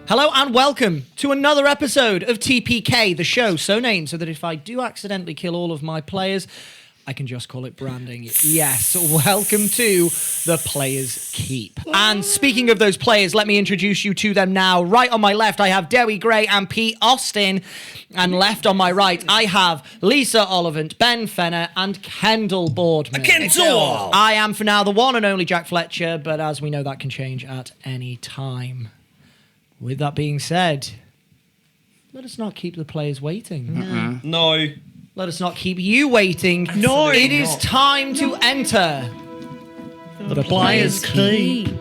Hello and welcome to another episode of TPK, the show so named so that if I do accidentally kill all of my players, I can just call it branding. Yes, welcome to the Players Keep. And speaking of those players, let me introduce you to them now. Right on my left, I have Dewi Gray and Pete Austin. And left on my right, I have Lisa Ollivant, Ben Fenner, and Kendall Boardman. Kendall! I am for now the one and only Jack Fletcher, but as we know, that can change at any time. With that being said, let us not keep the players waiting. No. Let us not keep you waiting. No. It is time to enter the Players Keep.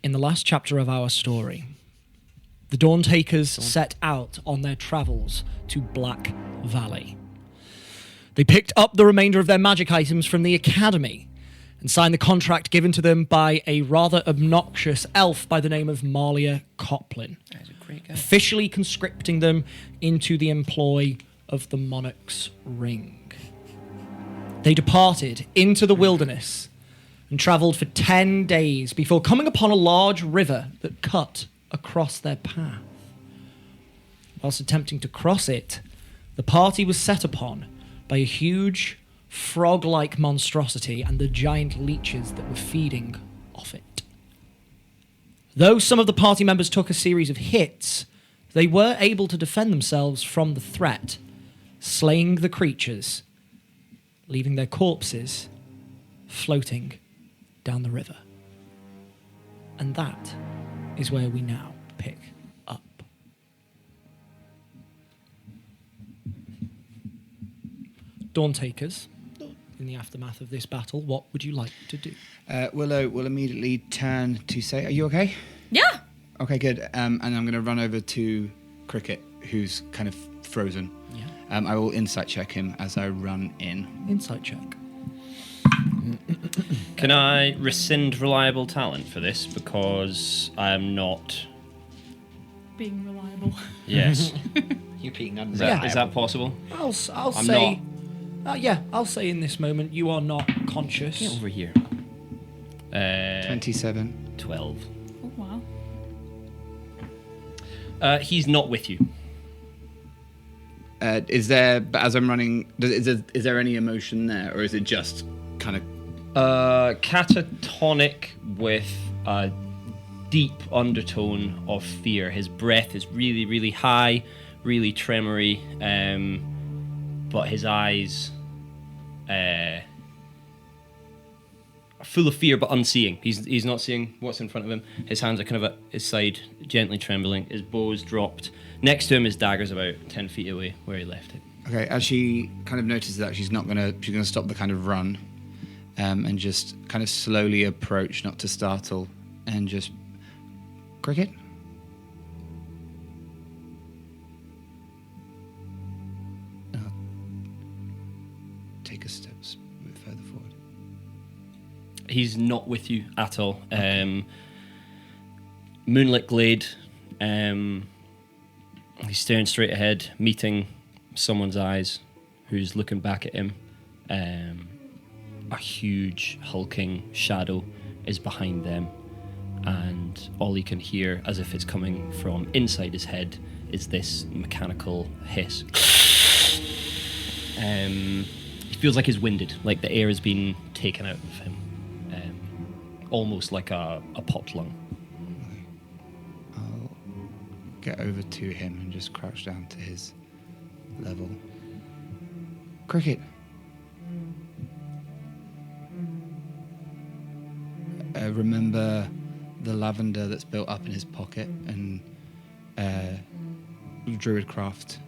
In the last chapter of our story, the Dawntakers set out on their travels to Black Valley. They picked up the remainder of their magic items from the Academy and signed the contract given to them by a rather obnoxious elf by the name of Marlia Coplin, officially conscripting them into the employ of the Monarch's Ring. They departed into the wilderness and travelled for 10 days before coming upon a large river that cut across their path. Whilst attempting to cross it, the party was set upon by a huge frog-like monstrosity and the giant leeches that were feeding off it. Though some of the party members took a series of hits, they were able to defend themselves from the threat, slaying the creatures, leaving their corpses floating down the river. And that is where we now pick up. Dawntakers, in the aftermath of this battle, what would you like to do? Willow will immediately turn to say, "Are you okay?" Yeah. Okay, good. And I'm going to run over to Cricket, who's kind of frozen. Yeah. I will insight check him as I run in. Insight check. Can I rescind reliable talent for this because I am not? Being reliable. Yes. You being Is unreliable. that possible? I'll I'm say... I'll say in this moment you are not conscious. Get over here. 27. 12. Oh, wow. He's not with you. Is there, but as I'm running, is there any emotion there, or is it just kind of... Catatonic with a deep undertone of fear. His breath is really, really high, really tremory, but his eyes are full of fear but unseeing. He's not seeing what's in front of him. His hands are kind of at his side, gently trembling. His bow's dropped. Next to him, his dagger's about 10 feet away where he left it. Okay, as she kind of notices that, she's going to stop the kind of run, and just kind of slowly approach, not to startle, and just... Cricket? I'll take a step further forward. He's not with you at all. Moonlit glade. He's staring straight ahead, meeting someone's eyes, who's looking back at him. A huge hulking shadow is behind them, and all he can hear, as if it's coming from inside his head, is this mechanical hiss. He feels like he's winded, like the air has been taken out of him, almost like a popped lung. I'll get over to him and just crouch down to his level. Cricket. Remember the lavender that's built up in his pocket and druidcraft,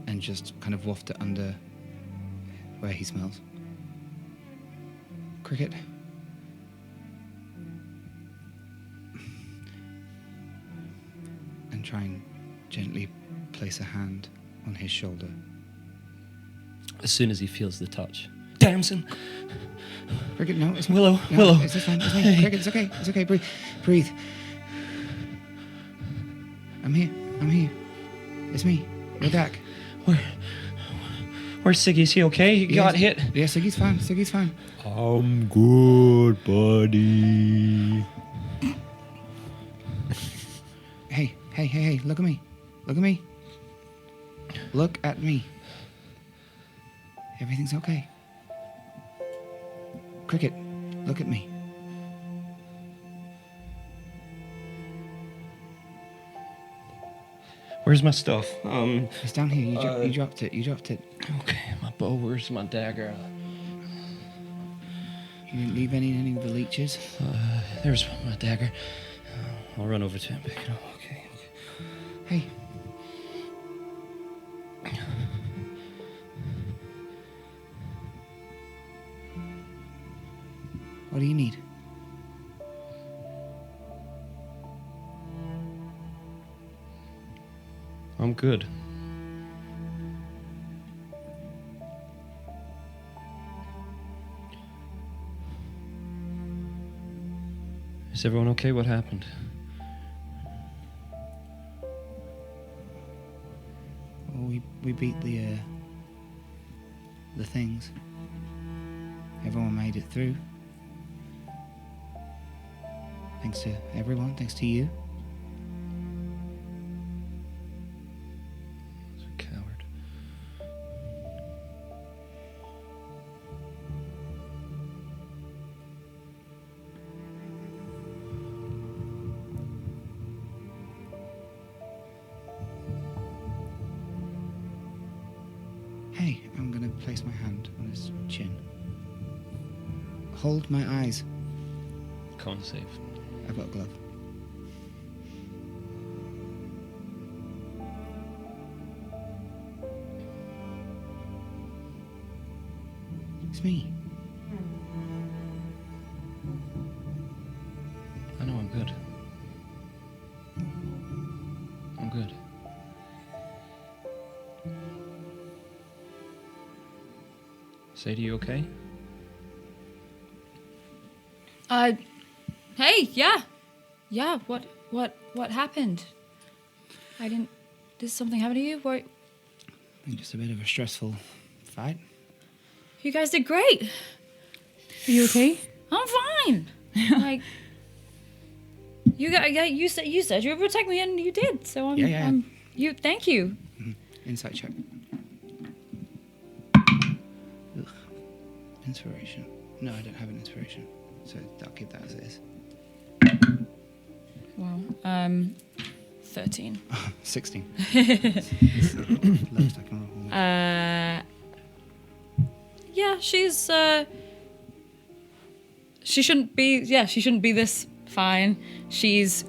and just kind of waft it under where he smells. Cricket. And try and gently place a hand on his shoulder. As soon as he feels the touch, Damson. Cricket, no, it's me. Willow, No, Willow. It's fine. It's me. Cricket, it's okay. It's okay. Breathe. I'm here. It's me. We're back. Where's Siggy? Is he okay? He got hit. Yeah, Siggy's fine. I'm good, buddy. Hey, look at me. Look at me. Everything's okay. Cricket, look at me. Where's my stuff? It's down here. You dropped it. Okay, my bow. Where's my dagger? You didn't leave any of the leeches? There's my dagger. I'll run over to him. Pick it up. Okay. Hey. What do you need? I'm good. Is everyone okay? What happened? Well, we beat the things. Everyone made it through. Thanks to everyone. Thanks to you. A coward. Hey, I'm gonna place my hand on his chin. Hold my eyes. Con save. I've got a glove. It's me. I know I'm good. I'm good. Sadie, you okay? Hey, yeah. What happened? Did something happen to you? I think just a bit of a stressful fight. You guys did great. Are you okay? I'm fine. Like, you said you would protect me, and you did. So Yeah. Thank you. Insight check. Ugh. Inspiration. No, I don't have an inspiration. So I'll keep that as it is. Wow. 13. 16. Lowest I can roll. Yeah, she shouldn't be this fine. She's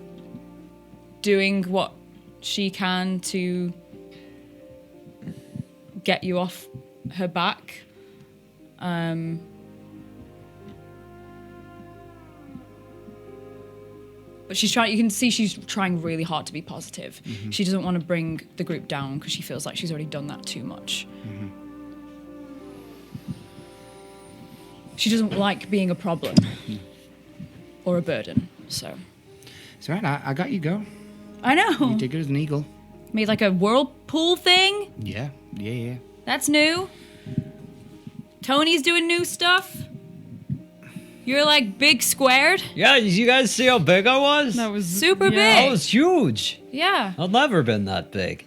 doing what she can to get you off her back. But you can see she's trying really hard to be positive. Mm-hmm. She doesn't want to bring the group down because she feels like she's already done that too much. Mm-hmm. She doesn't like being a problem or a burden, so. It's alright, I got you, girl. I know. You did good as an eagle. Made like a whirlpool thing. Yeah. That's new. Tony's doing new stuff. You're like big squared. Yeah, did you guys see how big I was? That was Super I big. was huge. Yeah. I've never been that big.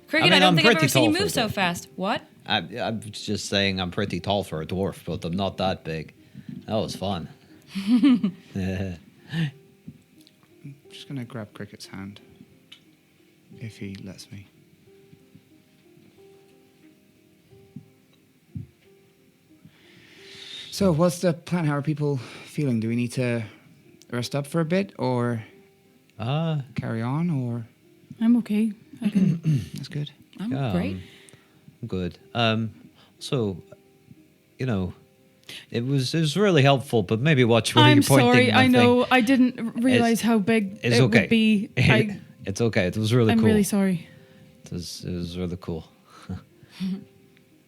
Cricket, I I, mean, don't I'm think I've pretty ever seen you tall for move so a dwarf. fast. What? I'm just saying I'm pretty tall for a dwarf, but I'm not that big. That was fun. Just gonna grab Cricket's hand. If he lets me. So, what's the plan? How are people feeling? Do we need to rest up for a bit, or carry on, or I'm okay. I can. that's good? I'm Yeah, great. good. So, you know, it was really helpful, but maybe watch where I'm you're pointing. sorry. the I know. thing. I didn't realize how big It's it okay. would be. It's okay. It was really I'm cool. really sorry. It was really cool.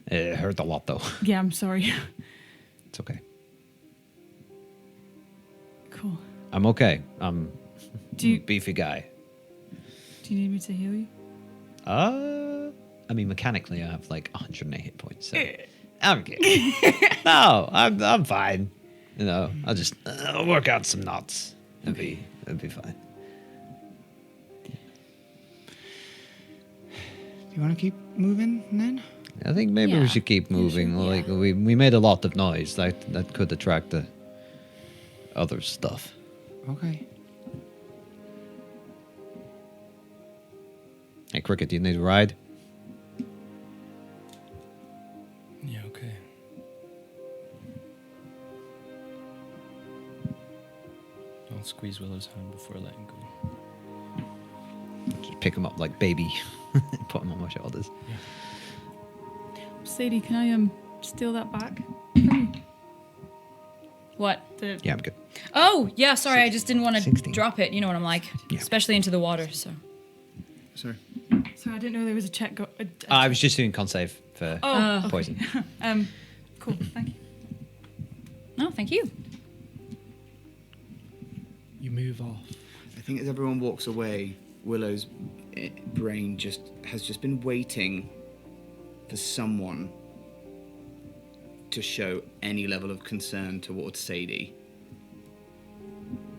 It hurt a lot though. Yeah, I'm sorry. It's okay. Cool. I'm okay. I'm Do you a beefy guy. do you need me to heal you? I mean, mechanically, I have like 108 hit points. So I'm good. No, I'm fine. You know, I'll work out some knots. It'll be fine. Do you want to keep moving then? I think maybe Yeah. we should keep moving. sure, Like yeah. we made a lot of noise. That could attract the other stuff. Okay. Hey, Cricket, do you need a ride? Yeah, okay. I'll squeeze Willow's hand before letting go. Just pick him up like baby, put him on my shoulders. Sadie, can I steal that back from you? What? The Yeah, I'm good. Oh, yeah, sorry, I just didn't want to 16. drop it. You know what I'm like. Yeah. Especially into the water, so. Sorry. Sorry, I didn't know there was a check. I was just doing con save for okay. poison. Cool. Thank you. No, thank you. You move off. I think as everyone walks away, Willow's brain has just been waiting for someone to show any level of concern towards Sadie.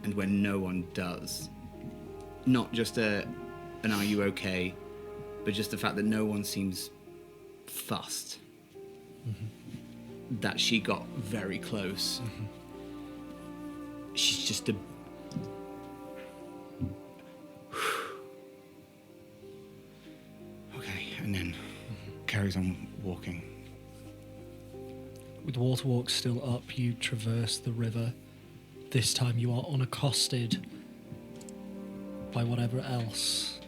And when no one does, not just an "are you okay," but just the fact that no one seems fussed, that she got very close. She's just a okay, and then carries on walking. With the water walk still up, you traverse the river. This time you are unaccosted by whatever else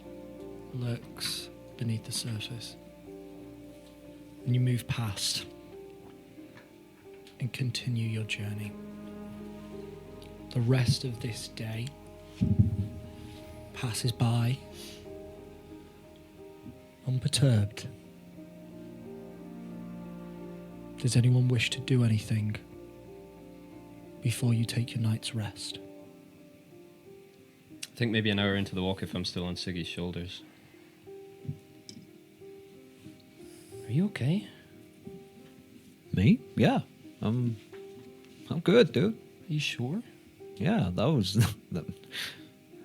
lurks beneath the surface. And you move past and continue your journey. The rest of this day passes by unperturbed. Does anyone wish to do anything before you take your night's rest? I think maybe an hour into the walk if I'm still on Siggy's shoulders. Are you okay? Me? Yeah, I'm good, dude. Are you sure? Yeah, that was.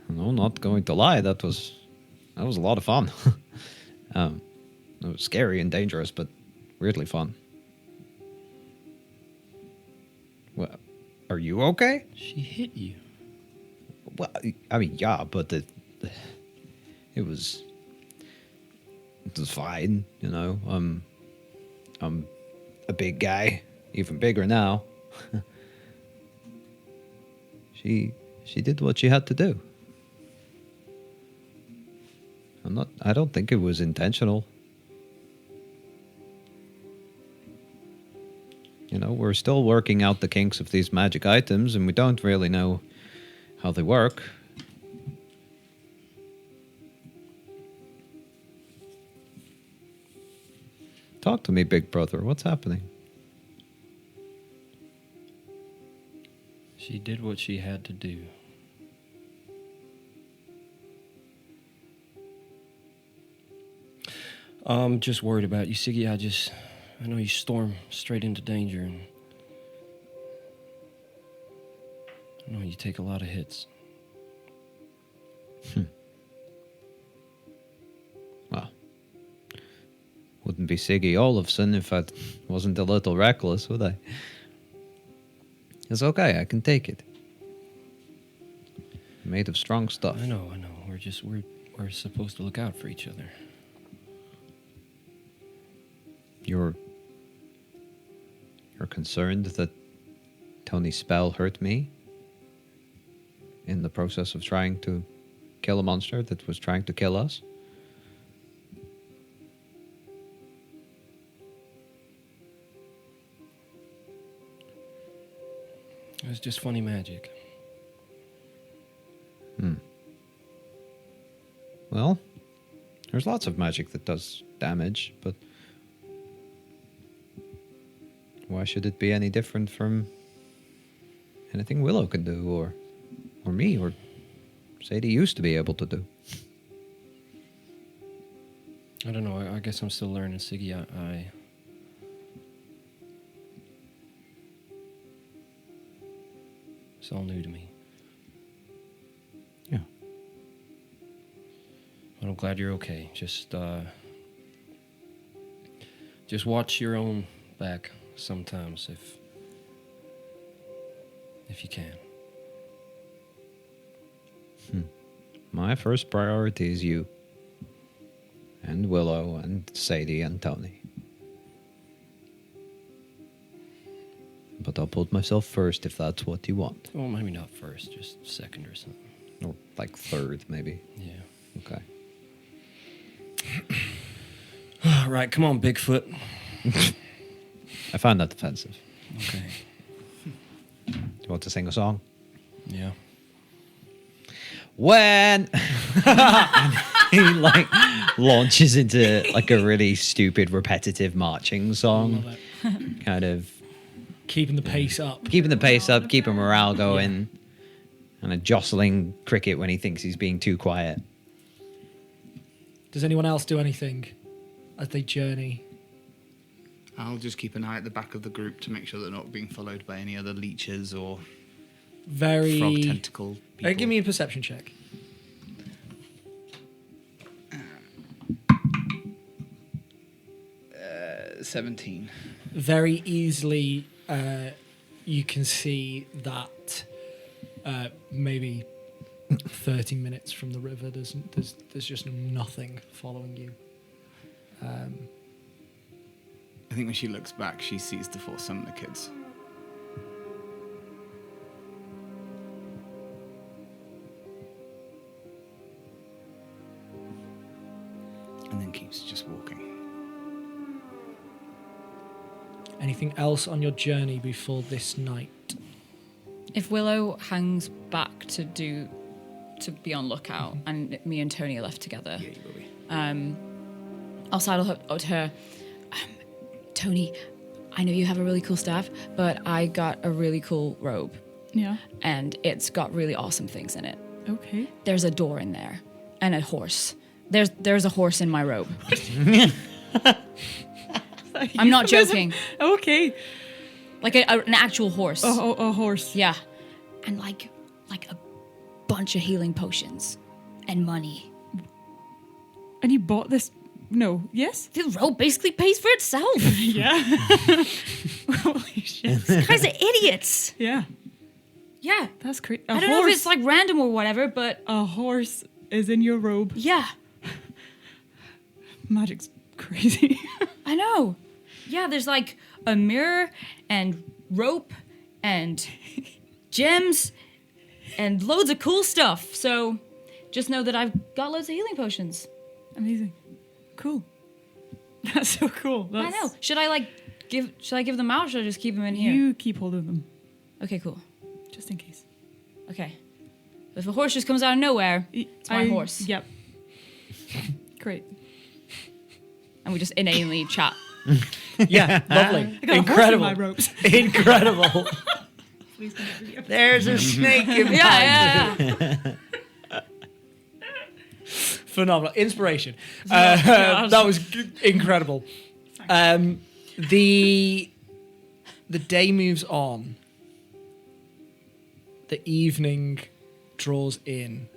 No, not going to lie. That was a lot of fun. It was scary and dangerous, but weirdly fun. Well, are you okay? She hit you. Well, I mean, yeah, but it was fine, you know. I'm a big guy, even bigger now. She did what she had to do. I don't think it was intentional. You know, we're still working out the kinks of these magic items, and we don't really know how they work. Talk to me, big brother. What's happening? She did what she had to do. I'm just worried about you, Siggy. I know you storm straight into danger, and I know you take a lot of hits. Well, wouldn't be Siggy Olafson if I wasn't a little reckless, would I? It's okay, I can take it. Made of strong stuff. I know. We're supposed to look out for each other. You're concerned that Tony's spell hurt me in the process of trying to kill a monster that was trying to kill us? It was just funny magic. Well, there's lots of magic that does damage, but Why should it be any different from anything Willow can do, or me, or Sadie used to be able to do? I don't know. I guess I'm still learning, Siggy. It's all new to me. Yeah. But I'm glad you're okay. Just watch your own back sometimes if you can. My first priority is you. And Willow and Sadie and Tony. But I'll put myself first if that's what you want. Well, maybe not first, just second or something. Or like third, maybe. Yeah. Okay. All right, come on, Bigfoot. I find that offensive. Okay. Do you want to sing a song? Yeah. When and he like launches into like a really stupid repetitive marching song, Love it. kind of Keeping the pace up. keeping the pace up, keeping morale going, and a jostling Cricket when he thinks he's being too quiet. Does anyone else do anything as they journey? I'll just keep an eye at the back of the group to make sure they're not being followed by any other leeches or Very. frog tentacle people. Give me a perception check. 17. Very easily, you can see that maybe 30 minutes from the river, there's just nothing following you. I think when she looks back, she sees the four summoner kids. And then keeps just walking. Anything else on your journey before this night? If Willow hangs back to be on lookout, and me and Tony are left together, Yeah, you will be. I'll sidle up to her. Tony, I know you have a really cool staff, but I got a really cool robe, Yeah. and it's got really awesome things in it. Okay. There's a door in there, and a horse. There's a horse in my robe. I'm not joking. Okay. Like an actual horse. A horse. Yeah. And like a bunch of healing potions and money. And you bought this? No. Yes? The robe basically pays for itself. Yeah. Holy shit. These guys are idiots. Yeah. Yeah. That's crazy. I don't know if it's like random or whatever, but A horse is in your robe. yeah. Magic's crazy. I know. Yeah, there's like a mirror and rope and gems and loads of cool stuff. So just know that I've got loads of healing potions. Amazing. Cool. That's so cool. I know. Should I give them out or should I just keep them in here? You keep hold of them, Okay, cool. just in case. Okay. If a horse just comes out of nowhere, it's my horse. Yep. Great. And we just inanely chat. Yeah, lovely. I got Incredible. a horse in my ropes. Incredible. Please don't get video. There's a snake in Yeah. Phenomenal. Inspiration. That was incredible. The day moves on. The evening draws in.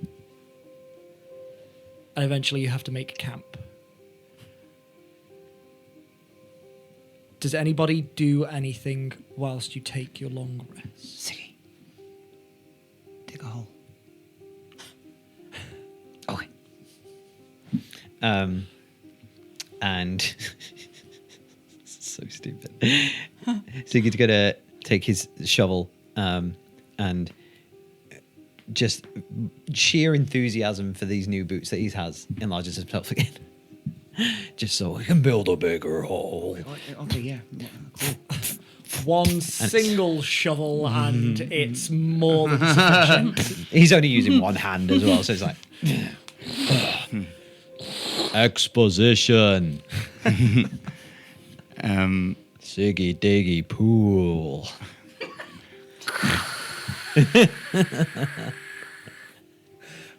And eventually you have to make camp. Does anybody do anything whilst you take your long rest? Siggy. Dig a hole. Okay. And so stupid. Siggy's gonna take his shovel, and just sheer enthusiasm for these new boots that he has enlarges himself again. Just so we can build a bigger hole. Okay, yeah. Cool. One single shovel and it's more than sufficient. He's only using one hand as well, so it's like exposition. Siggy diggy pool.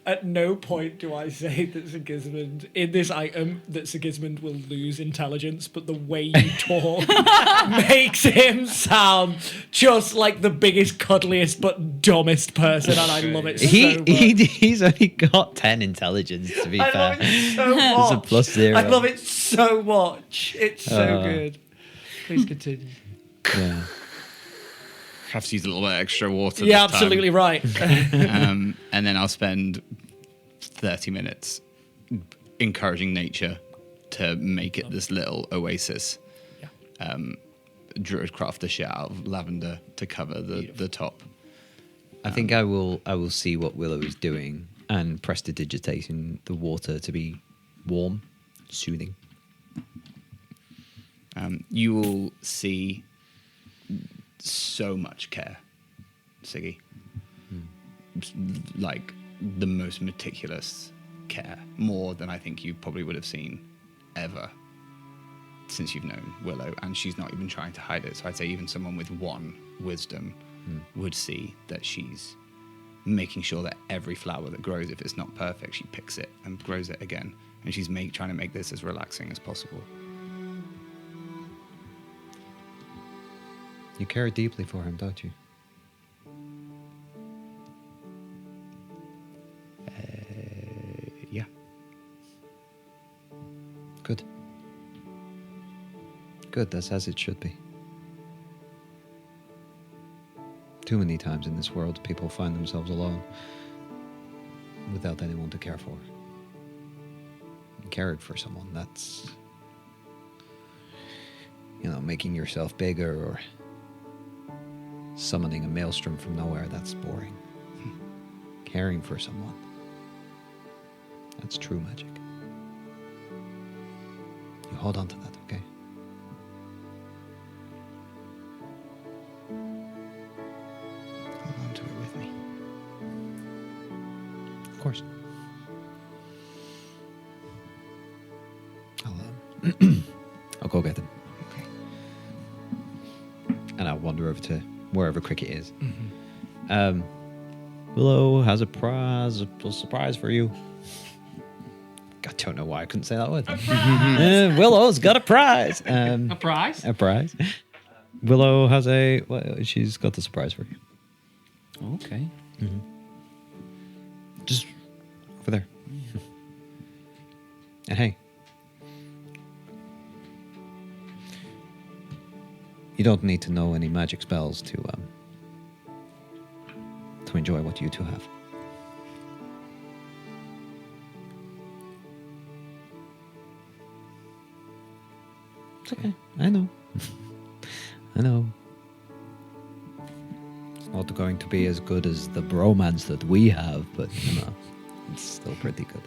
At no point do I say that Sigismund, in this item, that Sigismund will lose intelligence, but the way you talk makes him sound just like the biggest, cuddliest, but dumbest person, and I love it so much. He's only got 10 intelligence, to be I fair. love it so much. It's a plus 0. I love it so much. It's so good. Please continue. Yeah. Have to use a little bit extra water. Yeah, this time. absolutely right. And then I'll spend 30 minutes encouraging nature to make it this little oasis. Yeah. Druid craft the shit out of lavender to cover the top. I think I will see what Willow is doing and prestidigitating the water to be warm, soothing. You will see so much care, Siggy. Like the most meticulous care, more than I think you probably would have seen ever since you've known Willow, and she's not even trying to hide it. So I'd say even someone with 1 wisdom would see that she's making sure that every flower that grows, if it's not perfect, she picks it and grows it again, and she's trying to make this as relaxing as possible. You care deeply for him, don't you? Yeah. Good. Good, that's as it should be. Too many times in this world, people find themselves alone without anyone to care for. Cared for someone, that's, making yourself bigger or summoning a maelstrom from nowhere, that's boring. Caring for someone, that's true magic. You hold on to that, okay? Hold on to it with me. Of course. I'll go get them. Okay. And I'll wander over to wherever Cricket is. Willow has a surprise for you. I don't know why I couldn't say that word. Willow's got a prize. A prize? A prize. Willow has she's got the surprise for you. Okay. Just over there. And hey, you don't need to know any magic spells to enjoy what you two have. It's okay. I know. I know. It's not going to be as good as the bromance that we have, but it's still pretty good.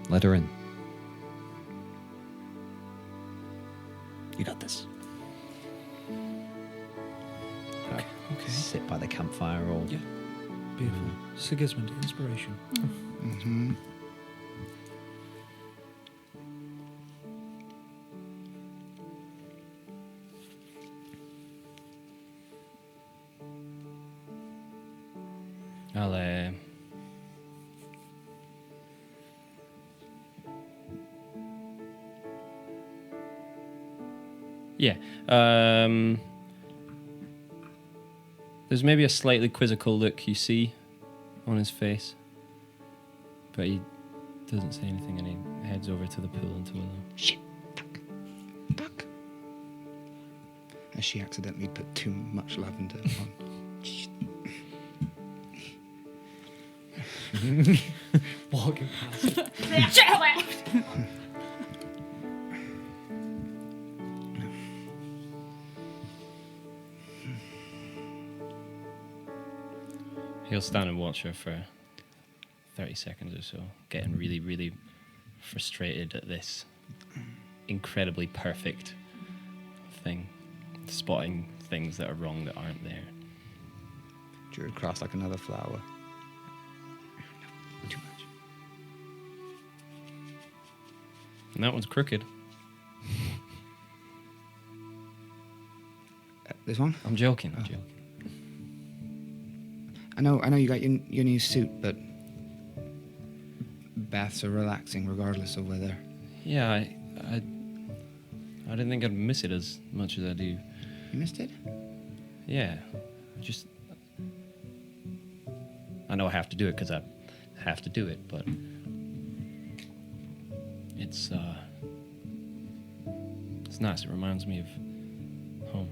Let her in. You got this. Okay. Sit by the campfire all. Yeah. Beautiful. Sigismund, inspiration. Mm-hmm. I'll yeah. There's maybe a slightly quizzical look you see on his face, but he doesn't say anything, and he heads over to the pool and to Willow. Shit. Fuck. Has she accidentally put too much lavender on? Walking past. He'll stand and watch her for 30 seconds or so, getting really, really frustrated at this incredibly perfect thing, spotting things that are wrong that aren't there. Druid craft like another flower. Too much. And that one's crooked. This one? I'm joking. I'm joking. I know you got your new suit, but baths are relaxing regardless of weather. Yeah, I didn't think I'd miss it as much as I do. You missed it? Yeah, I know I have to do it because I have to do it, but it's nice. It reminds me of home.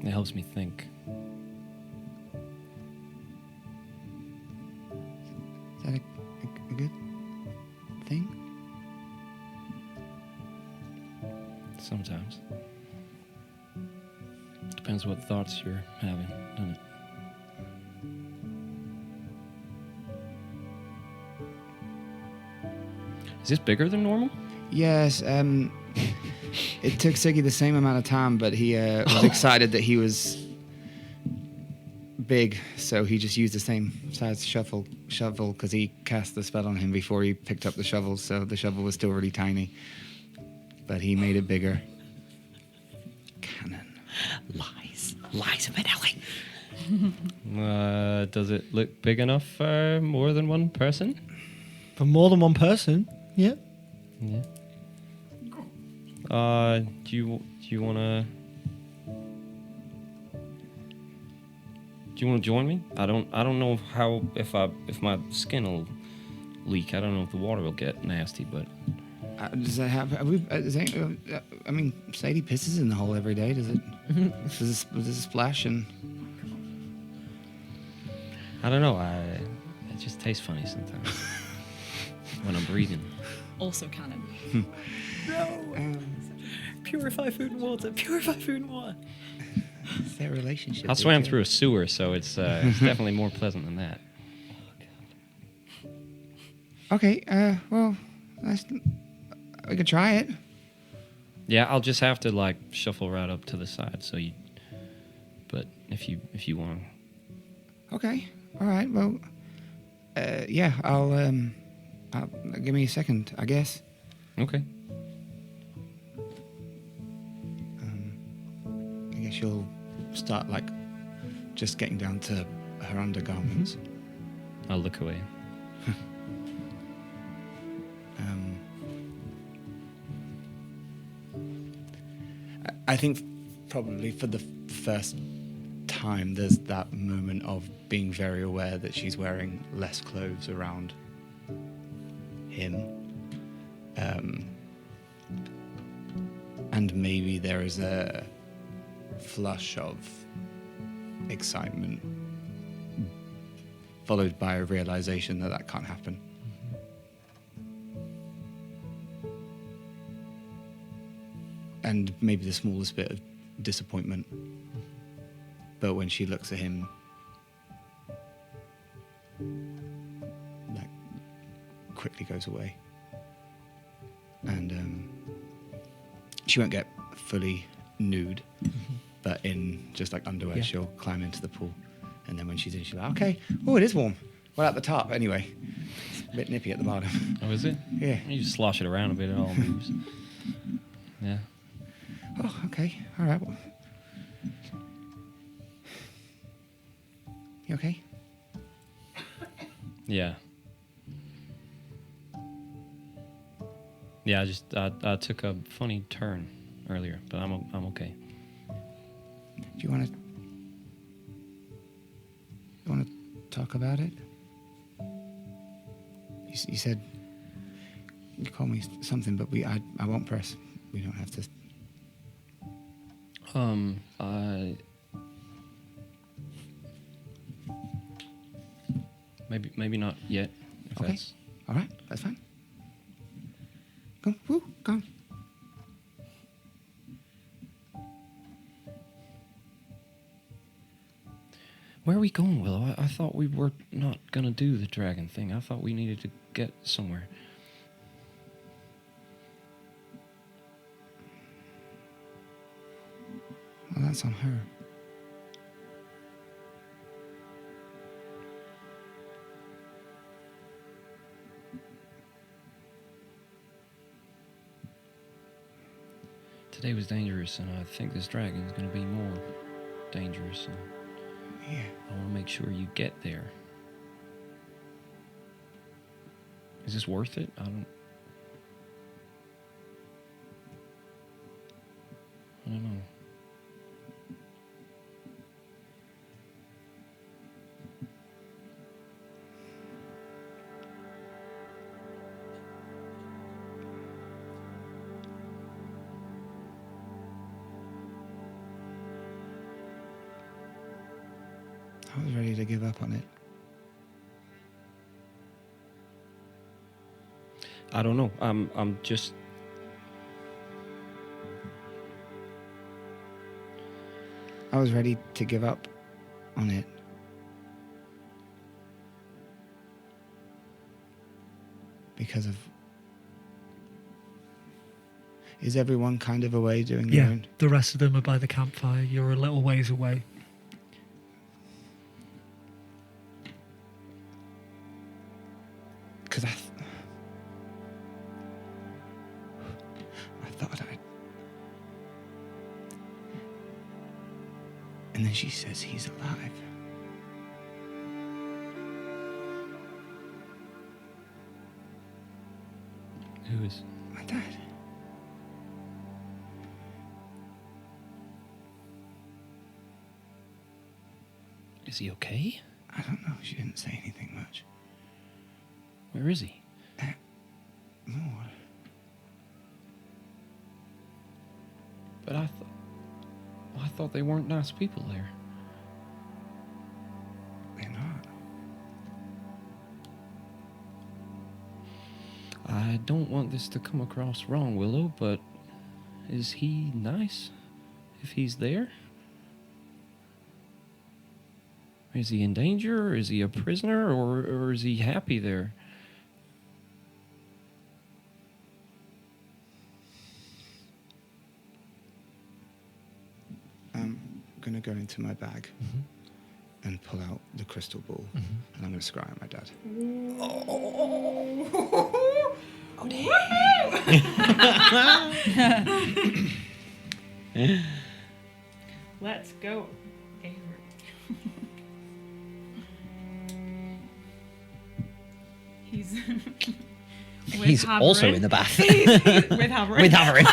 It helps me think. Is that a good thing? Sometimes. Depends what thoughts you're having, doesn't it? Is this bigger than normal? Yes. It took Siggy the same amount of time, but he was excited that he was big, so he just used the same size shovel because he cast the spell on him before he picked up the shovel, so the shovel was still really tiny. But he made it bigger. Cannon. Lies of Ellie. Does it look big enough for more than one person? For more than one person? Yeah. Yeah. Do you wanna join me? I don't know if my skin will leak. I don't know if the water will get nasty, but Does that have? I mean, Sadie pisses in the hole every day. Does it? does it splash? And I don't know. It just tastes funny sometimes when I'm breathing. Also canon. Purify food and water. Purify food and water. it's their relationship. I swam through a sewer, so it's definitely more pleasant than that. Okay. Well, we could try it. Yeah, I'll just have to like shuffle right up to the side. So you, but if you want, Okay. All right. Well. Yeah. I'll give me a second, I guess. okay. I guess you'll start like just getting down to her undergarments. I'll look away. I think probably for the first time there's that moment of being very aware that she's wearing less clothes around him. And maybe there is a flush of excitement followed by a realization that can't happen. And maybe the smallest bit of disappointment. But when she looks at him, that quickly goes away. And she won't get fully nude, but in just like underwear, she'll climb into the pool. And then when she's in, she'll be like, okay, oh, it is warm. Well, at the top, anyway. It's a bit nippy at the bottom. Oh, is it? Yeah. You just slosh it around a bit, it all moves. Yeah. Oh, okay. All right. Well. You okay? Yeah. Yeah, I took a funny turn earlier, but I'm okay. Do you want to talk about it? You said you called me something, but I won't press. We don't have to. Maybe not yet. If Okay. that's All right. That's fine. Go. Woo. Go on. Where are we going, Willow? I thought we were not gonna do the dragon thing. I thought we needed to get somewhere. Well, that's on her. day was dangerous, and I think this dragon's going to be more dangerous. And Yeah. I want to make sure you get there. Is this worth it? I don't know. I was ready to give up on it. I don't know. I'm just. I was ready to give up on it. Because of... Is everyone kind of away doing their Yeah, own? the rest of them are by the campfire. You're a little ways away. Because I thought I'd... And then she says he's alive. Who is? My dad. Is he okay? I don't know. She didn't say anything much. Where is he? More. But I thought they weren't nice people there. They're not. I don't want this to come across wrong, Willow, but is he nice if he's there? Is he in danger, or is he a prisoner, or is he happy there? I'm going to go into my bag and pull out the crystal ball. And I'm going to scry at my dad. Let's go. He's with He's also Haverin. in the bath. With Haverin. With Haverin.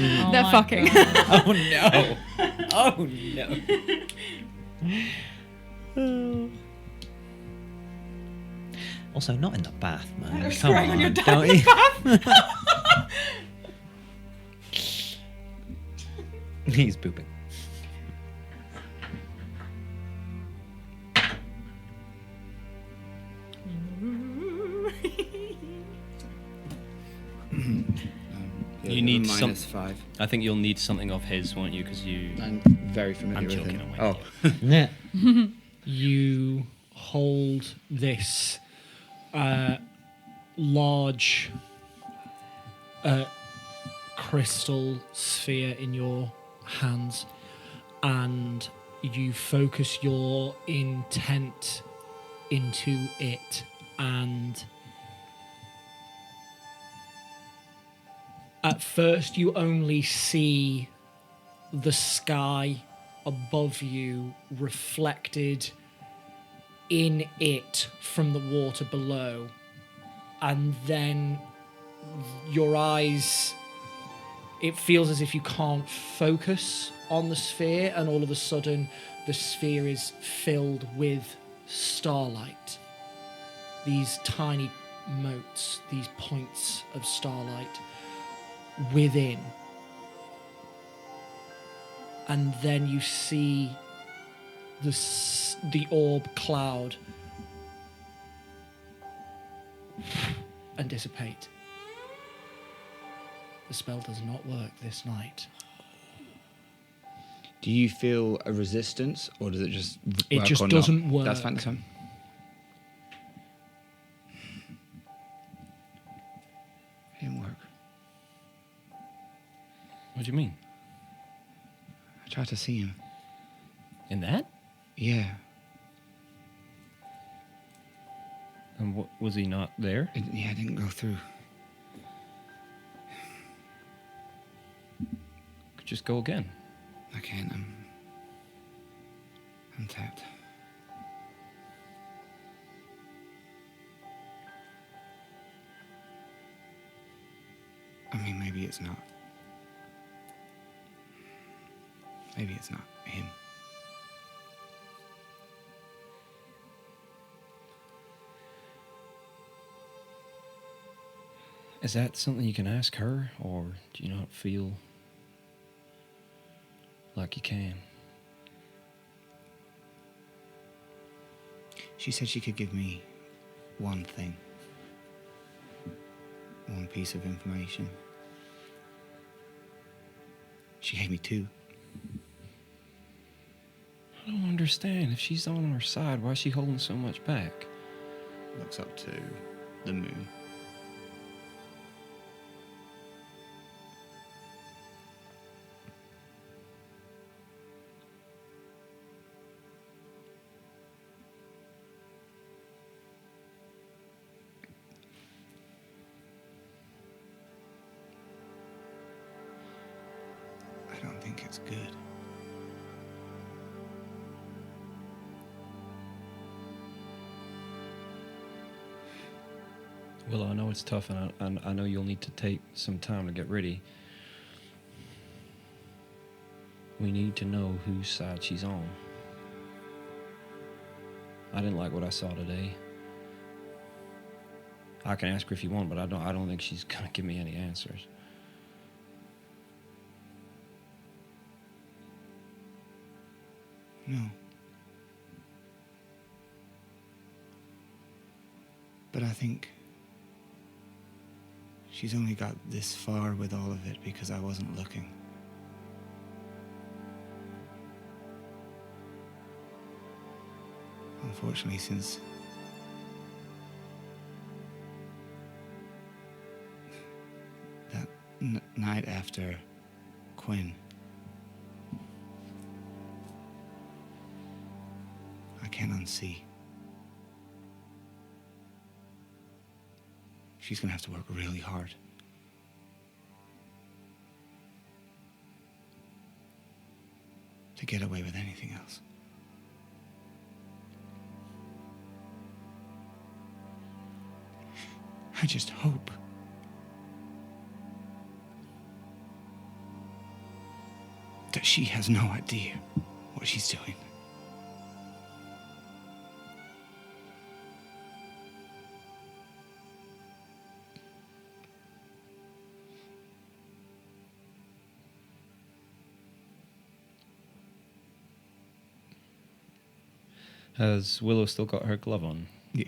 Oh They're my fucking. God. Oh no. Oh no. Also, not in the bath, man. They're Come scrying on, on your dad don't in you? the He's pooping. You need some- -5. I think you'll need something of his, won't you? Because you. I'm very familiar I'm with joking, him. I'm with Yeah. You hold this large crystal sphere in your hands, and you focus your intent into it, and at first you only see the sky above you reflected in it from the water below, and then your eyes, it feels as if you can't focus on the sphere, and all of a sudden the sphere is filled with starlight, these tiny motes, these points of starlight within. And then you see the orb cloud and dissipate. The spell does not work this night. Do you feel a resistance, or does it just It work just or doesn't not? work. That's fine. That's fine. It didn't work. What do you mean? I tried to see him. In that? Yeah. And what, was he not there? It didn't go through. just go again. I can't. I'm tapped. I mean, maybe it's not. Maybe it's not him. Is that something you can ask her, or do you not feel like you can? She said she could give me one thing. One piece of information. She gave me two. I don't understand. If she's on our side, why is she holding so much back? Looks up to the moon. I don't think it's good. Well, I know it's tough, and I know you'll need to take some time to get ready. We need to know whose side she's on. I didn't like what I saw today. I can ask her if you want, but I don't think she's gonna give me any answers. No. But I think she's only got this far with all of it because I wasn't looking. Unfortunately, since that night after Quinn, I can't unsee. She's gonna have to work really hard. To get away with anything else. I just hope that she has no idea what she's doing. Has Willow still got her glove on? Yeah.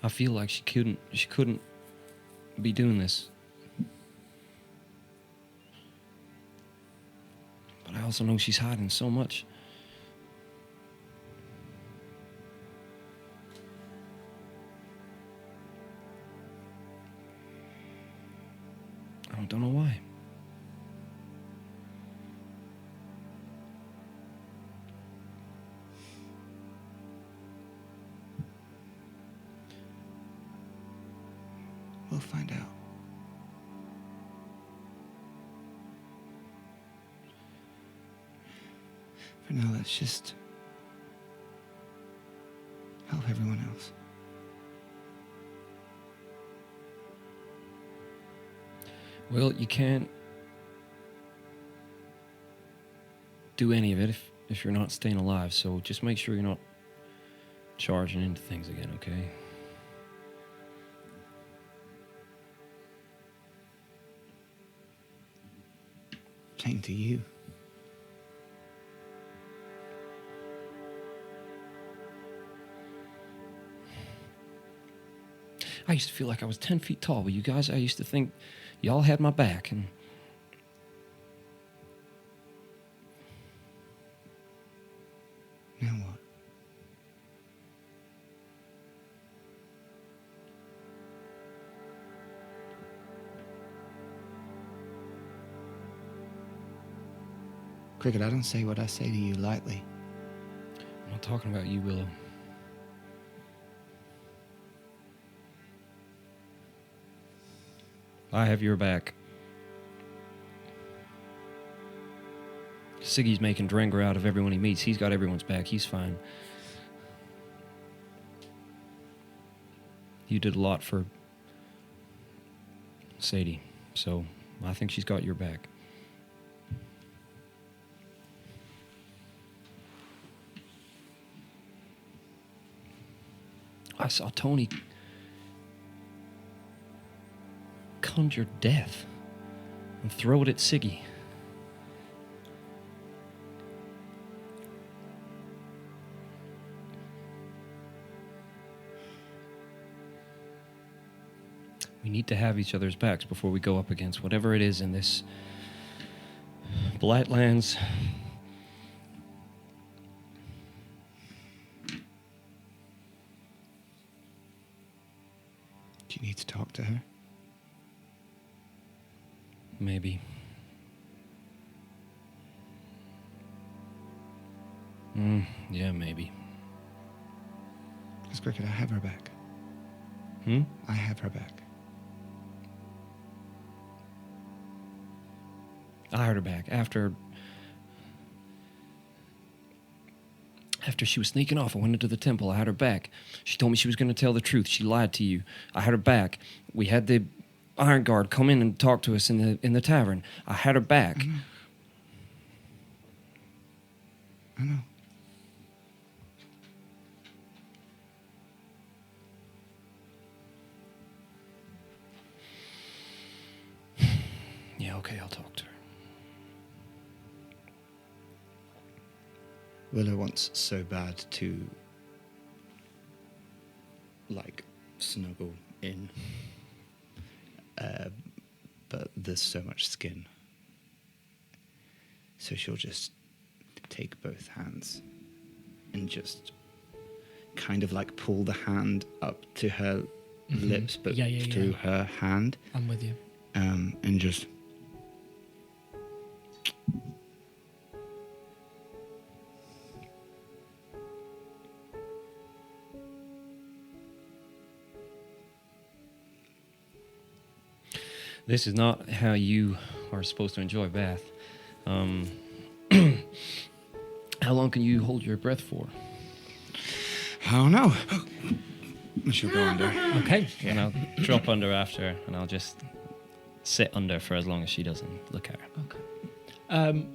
I feel like she couldn't be doing this. But I also know she's hiding so much. I don't know why. We'll find out. For now, let's just help everyone else. Well, you can't do any of it if you're not staying alive, so just make sure you're not charging into things again, okay? Same to you. I used to feel like I was 10 feet tall with you guys. I used to think y'all had my back, and Now what? Cricket, I don't say what I say to you lightly. I'm not talking about you, Willow. I have your back. Siggy's making Drengar out of everyone he meets. He's got everyone's back. He's fine. You did a lot for Sadie, so I think she's got your back. I saw Tony conjure death and throw it at Siggy. We need to have each other's backs before we go up against whatever it is in this Blightlands. Do you need to talk to her? Maybe. Yeah, maybe. Because Cricket, I have her back. I have her back. I heard her back after she was sneaking off and went into the temple. I had her back. She told me she was going to tell the truth. She lied to you. I had her back. We had the Iron Guard come in and talk to us in the tavern. I had her back. I know. Yeah, okay, I'll talk to her. Willow wants so bad to, like, snuggle in. But there's so much skin. So she'll just take both hands and just kind of like pull the hand up to her lips, but through her hand. I'm with you. And just... This is not how you are supposed to enjoy bath. How long can you hold your breath for? I don't know. She'll go under. Okay. And I'll drop under after, and I'll just sit under for as long as she doesn't look at her. Okay.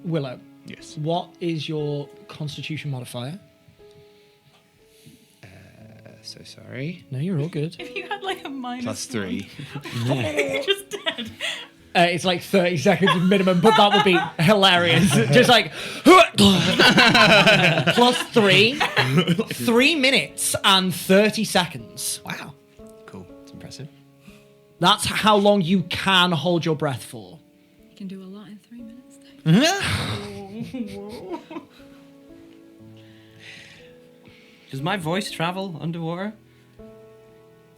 Willow, Yes. what is your Constitution modifier? So sorry. No, you're all good. If you had like a minus +3. you're just dead. It's like 30 seconds minimum, but that would be hilarious. Just like +3, 3 minutes and 30 seconds. Wow, Cool. It's impressive. that's how long you can hold your breath for. You can do a lot in 3 minutes though. Does my voice travel underwater?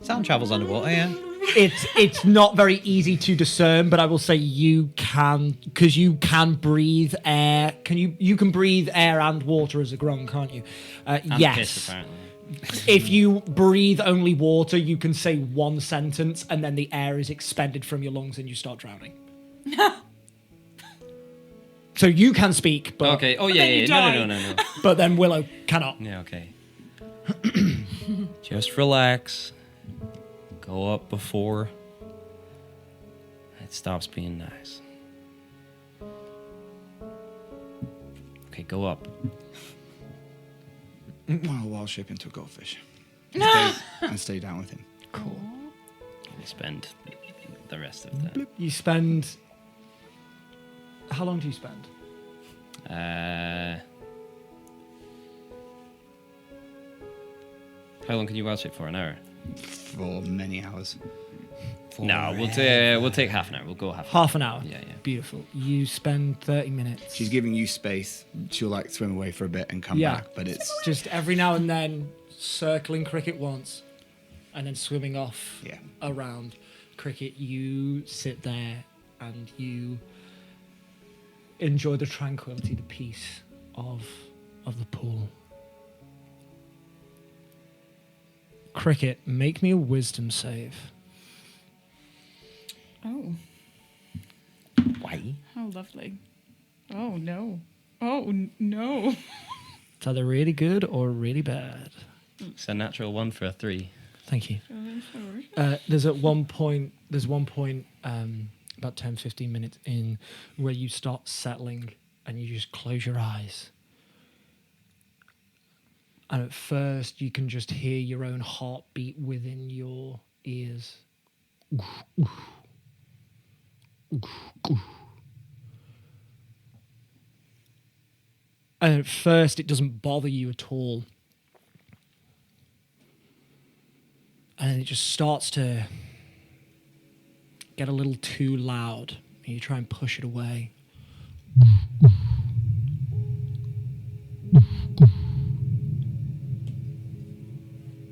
Sound travels underwater, yeah. It's not very easy to discern, but I will say you can, because you can breathe air. You can breathe air and water as a grung, can't you? And yes. piss, apparently. If you breathe only water, you can say one sentence, and then the air is expended from your lungs, and you start drowning. So you can speak, but Okay. Oh yeah, then you yeah. No. but then Willow cannot. Yeah. Okay. Just relax. Go up before it stops being nice. Okay, go up. On a wild ship into a goldfish. And stay down with him. Cool. We'll spend the rest of the. You spend. How long do you spend? How long can you watch it for? An hour? For many hours. No, we'll take half an hour. We'll go half. Half an hour. Yeah. Beautiful. You spend 30 minutes. She's giving you space. She'll like swim away for a bit and come back, but it's just every now and then circling Cricket once and then swimming off around Cricket. You sit there and you enjoy the tranquility, the peace of the pool. Cricket, make me a wisdom save. Oh, Why? how lovely. Oh, no. Oh, no. It's either really good or really bad. It's a natural 1 for a 3. Thank you. I'm sorry. There's one point, about 10, 15 minutes in, where you start settling and you just close your eyes. And at first, you can just hear your own heartbeat within your ears. And at first, it doesn't bother you at all. And then it just starts to get a little too loud. And you try and push it away.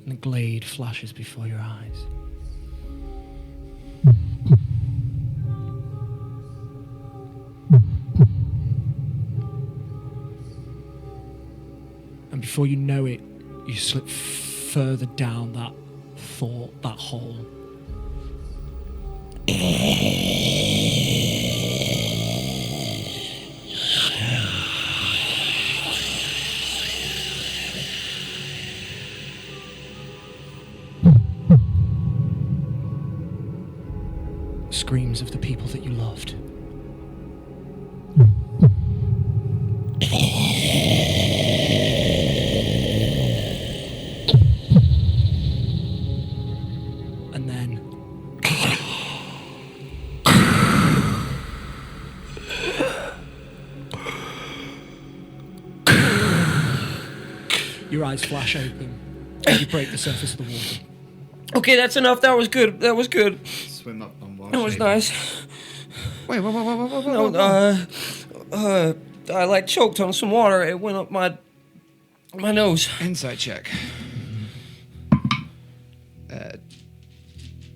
And the glade flashes before your eyes. And before you know it, you slip further down that thought, that hole. Screams of the people that you loved. And then your eyes flash open and you break the surface of the water. Okay, that's enough. That was good. That was good. Swim up on while That was shaving. nice. Wait, whoa. No, I like choked on some water. It went up my nose. Insight check.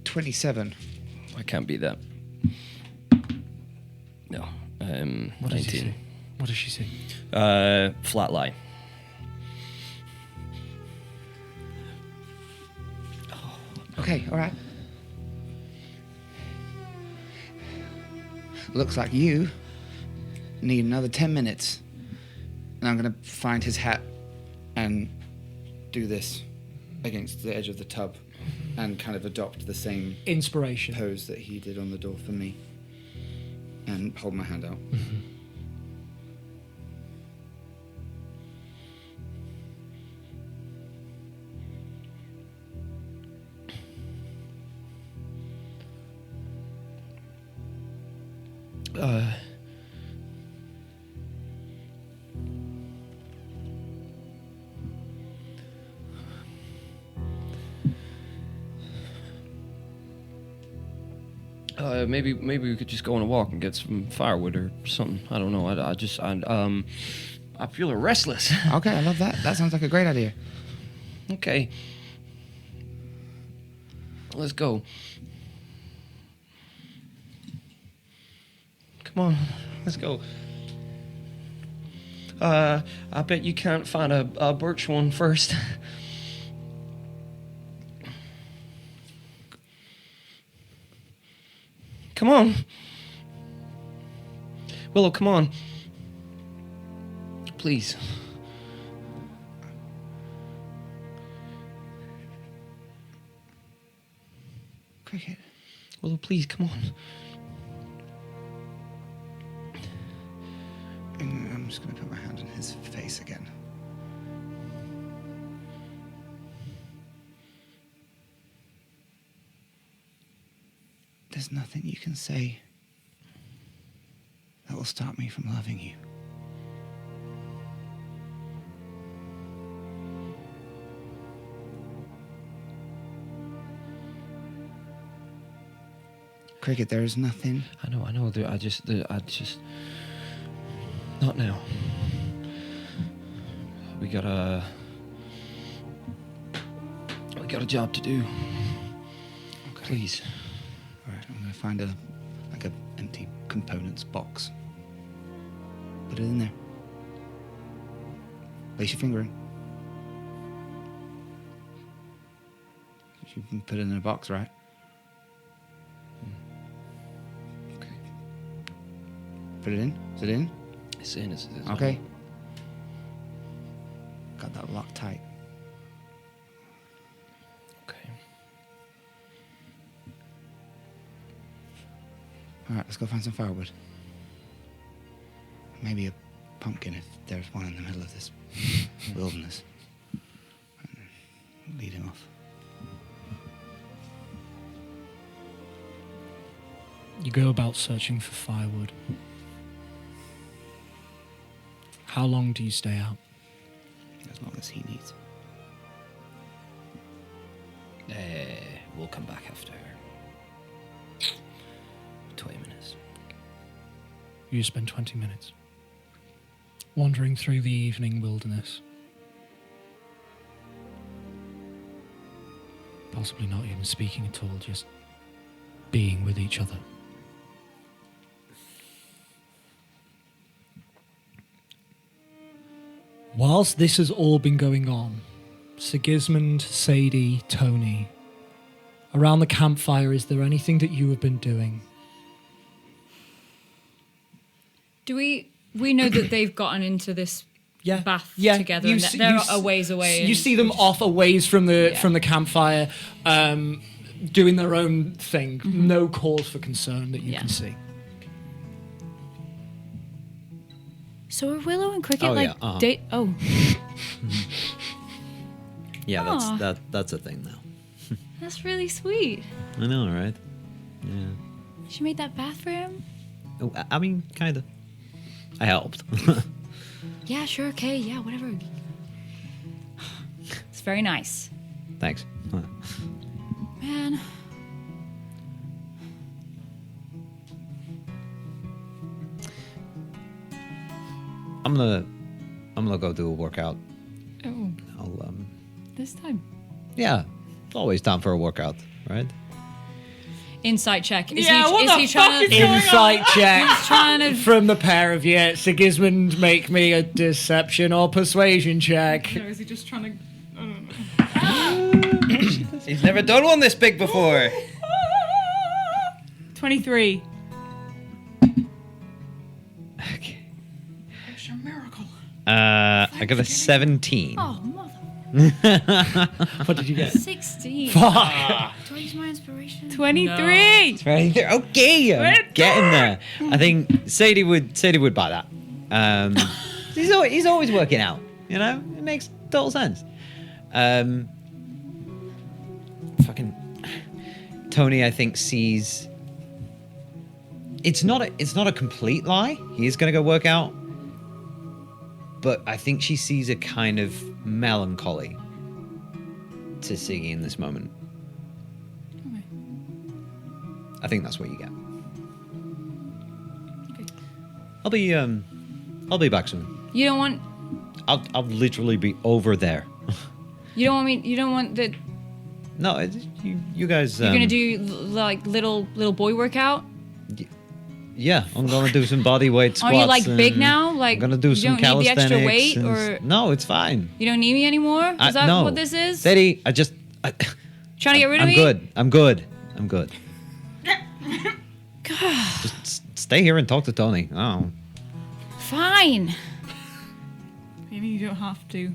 27. I can't beat that. No. What does she 19. say? What does she say? Flat lie. Okay, alright. Looks like you need another 10 minutes. And I'm going to find his hat and do this against the edge of the tub and kind of adopt the same Inspiration. pose that he did on the door for me and hold my hand out. Maybe we could just go on a walk and get some firewood or something. I don't know. I feel restless. Okay, I love that. That sounds like a great idea. Okay. Let's go. Come on, let's go. I bet you can't find a birch one first. Come on. Willow, come on. Please. Cricket. Willow, please, come on. I'm just going to put my hand on his face again. There's nothing you can say that will stop me from loving you. Cricket, there is nothing. I know. I just, not now. We got a job to do. Okay. Please. All right, I'm going to find a empty components box. Put it in there. Place your finger in. You can put it in a box, right? Okay. Put it in. Is it in? It's in. It's Okay. Got that locked tight. Okay. All right, let's go find some firewood. Maybe a pumpkin if there's one in the middle of this wilderness. Lead him off. You go about searching for firewood. How long do you stay out? As long as he needs. We'll come back after 20 minutes. You spend 20 minutes wandering through the evening wilderness. Possibly not even speaking at all, just being with each other. Whilst this has all been going on, Sigismund, Sadie, Tony, around the campfire, is there anything that you have been doing? Do we know that they've gotten into this bath together and that they're a ways away? You see them off a ways from the Yeah. campfire, doing their own thing. No cause for concern that you Yeah. can see. So are Willow and Cricket Oh, like yeah, uh-huh. date? Oh, Yeah, Aw. that's a thing now. that's really sweet. I know, right? Yeah. She made that bath for him. Oh, I mean, kind of. I helped. Yeah, sure, okay, yeah, whatever. It's very nice, Thanks. man. I'm gonna go do a workout. Oh, I'll this time. yeah, it's always time for a workout, right? Insight check. Is Yeah, he, what is the he fuck trying is to? going on? Insight check Trying to. from the pair of you. Sigismund, make me a deception or persuasion check. No, is he just trying to? I don't know. He's never done one this big before. 23. Okay. It's a miracle. I got a 17. Oh, mother. What did you get? 16. Fuck. Do I use my inspiration? 23. Right there. Okay, I'm Well getting there. I think Sadie would buy that. He's always working out. You know, it makes total sense. Fucking Tony, I think sees. It's not a complete lie. He is gonna go work out, but I think she sees a kind of melancholy to Siggy in this moment. Okay. I think that's what you get. Okay. I'll be back soon. You don't want. I'll literally be over there. You don't want me. You don't want that. No, you guys. You're gonna do like little boy workout. Yeah, I'm gonna do some body weight squats. Are you like big and now? Like I'm gonna do you some don't need the calisthenics. extra weight, and or no, it's fine. you don't need me anymore. Is that no. what this is? Sadie, I Trying to get rid of I'm me? good. I'm good. Just stay here and talk to Tony. Oh, Fine. Maybe you don't have to.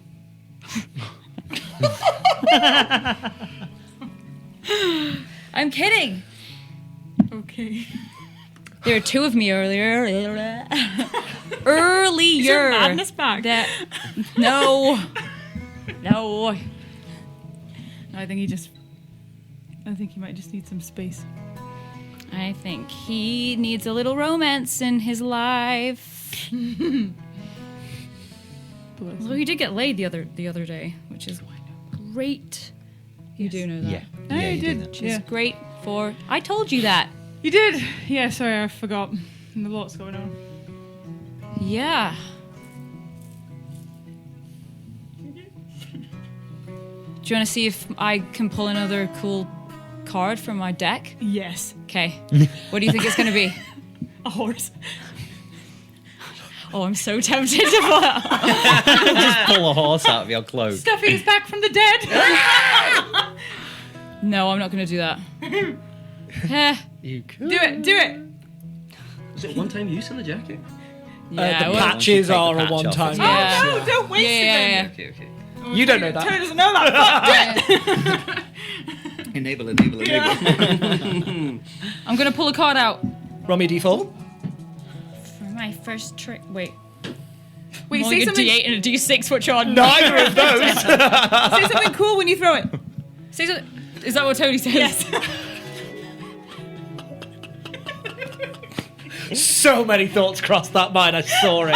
I'm kidding. Okay. There were two of me earlier. Is Earlier. your madness back? That no. No. No, I think he might just need some space. I think he needs a little romance in his life. Bless Although he did get laid the other day, which is great. You do know that. yeah. No, yeah, you you did. that. Which Yeah. is great for. I told you that. You did. Yeah, sorry, I forgot. And a lot's going on. Yeah. Do you want to see if I can pull another cool card from my deck? Yes. Okay. What do you think it's going to be? A horse. Oh, I'm so tempted to pull out. Just pull a horse out of your cloak. Stuffy is back from the dead. No, I'm not going to do that. You could. Do it. Is it one-time use on the jacket? Yeah, the well, patches take the are patch a off, one-time. it's- Yeah. Oh no, don't waste yeah. it. Okay, okay. You don't know Tony that. doesn't know that. Fuck it. Enable. I'm going to pull a card out. Roll me a d4. For my first trick. Wait. Wait, Rolling say a something. D8 and a D6, which are Neither of those. Say something cool when you throw it. Say something. Is that what Tony says? Yes. So many thoughts crossed that mind. I saw it.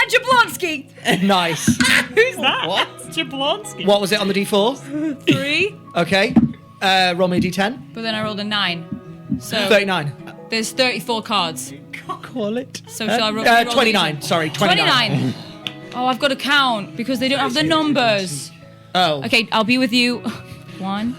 Jablonski! Nice. Who's that? What? Jablonski. What was it on the d4? 3. Okay. Roll me a d10. But then I rolled a 9. So 39. there's 34 cards. Call it. So shall I roll? 29. Sorry, 29. 29. Oh, I've got to count because they don't have the numbers. Oh. Okay, I'll be with you. 1.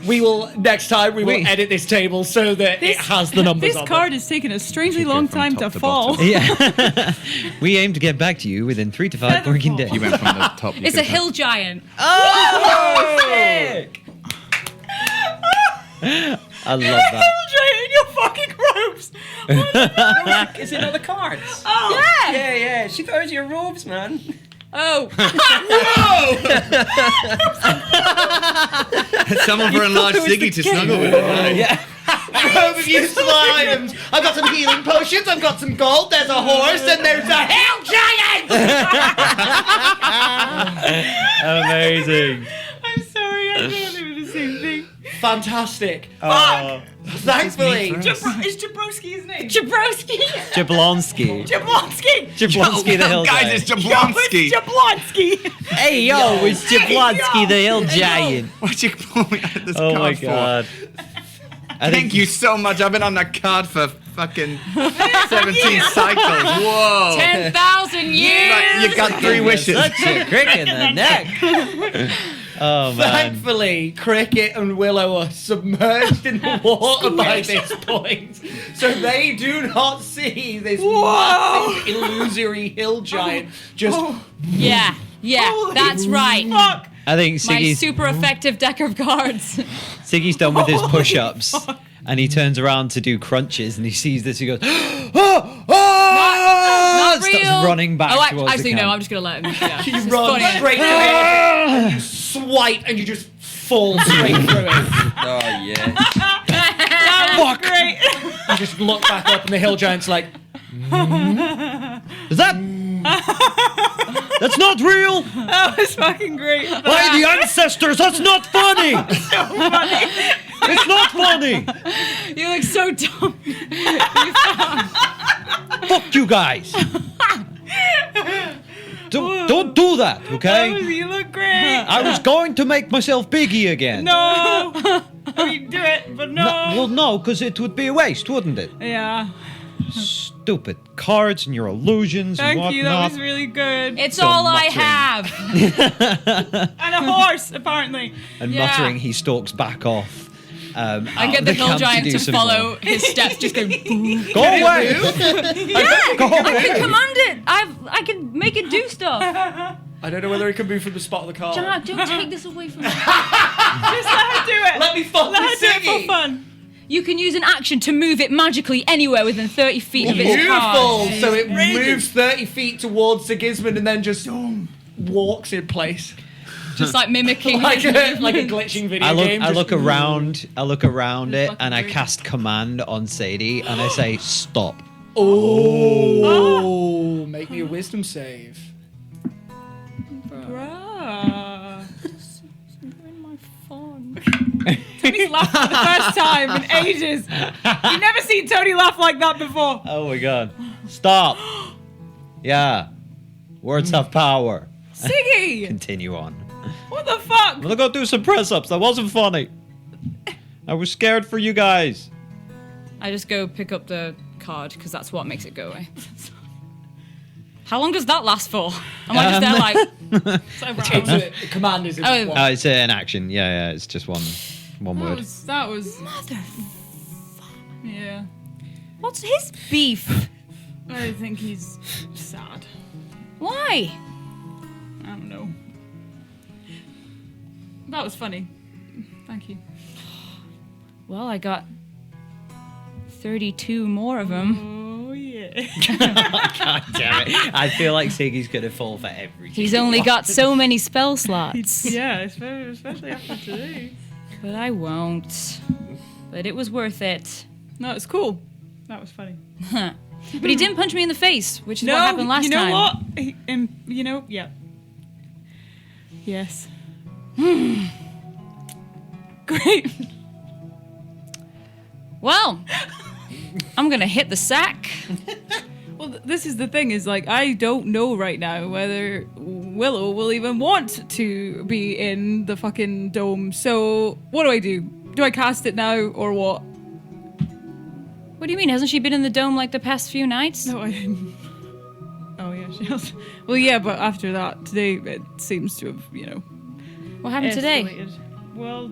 We will, next time, we will Wait. edit this table so that it has the numbers This on card has taken a strangely long from time top to to fall. bottom. Yeah. We aim to get back to you within 3 to 5 working days. You went from the top. It's a hill giant. I love that. In your fucking robes. Is it not the cards? Oh. Yeah. Yeah. She thought it was your robes, man. Oh. Someone for enlarged Ziggy to snuggle with. Yeah. Overused items. I've got some healing potions, I've got some gold, there's a horse, and there's a hell giant! Amazing. I'm sorry, I thought they were the same thing. Fantastic. Oh. Thankfully. It's me first. Is Jabrowski his name? Jabrowski. Jablonski. Jablonski. Jablonski the hill Guys, giant. it's Jablonski. It's Jablonski. Hey yo, it's Jablonski the hill giant. Why'd you pull me out of this Oh card my for? god. Thank you so much. I've been on that card for fucking 17 cycles. Whoa. 10,000 years. Right, you got 3 wishes. Such a crick in the neck. Oh man. Thankfully, Cricket and Willow are submerged in the water by this point, so they do not see this massive illusory hill giant just Yeah. That's right. Fuck. I think My Siggy's super effective deck of cards. done with his push-ups, and he turns around to do crunches, and he sees this. He goes, "Oh!" Not starts real. running back Oh, towards actually, the no. camp. I'm just gonna let him. Yeah. you It's run funny. straight through it, and you swipe, and you just fall straight through it. Oh yeah. Fuck! Great. You just look back up, and the hill giant's like, Is that? That's not real. That was fucking great. By the ancestors, that's not funny. It's not funny. You look so dumb. Fuck you guys. Don't do that, okay? You look great. I was going to make myself Biggie again. No. I mean, do it, but no. Well, no, because it would be a waste, wouldn't it? Yeah. Stupid cards and your illusions and Thank whatnot. you. That was really good. It's So all I muttering. have. And a horse, apparently. And Yeah. muttering, he stalks back off. I get the hill giant to follow his steps. Just go. Go away! Yeah, Go I away! can command it. I can make it do stuff. I don't know whether it can move from the spot of the car. Jack, don't take this away from me. Just let her do it. Let me fuck Let her with do it Ziggy. for fun. You can use an action to move it magically anywhere within 30 feet of its Beautiful. card. So it moves 30 feet towards Sigismund and then just walks in place. Just like mimicking. Like his a movement. glitching video I game. look around it, fucking and I great. cast command on Sadie, and I say, stop. Oh, make me a wisdom save. Bruh. My phone. Tony's laughed for the first time in ages. You've never seen Tony laugh like that before. Oh my god. Stop. Yeah. Words have power. Siggy! Continue on. What the fuck? I'm gonna go do some press-ups. That wasn't funny. I was scared for you guys. I just go pick up the card because that's what makes it go away. How long does that last for? Am I just there like? So It's a command is Oh, one. It's an action. Yeah. It's just one word. That was. Yeah. What's his beef? I think he's sad. Why? I don't know. That was funny. Thank you. Well, I got 32 more of them. Oh, yeah. God damn it. I feel like Siggy's going to fall for everything. He's only got so many spell slots. Yeah, especially after today. But I won't. But it was worth it. No, it's cool. That was funny. But he didn't punch me in the face, which is what happened last you know time. what? Yeah. Yes. Great. Well, I'm gonna hit the sack. Well, this is the thing, is like, I don't know right now whether Willow will even want to be in the fucking dome. So what do? Do I cast it now or what? What do you mean? Hasn't she been in the dome like the past few nights? No, I didn't. Oh yeah, she has. Well, yeah, but after that, today it seems to have, What happened today? escalated. Well,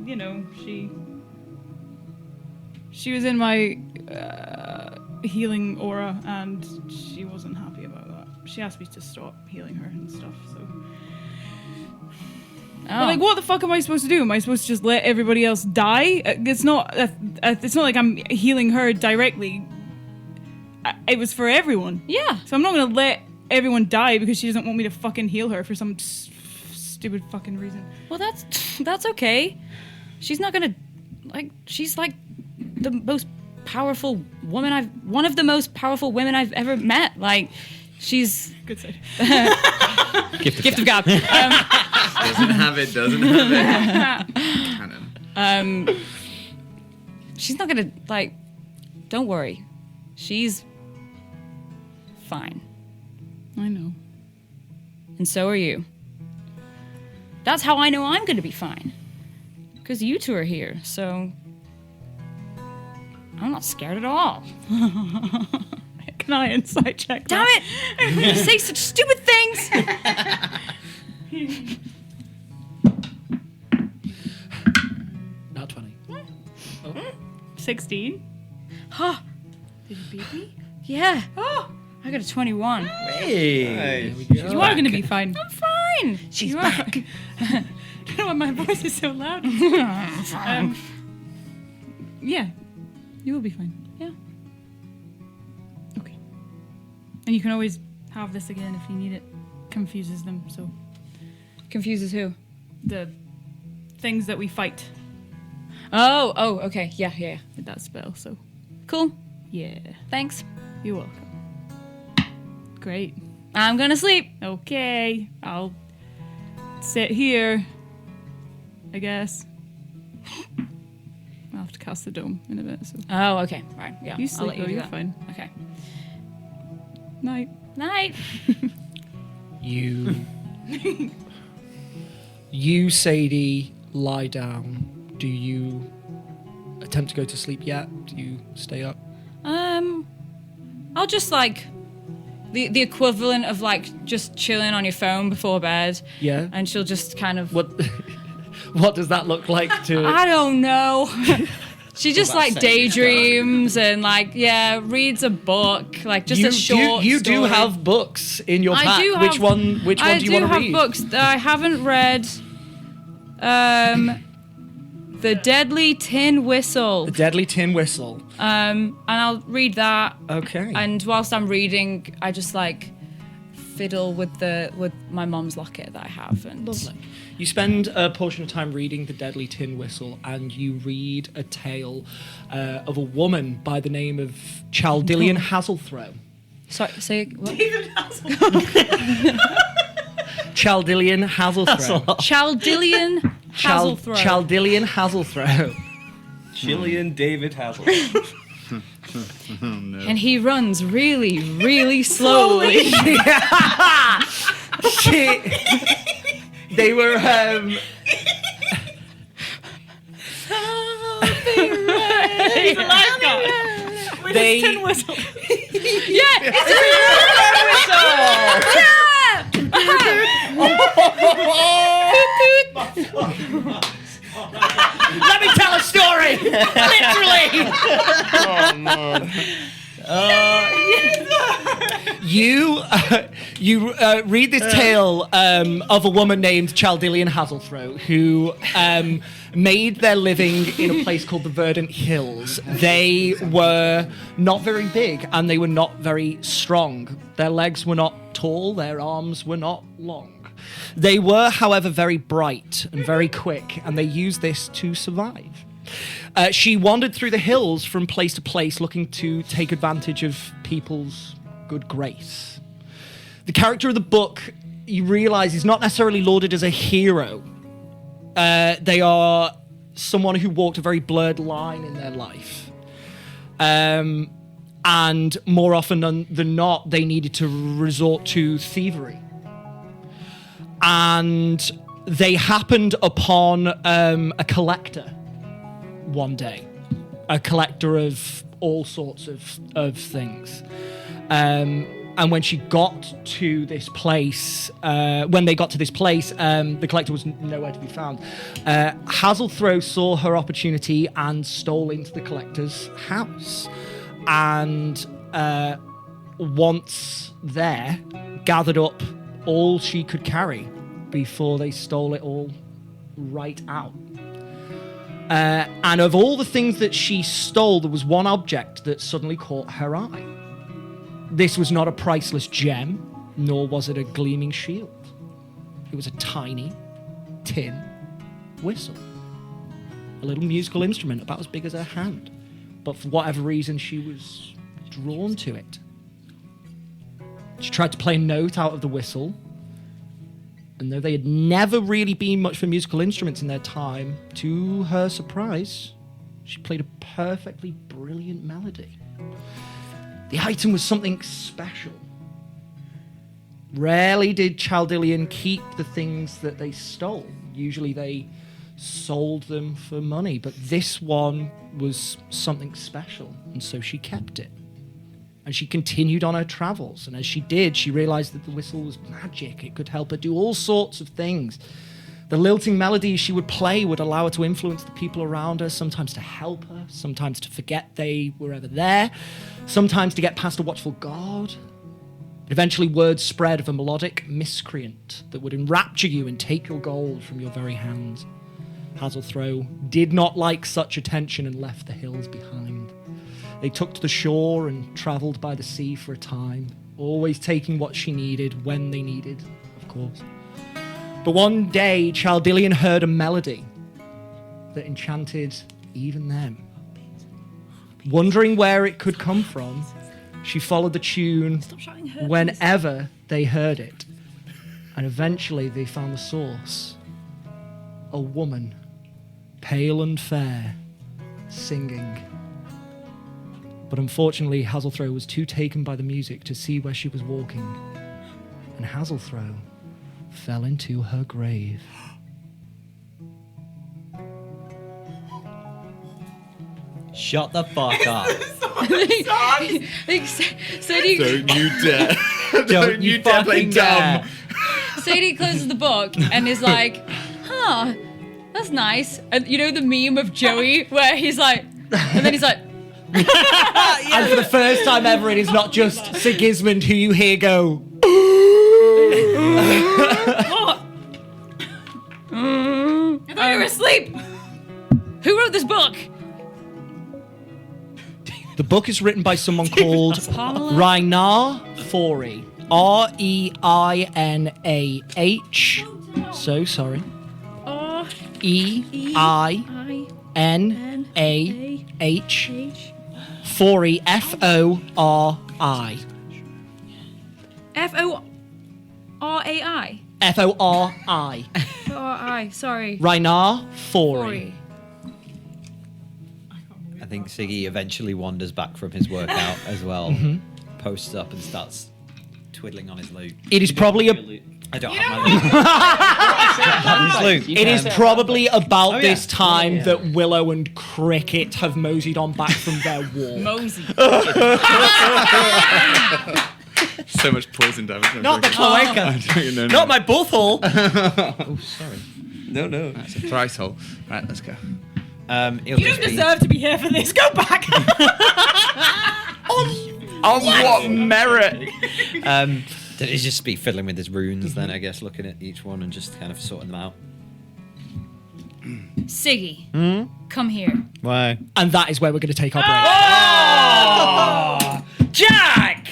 she was in my healing aura, and she wasn't happy about that. She asked me to stop healing her and stuff. So, Oh. but like, what the fuck am I supposed to do? Am I supposed to just let everybody else die? It's not. It's not like I'm healing her directly. It was for everyone. Yeah. So I'm not gonna let everyone die because she doesn't want me to fucking heal her for some stupid fucking reason. Well, that's okay. She's not gonna she's like the most powerful woman one of the most powerful women I've ever met. Like, she's Good side. gift of God. Doesn't have it. Canon. She's not gonna don't worry. She's fine. I know. And so are you. That's how I know I'm gonna be fine. Because you two are here, so I'm not scared at all. Can I insight check? Damn it! You say such stupid things! Not 20. 16. Huh. Did you beat me? Yeah. Oh, I got a 21. Hey. you are gonna be fine. I'm fine. She's back. I don't know why my voice is so loud. Yeah, you will be fine. Yeah. Okay. And you can always have this again if you need it. Confuses them, so Confuses who? the things that we fight Oh, okay. Yeah. with that spell. So Cool. yeah, Thanks. you're welcome. Great. I'm gonna sleep. Okay, I'll sit here, I guess. I'll have to cast the dome in a bit, so. Oh, okay. Right. Yeah. You I'll sleep, let you though, do you're that. fine. Okay. Night. Night. You, Sadie, lie down. Do you attempt to go to sleep yet? Do you stay up? I'll just the equivalent of just chilling on your phone before bed. Yeah. And she'll just kind of What what does that look like to I don't know. She just daydreams and reads a book, just a short you do story. have books in your I pack. do Which have- one do you want to read? I do have books that I haven't read. The Deadly Tin Whistle. The Deadly Tin Whistle. And I'll read that. Okay. And whilst I'm reading, I just fiddle with my mom's locket that I have. And Lovely. You spend a portion of time reading The Deadly Tin Whistle, and you read a tale of a woman by the name of Chaldillian Hazelthrow. Sorry, say what? Chaldillian Hazelthrow. Chaldillian Hazelthrow. Chaldillian Hazelthrow. Chilean David Hazel. And he runs really, really slowly. They were He's a lifeguard. With They- his tin whistle. Yeah, it's Let me tell a story. Literally. You read this tale of a woman named Chaldillian Hazelthrow who made their living in a place called the Verdant Hills. They were not very big and they were not very strong. Their legs were not tall, their arms were not long. They were, however, very bright and very quick, and they used this to survive. She wandered through the hills from place to place looking to take advantage of people's good grace. The character of the book, you realise, is not necessarily lauded as a hero. They are someone who walked a very blurred line in their life. And more often than not, they needed to resort to thievery. And they happened upon a collector one day. A collector of all sorts of things. And when she got to this place, the collector was nowhere to be found. Hazelthrow saw her opportunity and stole into the collector's house. And once there, gathered up all she could carry before they stole it all right out. And of all the things that she stole, there was one object that suddenly caught her eye. This was not a priceless gem, nor was it a gleaming shield. It was a tiny tin whistle. A little musical instrument about as big as her hand. But for whatever reason, she was drawn to it. She tried to play a note out of the whistle, and though they had never really been much for musical instruments in their time, to her surprise, she played a perfectly brilliant melody. The item was something special. Rarely did Chaldillian keep the things that they stole. Usually they sold them for money, but this one was something special, and so she kept it. And she continued on her travels, and as she did, she realized that the whistle was magic. It could help her do all sorts of things. The lilting melodies she would play would allow her to influence the people around her, sometimes to help her, sometimes to forget they were ever there, sometimes to get past a watchful guard. Eventually, word spread of a melodic miscreant that would enrapture you and take your gold from your very hands. Hazelthrow did not like such attention and left the hills behind. They took to the shore and travelled by the sea for a time, always taking what she needed when they needed, of course. But one day, Chaldillian heard a melody that enchanted even them. Wondering where it could come from, she followed the tune whenever they heard it. And eventually they found the source. A woman, pale and fair, singing. But unfortunately, Hazelthrow was too taken by the music to see where she was walking. And Hazelthrow fell into her grave. Shut the fuck up. Sadie, Don't you dare. Don't you dare play fucking dare. Sadie closes the book and is like, huh, that's nice. And you know the meme of Joey where he's like, and then he's like, And for the first time ever, it is not just Sigismund who you hear go. what? I thought you were asleep. Who wrote this book? The book is written by someone called Reinah Forey. R-E-I-N-A-H. So sorry. E-I-N-A-H. Forey. F-O-R-I. F-O-R-A-I. F-O-R-I. F-O-R-I. Sorry. Reinah Forey. Sorry. I think Siggy eventually wanders back from his workout as well, posts up and starts twiddling on his lute. It is probably I don't have my lute. It is probably about this time that Willow and Cricket have moseyed on back from their war. Mosey. So much poison damage. Not the cloaca. No. Not my bullhole. Oh, sorry. No. That's a thrice hole. Right, let's go. It'll You don't deserve to be here for this. Go back. On what merit? Did he just be fiddling with his runes then, I guess, looking at each one and just kind of sorting them out? Siggy, come here. Why? And that is where we're going to take our break. Jack!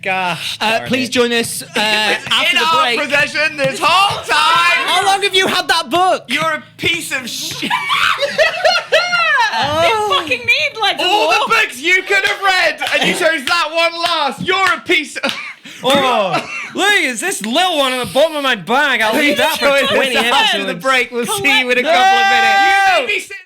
Gosh. Please join us after In the our break. possession this whole time. How long have you had that book? You're a piece of shit. They fucking need like All the books you could have read, and you chose that one last. You're a piece of... Oh, look, it's this little one at the bottom of my bag. I'll leave that for 20 After the episodes. break, we'll see you in a couple of minutes. You made me sit...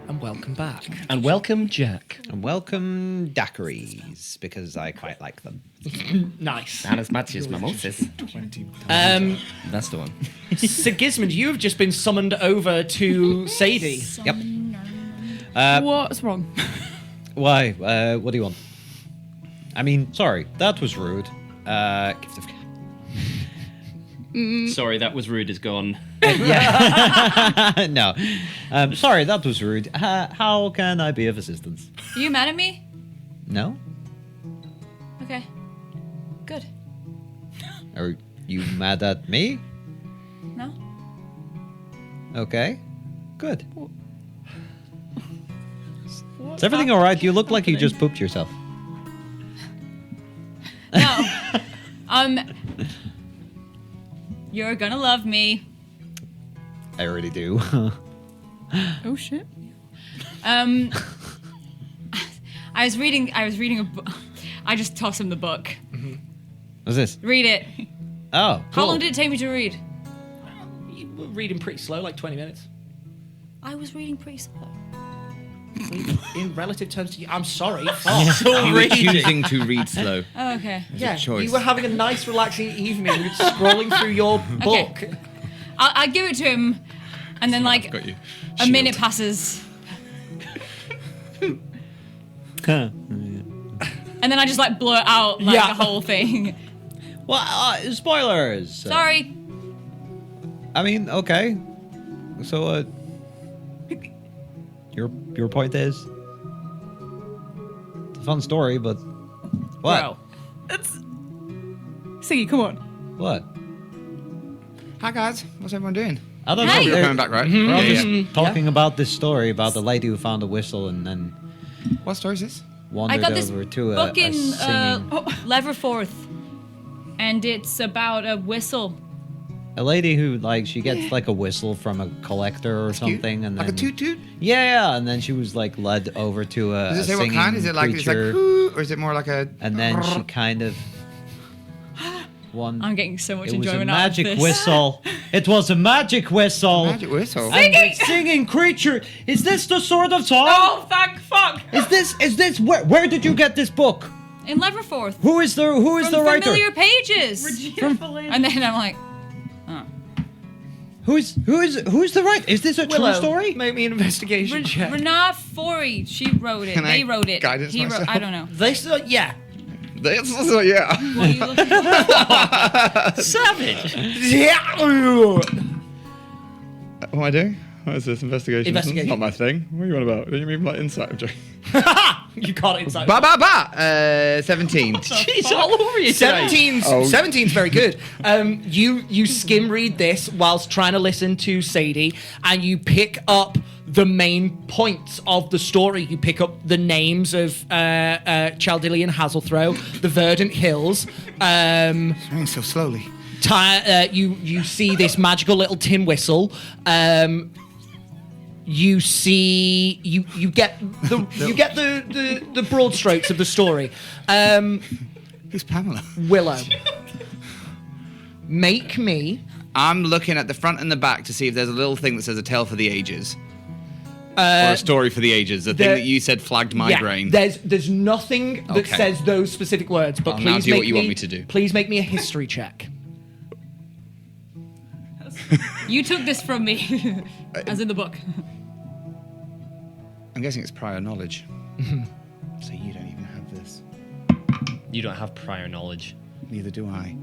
And welcome back. And welcome, Jack. And welcome daiquiris, because I quite like them. Nice. And as much as mimosas. That's the one. Sigismund, you have just been summoned over to Sadie. Yep. What's wrong? Why? What do you want? I mean, sorry, that was rude. Gift of... Sorry, that was rude is gone. Yeah. No. Sorry, that was rude. How can I be of assistance? Are you mad at me? No? Okay. Good. Are you mad at me? No? Okay. Good. Is everything alright? You look like you just pooped yourself. No. You're gonna love me. I already do. Oh shit. I was reading a book. I just tossed him the book. What's this? Read it. Oh, cool. How long did it take me to read? You were reading pretty slow, like 20 minutes. I was reading pretty slow. in relative terms to you. I'm sorry. Fuck. You were choosing to read slow. Oh, okay. Yeah, choice. you were having a nice, relaxing evening, scrolling through your book. I give it to him, and then like Got you. a minute passes, and then I just like blurt out like Yeah. the whole thing. Well, spoilers. Sorry. I mean, okay. So, your point is, it's a fun story, but what? Bro. Siggy, come on. What? Hi guys, what's everyone doing? I don't Hey. know. You're They're, coming back, right? we're all Yeah, just yeah. talking about this story about the lady who found a whistle and then What story is this? I wandered got this over to book a in singing. Leverforth, and it's about a whistle. A lady who like she gets like a whistle from a collector or something, Cute. and Like then a toot toot? yeah, and then she was like led over to a Does it say what singing kind? Is it like it's like creature, "Hoo," or is it more like a? and then she kind of one. I'm getting so much It was a enjoyment out of magic this. whistle. It was a magic whistle. Magic whistle. And the singing creature. Is this the sort of song? Oh, thank fuck! Is this where did you get this book? In Leverforth. Who is the From the writer? Familiar Pages. And then I'm like, Who's the writer? Is this a true story? Make me an investigation check. Renat Forey. She wrote it. Can I They wrote it. guidance He wrote. myself? I don't know. This, yeah. That's also, yeah. What are you looking for? Savage. Yeah. What am I doing? What is this? Investigation? Investigation. Not my thing. What are you on about? Don't you mean like insight? I'm joking. You got it inside. Ba ba ba! 17. Jeez, all over you tonight. 17's, Oh. 17's very good. You skim read this whilst trying to listen to Sadie, and you pick up the main points of the story. You pick up the names of Chaldillian Hazelthrow, the Verdant Hills. Running so slowly. You see this magical little tin whistle. You see you get the broad strokes of the story. Who's Pamela? Willow, make me I'm looking at the front and the back to see if there's a little thing that says a tale for the ages. Or a story for the ages. The thing the- that you said flagged my brain. There's nothing that Okay. says those specific words, but I'll please now do make what you want me to do. Please make me a history check. You took this from me, as in the book. I'm guessing it's prior knowledge. So you don't even have this. You don't have prior knowledge. Neither do I.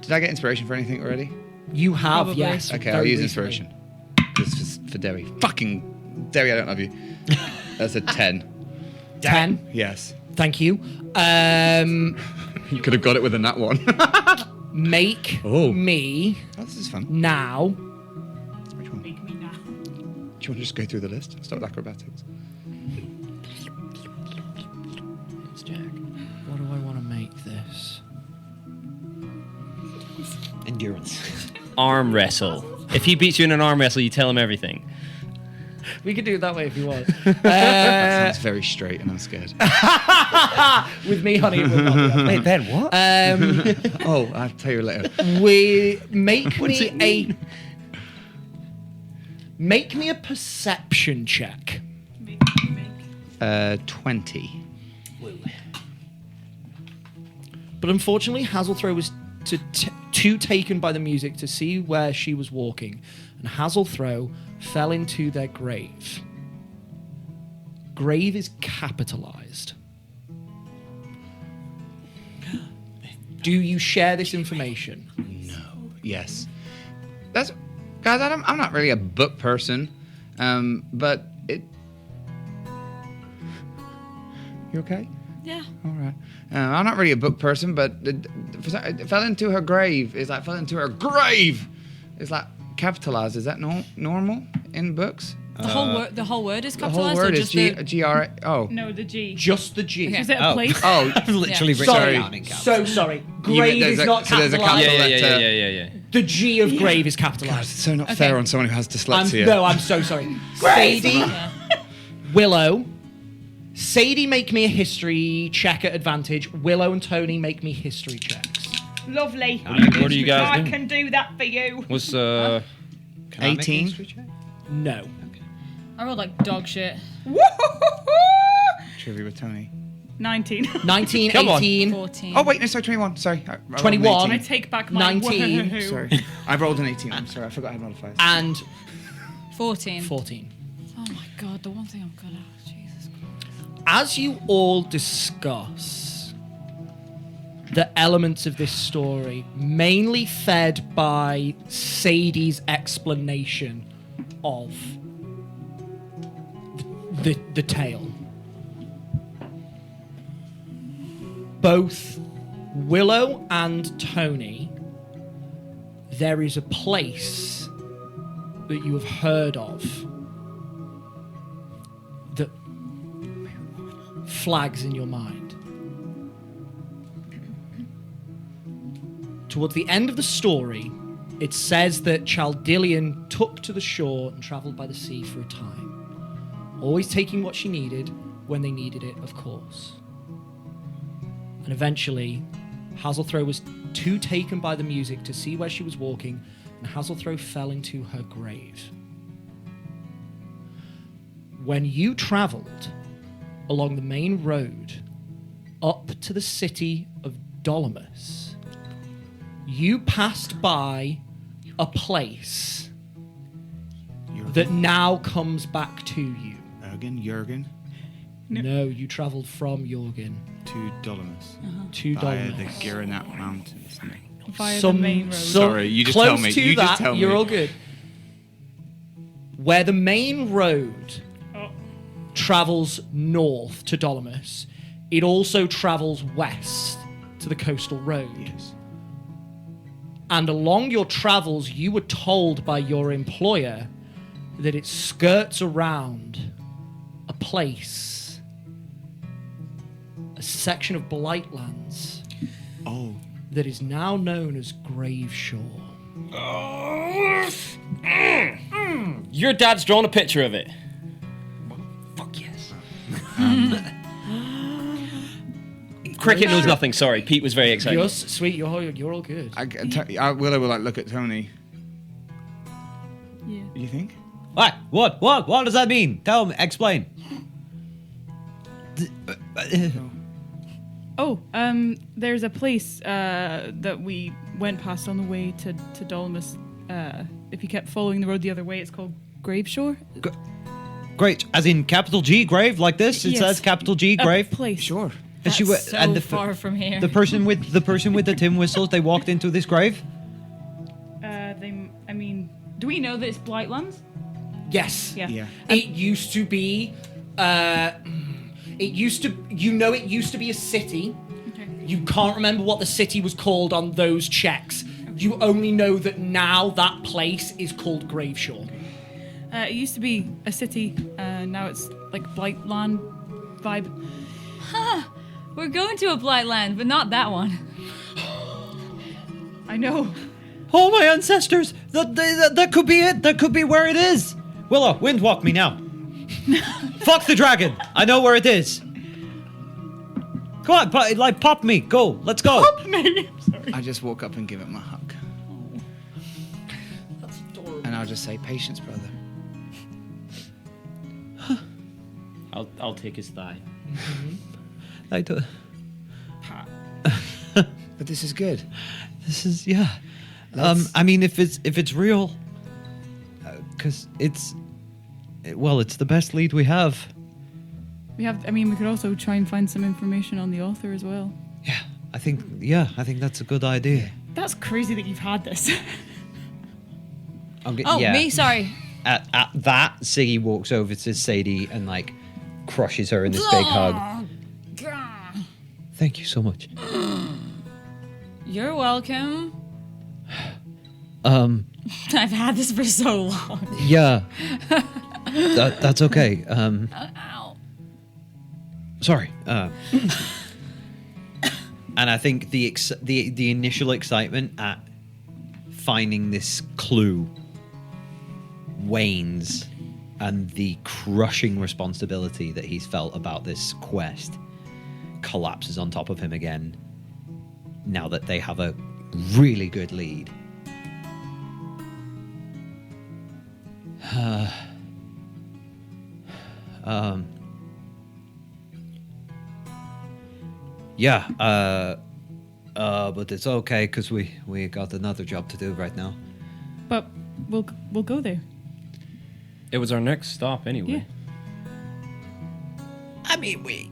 Did I get inspiration for anything already? You have, Probably. yes. Okay, very I'll use recently. inspiration. This is for Derry. Fucking Derry, I don't love you. That's a 10. 10. Yes. Thank you. You could have got it with a nat one. Make Oh. me Oh, this is fun. now. Which one? Make me now. Do you want to just go through the list? Start with acrobatics. It's Jack. What do I want to make this? Endurance. Arm wrestle. If he beats you in an arm wrestle, you tell him everything. We could do it that way if you want. That sounds very straight and I'm scared. With me, honey. It will not be that way. Wait, Ben, what? Oh, I'll tell you later. We make me a perception check. 20. But unfortunately, Hazelthrow was too taken by the music to see where she was walking, and Hazelthrow fell into their grave. Grave is capitalized. Do you share this information? No. Yes. That's guys. I'm not really a book person, but it. You okay? Yeah. All right. I'm not really a book person, but it fell into her grave. It's like fell into her grave. It's like capitalized. Is that normal in books? The whole word is The whole capitalized, word or is just the G-R. Oh. No, the G. Just the G. Okay. Is it a place? Oh. I've literally Yeah. written Sorry. it down in caps. So sorry. Grave there's is a- not so there's a capitalized. capital Yeah. letter. The G of grave is God, capitalized. it's so not Okay. fair on someone who has dyslexia. I'm so sorry. Sadie, Willow. Sadie, make me a history check at advantage. Willow and Tony, make me history checks. Lovely. What are you guys I doing? can do that for you. What's Can I make an 18? history check? No. I rolled like dog shit. Trivia with Tony. 19. 19, Come on. 18, 14. Oh wait, no, sorry, 21. Sorry, I rolled an 21. I 18. take back my 19. whoa. Sorry, I rolled an 18. I'm sorry, I forgot I had modifiers. and 14. 14. Oh my god, the one thing I'm good at. Jesus Christ. As you all discuss the elements of this story, mainly fed by Sadie's explanation of the tale, both Willow and Tony, there is a place that you have heard of that flags in your mind. Towards the end of the story, it says that Chaldillion took to the shore and travelled by the sea for a time, always taking what she needed when they needed it, of course. And eventually, Hazelthrow was too taken by the music to see where she was walking, and Hazelthrow fell into her grave. When you travelled along the main road up to the city of Dolomus, you passed by a place that now comes back to you. Jurgen, No, you travelled from Jorgen to Dolomus. to Via the Dolomus. Gironat Mountains. Via the main road. Sorry, you just close tell me. to You that, just tell me. you're all good. Where the main road travels north to Dolomus, it also travels west to the coastal road. Yes. And along your travels, you were told by your employer that it skirts around a place, a section of Blightlands Oh, that is now known as Graveshore. Your dad's drawn a picture of it. Fuck yes. Cricket knows nothing. Sorry, Pete was very excited. You're sweet. You're all good. Willow will like look at Tony. Yeah. You think? What? What does that mean? Tell me. Explain. Oh, there's a place that we went past on the way to Dolomus. If you kept following the road the other way, it's called Graveshore. Great. As in capital G grave like this? It Yes. says capital G A grave. place. Sure. And she That's wa- and so the far from here. The person with the tin whistles, they walked into this grave. Do we know that it's Blightlands? Yes. Yeah. Yeah. It used to be. It used to be a city. Okay. You can't remember what the city was called on those checks. You only know that now that place is called Graveshore. It used to be a city. Now it's like Blightland vibe. We're going to a Blightland, but not that one. I know. Oh, my ancestors! That could be it. That could be where it is. Willow, windwalk me now. Fuck the dragon. I know where it is. Come on, pop me. Go. Let's go. I just walk up and give him a hug. That's adorable. And I'll just say, patience, brother. I'll take his thigh. I do. But this is good. This is yeah. Let's- I mean, if it's real, because it's the best lead we have. We could also try and find some information on the author as well. Yeah, I think that's a good idea. That's crazy that you've had this. Oh, me? Sorry. At that, Siggy walks over to Sadie and like crushes her in this big hug. Thank you so much. You're welcome. I've had this for so long. Yeah, that's okay. Ow. Sorry. And I think the initial excitement at finding this clue wanes, and the crushing responsibility that he's felt about this quest collapses on top of him again. Now that they have a really good lead. Yeah, but it's okay because we got another job to do right now. But we'll go there. It was our next stop anyway. Yeah. I mean, we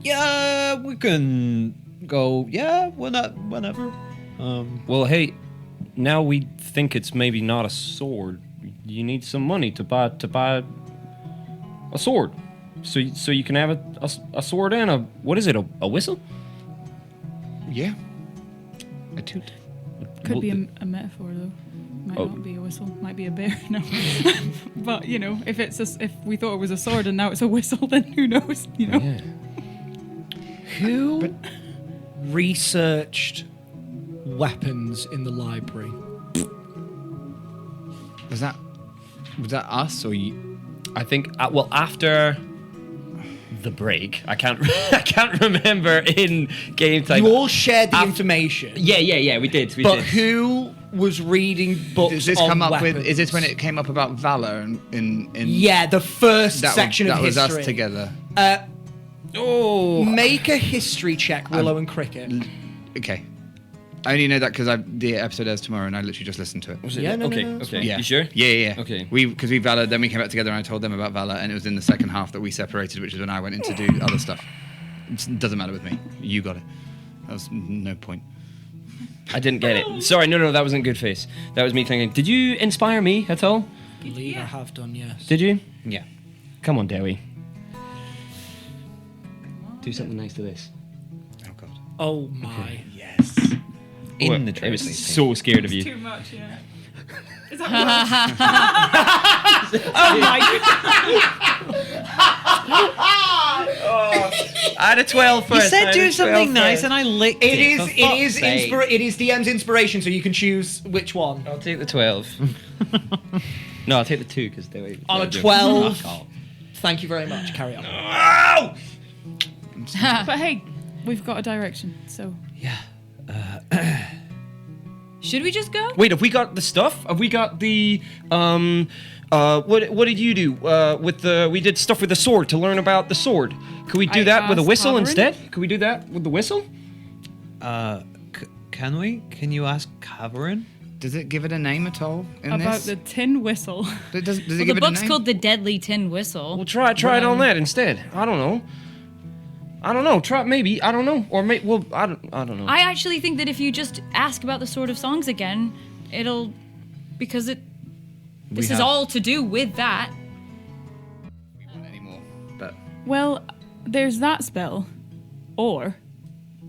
can go. Yeah, whenever. Well, hey, now we think it's maybe not a sword. You need some money to buy a sword, so you can have a sword and a what is it? A whistle? Yeah. A toot. Could Well, be a metaphor though. Might Oh. not be a whistle. Might be a bear. No. But you know, if we thought it was a sword and now it's a whistle, then who knows? You know. Yeah. Who researched weapons in the library? Was that us or you? I think well after the break, I can't remember in game time. You all shared the information. Yeah, we did. But who was reading books Does this on come up weapons? with? Is this when it came up about valor in? Yeah, the first that section that of was history. us together. Oh, Make a history check, Willow and Cricket. Okay. I only know that because the episode airs tomorrow, and I literally just listened to it. was it? Yeah, no, okay, no, that's okay. fine. Yeah. You sure? Yeah. Okay. Because we Valor, then we came back together, and I told them about Valor, and it was in the second half that we separated, which is when I went in to do other stuff. It doesn't matter with me. You got it. That was no point. I didn't get it. Sorry, no, that wasn't good face. That was me thinking. Did you inspire me at all? I believe I have done, yes. Did you? Yeah. Come on, Dewi. Do something nice to this. Oh god. Oh my. Yes. In the I was translation. so scared of you. Too much, yeah. Is that oh my god. I had a 12 You first. said do something nice, and I licked it. It is DM's inspiration, so you can choose which one. I'll take the 12. No, I'll take the 2 because Dewi. On a 12. Thank you very much. Carry on. But hey, we've got a direction, so Yeah. Should we just go? Wait, have we got the stuff? Have we got the what did you do with the? We did stuff with the sword to learn about the sword. Could we do I that with a asked whistle Cameron. instead? Could we do that with the whistle? Can we? Can you ask Caverin? Does it give it a name at all in about this? the tin whistle. Does it Well, give the it a book's name? called The Deadly Tin Whistle. We'll try it on that instead. I don't know. Try maybe. I don't know. Or maybe. Well, I don't know. I actually think that if you just ask about the Sword of Songs again, it'll because it. This is have- all to do with that. We won't anymore. But Well, there's that spell, or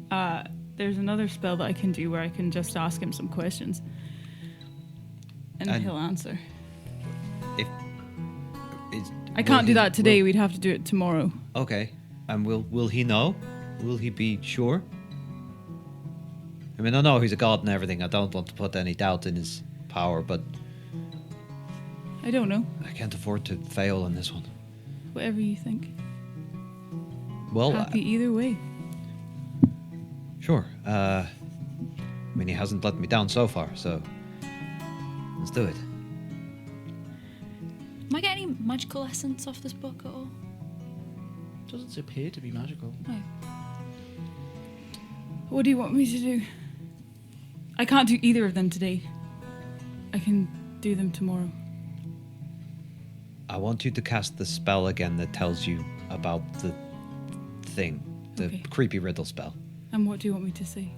there's another spell that I can do where I can just ask him some questions, and And- he'll answer. If I can't do that today. We'd have to do it tomorrow. Okay. And will he know? Will he be sure? I mean, I know he's a god and everything. I don't want to put any doubt in his power, but I don't know. I can't afford to fail on this one. Whatever you think. Well, Happy either way. sure. I mean, he hasn't let me down so far, so let's do it. Am I getting any magical essence off this book at all? Doesn't appear to be magical. What do you want me to do? I can't do either of them today. I can do them tomorrow. I want you to cast the spell again that tells you about the thing, the Okay. creepy riddle spell. And what do you want me to say?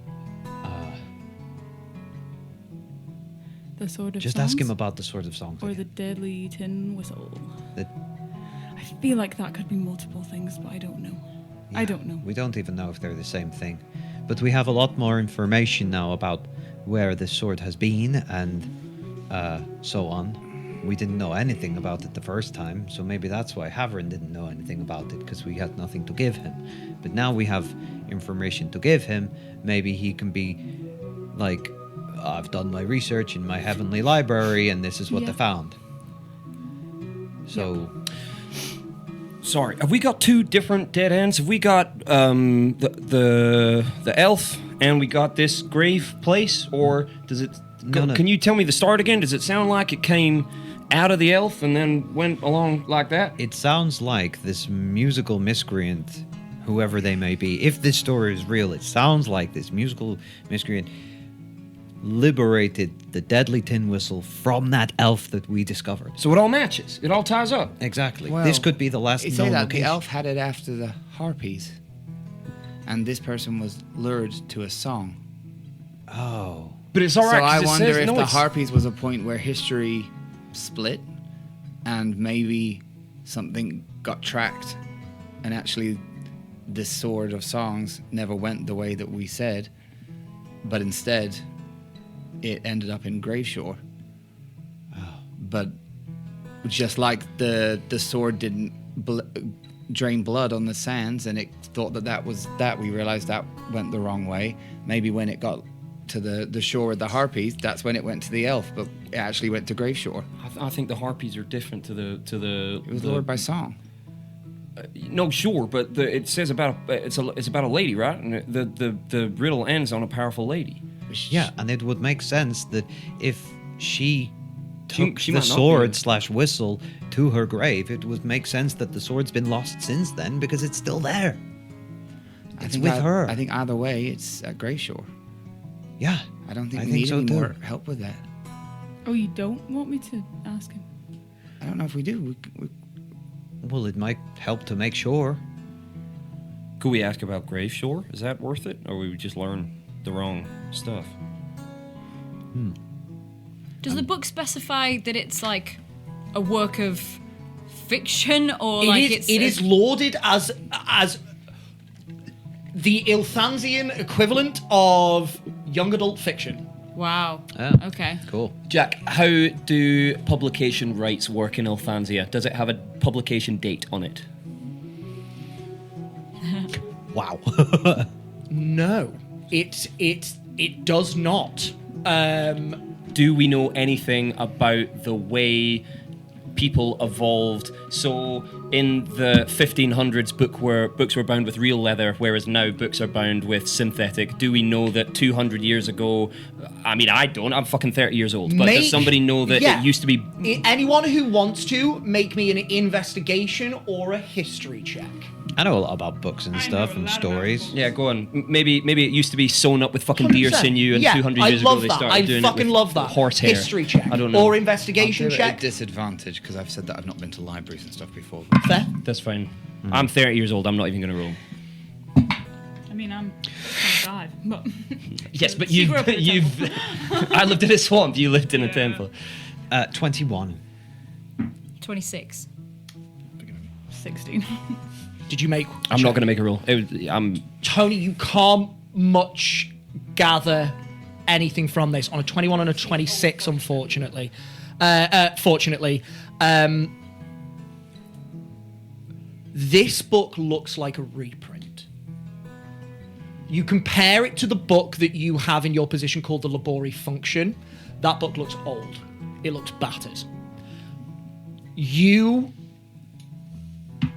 The Sword of Just Songs? ask him about the Sword of Songs. Or again. the Deadly Tin Whistle. The- I feel like that could be multiple things, but I don't know. I Yeah, don't know. We don't even know if they're the same thing. But we have a lot more information now about where the sword has been and so on. We didn't know anything about it the first time, so maybe that's why Haverin didn't know anything about it, because we had nothing to give him. But now we have information to give him. Maybe he can be like, I've done my research in my heavenly library and this is what Yeah. I found. So... Sorry, have we got 2 different dead ends? Have we got the elf and we got this grave place, or does it? No. Can you tell me the start again? Does it sound like it came out of the elf and then went along like that? It sounds like this musical miscreant, whoever they may be, if this story is real, it sounds like this musical miscreant liberated the deadly tin whistle from that elf that we discovered. So it all matches. It all ties up. Exactly. Well, this could be the last You known say that location. the elf had it after the harpies, and this person was lured to a song. Oh. But it's all right. So I 'cause it wonder says- if no, the it's- harpies was a point where history split, and maybe something got tracked, and actually this sword of songs never went the way that we said, but instead it ended up in Graveshore. But just like the sword didn't drain blood on the sands, and it thought that was that, we realized that went the wrong way. Maybe when it got to the shore of the harpies, that's when it went to the elf, but it actually went to Graveshore. I think the harpies are different to the. It was lured by song. No, sure, but it says about it's about a lady, right? And the riddle ends on a powerful lady. Yeah, and it would make sense that if she took she the might not sword be. / whistle to her grave, it would make sense that the sword's been lost since then because it's still there. It's with her. I think either way, it's at Graveshore. Yeah. I don't think I we think need so any too. more help with that. Oh, you don't want me to ask him? I don't know if we do. Well, it might help to make sure. Could we ask about Graveshore? Is that worth it, or we would just learn the wrong stuff? Does the book specify that it's like a work of fiction, or like it is lauded as the Ilthansian equivalent of young adult fiction. Wow. Oh. Okay. Cool. Jack, how do publication rights work in Ilthansia? Does it have a publication date on it? Wow. No, it does not. Do we know anything about the way people evolved? So in the 1500s, books were bound with real leather, whereas now books are bound with synthetic. Do we know that 200 years ago? I mean, I don't. I'm fucking 30 years old. But does somebody know that Yeah. it used to be? Anyone who wants to, make me an investigation or a history check. I know a lot about books and stuff and stories. Yeah, go on. Maybe it used to be sewn up with fucking deer 100%. sinew, and Yeah, 200 I years ago love they that. started I doing fucking it with love that. horsehair. History check I don't know. or investigation I'll do it at check. disadvantage because I've said that I've not been to libraries and stuff before. Fair. That's fine. I'm 30 years old. I'm not even going to roll. I mean, I'm 25, but Yes, but She grew up in a you've. I lived in a swamp. You lived in a Yeah. temple. 21. 26. 16. Did you make? I'm not going to make a roll. Tony, you can't much gather anything from this on a 21 and a 26, unfortunately. Fortunately, this book looks like a reprint. You compare it to the book that you have in your position called the Labori Function. That book looks old. It looks battered. You,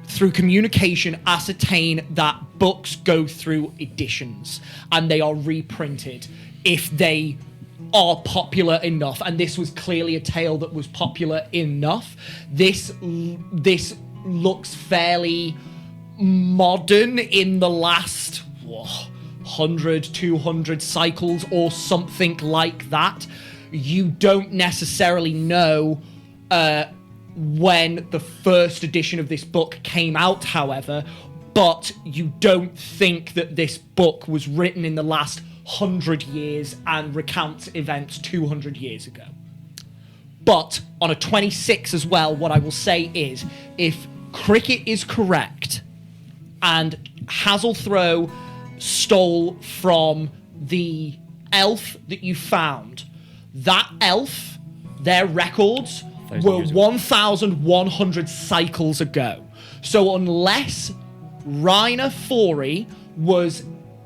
through communication, ascertain that books go through editions and they are reprinted if they are popular enough. And this was clearly a tale that was popular enough. This looks fairly modern in the last 100, 200 cycles or something like that. You don't necessarily know when the first edition of this book came out, however, but you don't think that this book was written in the last 100 years and recounts events 200 years ago. But on a 26 as well, what I will say is, if Cricket is correct and Hazelthrow stole from the elf that you found, that elf, their records were 1,100 cycles ago. So unless Rainer Fori was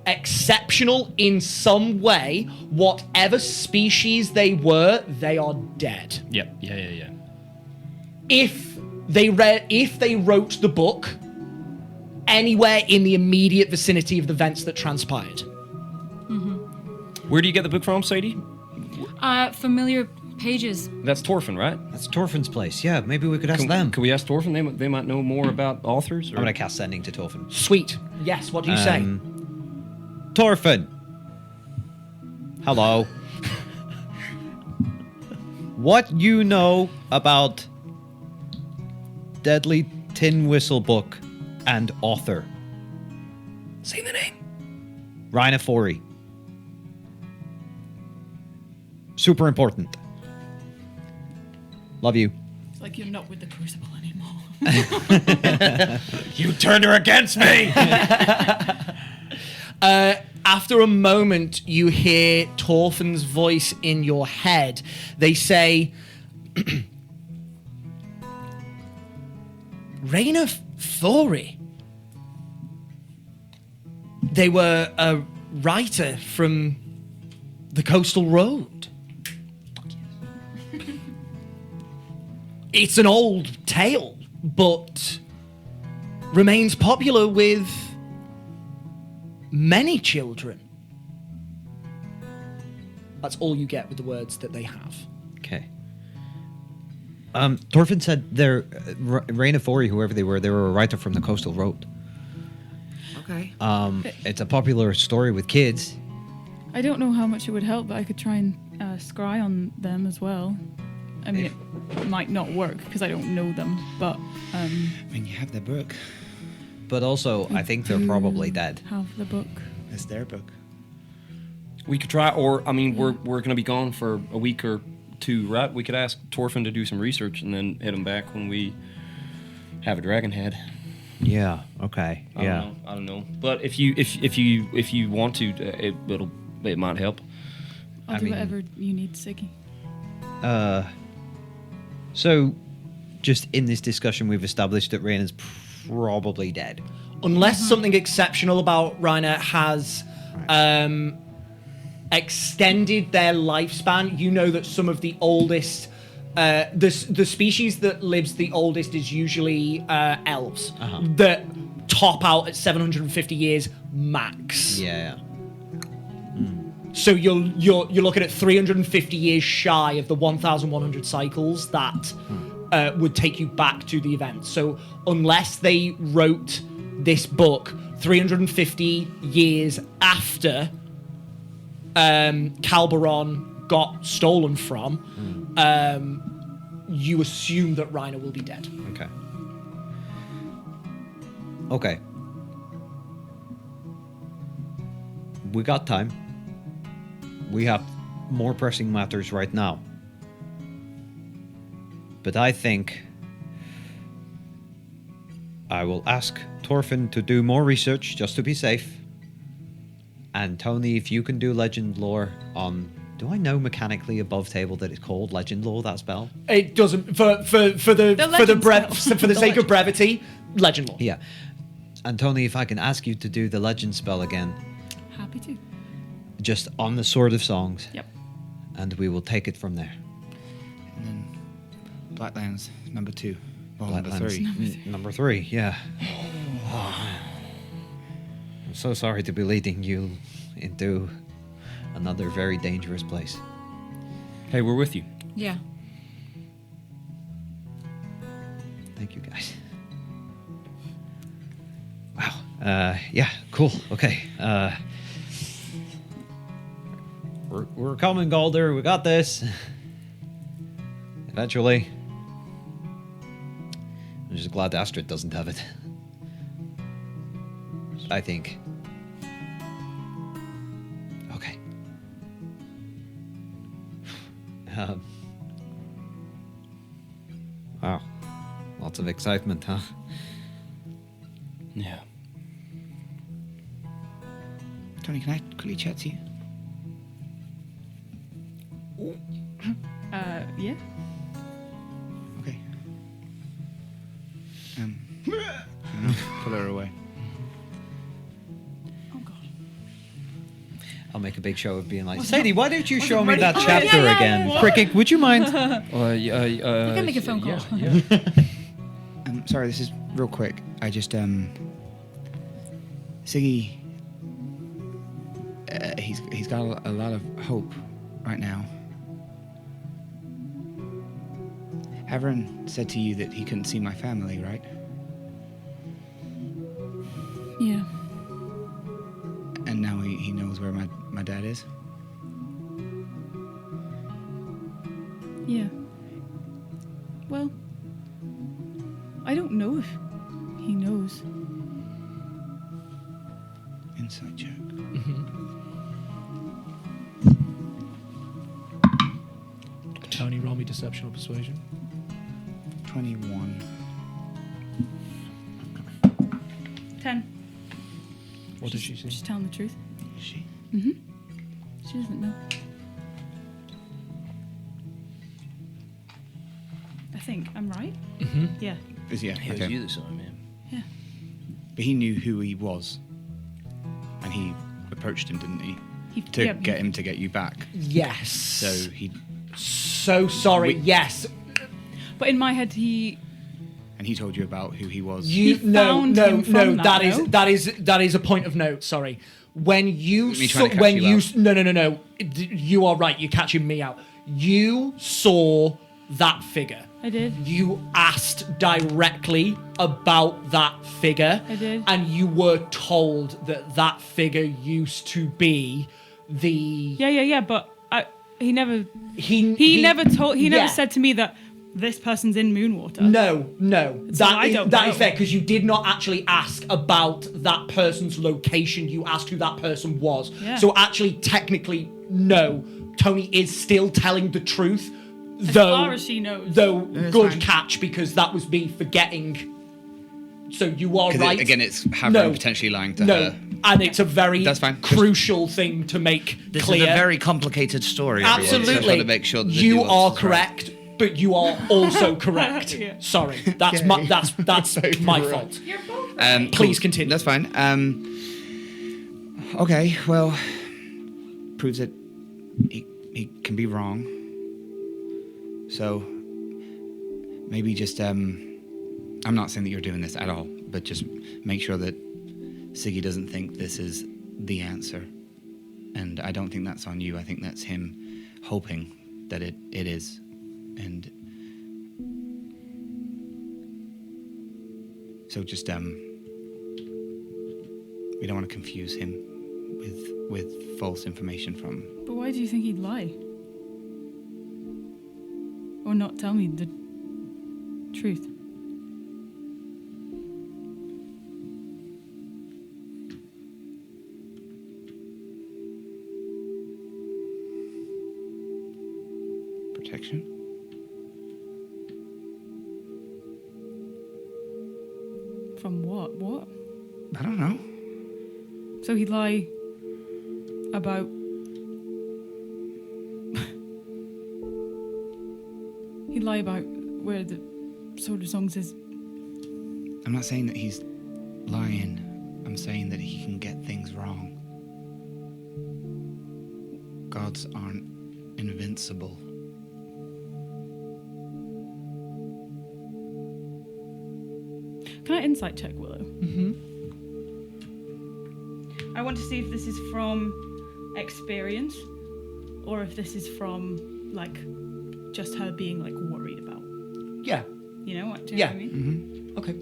exceptional in some way, whatever species they were, they are dead. Yep. Yeah. If they wrote the book anywhere in the immediate vicinity of the events that transpired. Where do you get the book from, Sadie? Familiar pages. That's Torfin, right? That's Torfin's place. Yeah, maybe we could ask them. Can we ask Torfin? They might know more about authors. I'm Or? gonna cast sending to Torfin. Sweet. Yes, what do you say? Torfin. Hello. What you know about Deadly Tin Whistle book and author? Say the name. Raina Fori. Super important. Love you. It's like you're not with the Crucible anymore. You turned her against me. After a moment, you hear Torfin's voice in your head. They say, Raina Thori. They were a writer from the Coastal Road. It's an old tale, but remains popular with many children. That's all you get with the words that they have. Okay. Torfin said they're Raina Fori, whoever they were a writer from the Coastal Road. Okay. It's a popular story with kids. I don't know how much it would help, but I could try and scry on them as well. I mean, it might not work because I don't know them, but I mean, you have their book. But also, I think they're probably dead. have the book. It's their book. We could try, or I mean, we're going to be gone for a week or two, right? We could ask Torfin to do some research and then hit him back when we have a dragon head. Yeah. Okay. I don't know. But if you want to, it might help. I'll I do mean- whatever you need, Siggy. So, just in this discussion, we've established that Raina's probably dead. Unless something exceptional about Raina has extended their lifespan, you know that some of the oldest, the species that lives the oldest is usually elves that top out at 750 years max. Yeah. So you're looking at 350 years shy of the 1,100 cycles that would take you back to the event. So unless they wrote this book 350 years after Calberon got stolen from, you assume that Raina will be dead. Okay. We got time. We have more pressing matters right now. But I think I will ask Torfin to do more research just to be safe. And Tony, if you can do legend lore on... Do I know mechanically above table that it's called legend lore, that spell? It doesn't for the sake of brevity, legend lore. Yeah. And Tony, if I can ask you to do the legend spell again, Happy to. just on the Sword of Songs. Yep. And we will take it from there. And then Blacklands, number 2. Well, Blacklands. number 3. Number 3, yeah. I'm so sorry to be leading you into another very dangerous place. Hey, we're with you. Yeah. Thank you, guys. Wow. Yeah, cool. Okay. We're coming, Galder. We got this. Eventually. I'm just glad Astrid doesn't have it. I think. Okay. Wow. Lots of excitement, huh? Yeah. Tony, can I quickly chat to you? Yeah. Okay. And I'll pull her away. Oh god. I'll make a big show of being like, Sadie, why don't you show me ready? that Oh, chapter yeah, again? yeah. Cricket, would you mind? We can make a phone call. Yeah. Sorry, this is real quick. I just Siggy, he's got a lot of hope right now. Haverin said to you that he couldn't see my family, right? Yeah. And now he knows where my dad is? Yeah. Well, I don't know if he knows. Inside joke. Tony, roll me deception or persuasion. 21. 10. What does she see? She's telling the truth. Is she? She doesn't know. I think I'm right. Yeah. Yeah, It was okay. you that saw him, yeah. Yeah. But he knew who he was. And he approached him, didn't he? To Yeah, get him to get you back. Yes. So he... So sorry. Yes. But in my head, he And he told you about who he was. You He found him from that, no? that is a point of note. Sorry. When you Me saw, trying to catch when you you out. no, you are right. You're catching me out. You saw that figure. I did. You asked directly about that figure. I did. And you were told that figure used to be the Yeah. But he never he never told. He never yeah. said to me that this person's in Moonwater. No. So I don't That know. is fair because you did not actually ask about that person's location. You asked who that person was. Yeah. So actually, technically, no. Tony is still telling the truth. As Though, far as she knows. Though, it's good fine. catch because that was me forgetting. So you are 'Cause right. again, it's Haverin No. potentially lying to No, her. and it's a very That's fine. crucial thing to make This clear. is a very complicated story. everyone, so I just Absolutely. want to make sure that the you nuance are is right. correct, but you are also correct. Yeah. Sorry, that's that's my fault. You're both. Please Cool. continue. That's fine. Okay, well, proves that he can be wrong. So maybe just I'm not saying that you're doing this at all, but just make sure that Siggy doesn't think this is the answer. And I don't think that's on you. I think that's him hoping that it is. And so just we don't want to confuse him with false information from him. But why do you think he'd lie? Or not tell me the truth? Protection? From what? What? I don't know. So he'd lie about. He'd lie about where the Sword of Songs is. I'm not saying that he's lying. I'm saying that he can get things wrong. Gods aren't invincible. Can I insight check Willow? I want to see if this is from experience or if this is from, like, just her being, like, worried about. Yeah. You know what? Do you Yeah. know what I mean? Okay.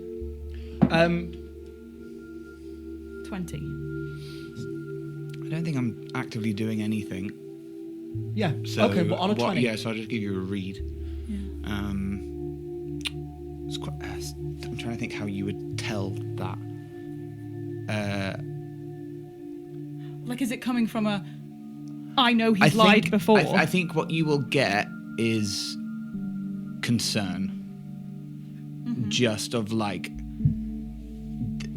20. I don't think I'm actively doing anything. Yeah. So okay, but on a 20. Yeah, so I'll just give you a read. Yeah. It's quite, I'm trying to think how you would tell that. Like, is it coming from a, I know I he's lied think- before? I think what you will get is concern. Just of like,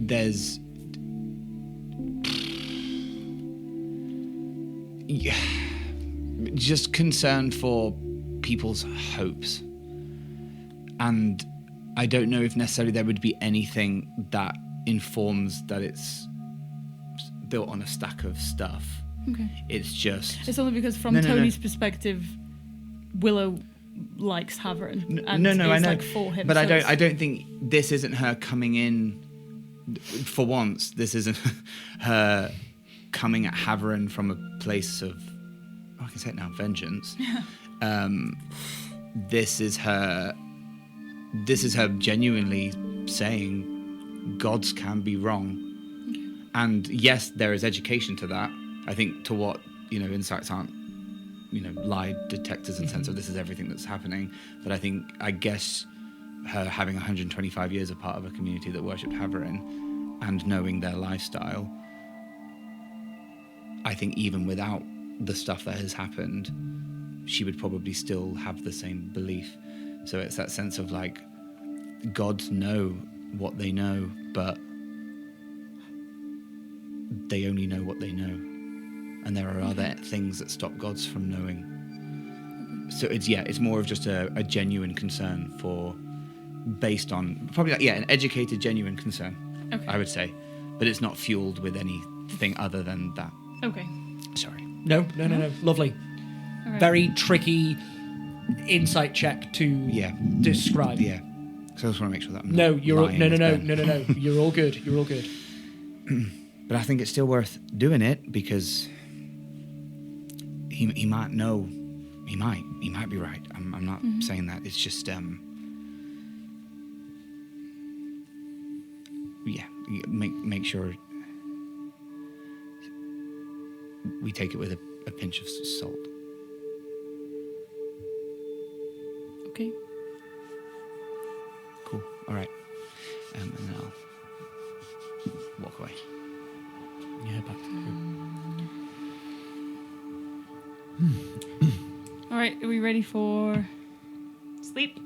there's. Yeah, just concern for people's hopes. And I don't know if necessarily there would be anything that informs that it's built on a stack of stuff. Okay. It's just. It's only because from No, no, no. Tony's perspective, Willow likes Haverin. And No, is, I know. like, for him. But so I it's- don't think this isn't her coming in. For once, this isn't her coming at Haverin from a place of, I can say it now, vengeance. This is her this is her genuinely saying gods can be wrong. And yes, there is education to that. I think to what, insights aren't, lie detectors in the sense of this is everything that's happening. But I guess her having 125 years a part of a community that worshipped Havarin and knowing their lifestyle, I think even without the stuff that has happened, she would probably still have the same belief. So it's that sense of like, gods know what they know, but they only know what they know. And there are other things that stop gods from knowing. So it's more of just a genuine concern based on, probably an educated, genuine concern, I would say. But it's not fueled with anything other than that. Okay. Sorry. No. Lovely. All right. Very tricky insight check to describe. Yeah. So I just want to make sure that I'm No, not you're all, lying no. with Ben. You're all good. You're all good. But I think it's still worth doing it because he might know. He might be right. I'm not saying that. It's just make sure we take it with a pinch of salt. Okay. Cool. All right. And then I'll walk away. You head back to the room. All right. Are we ready for sleep?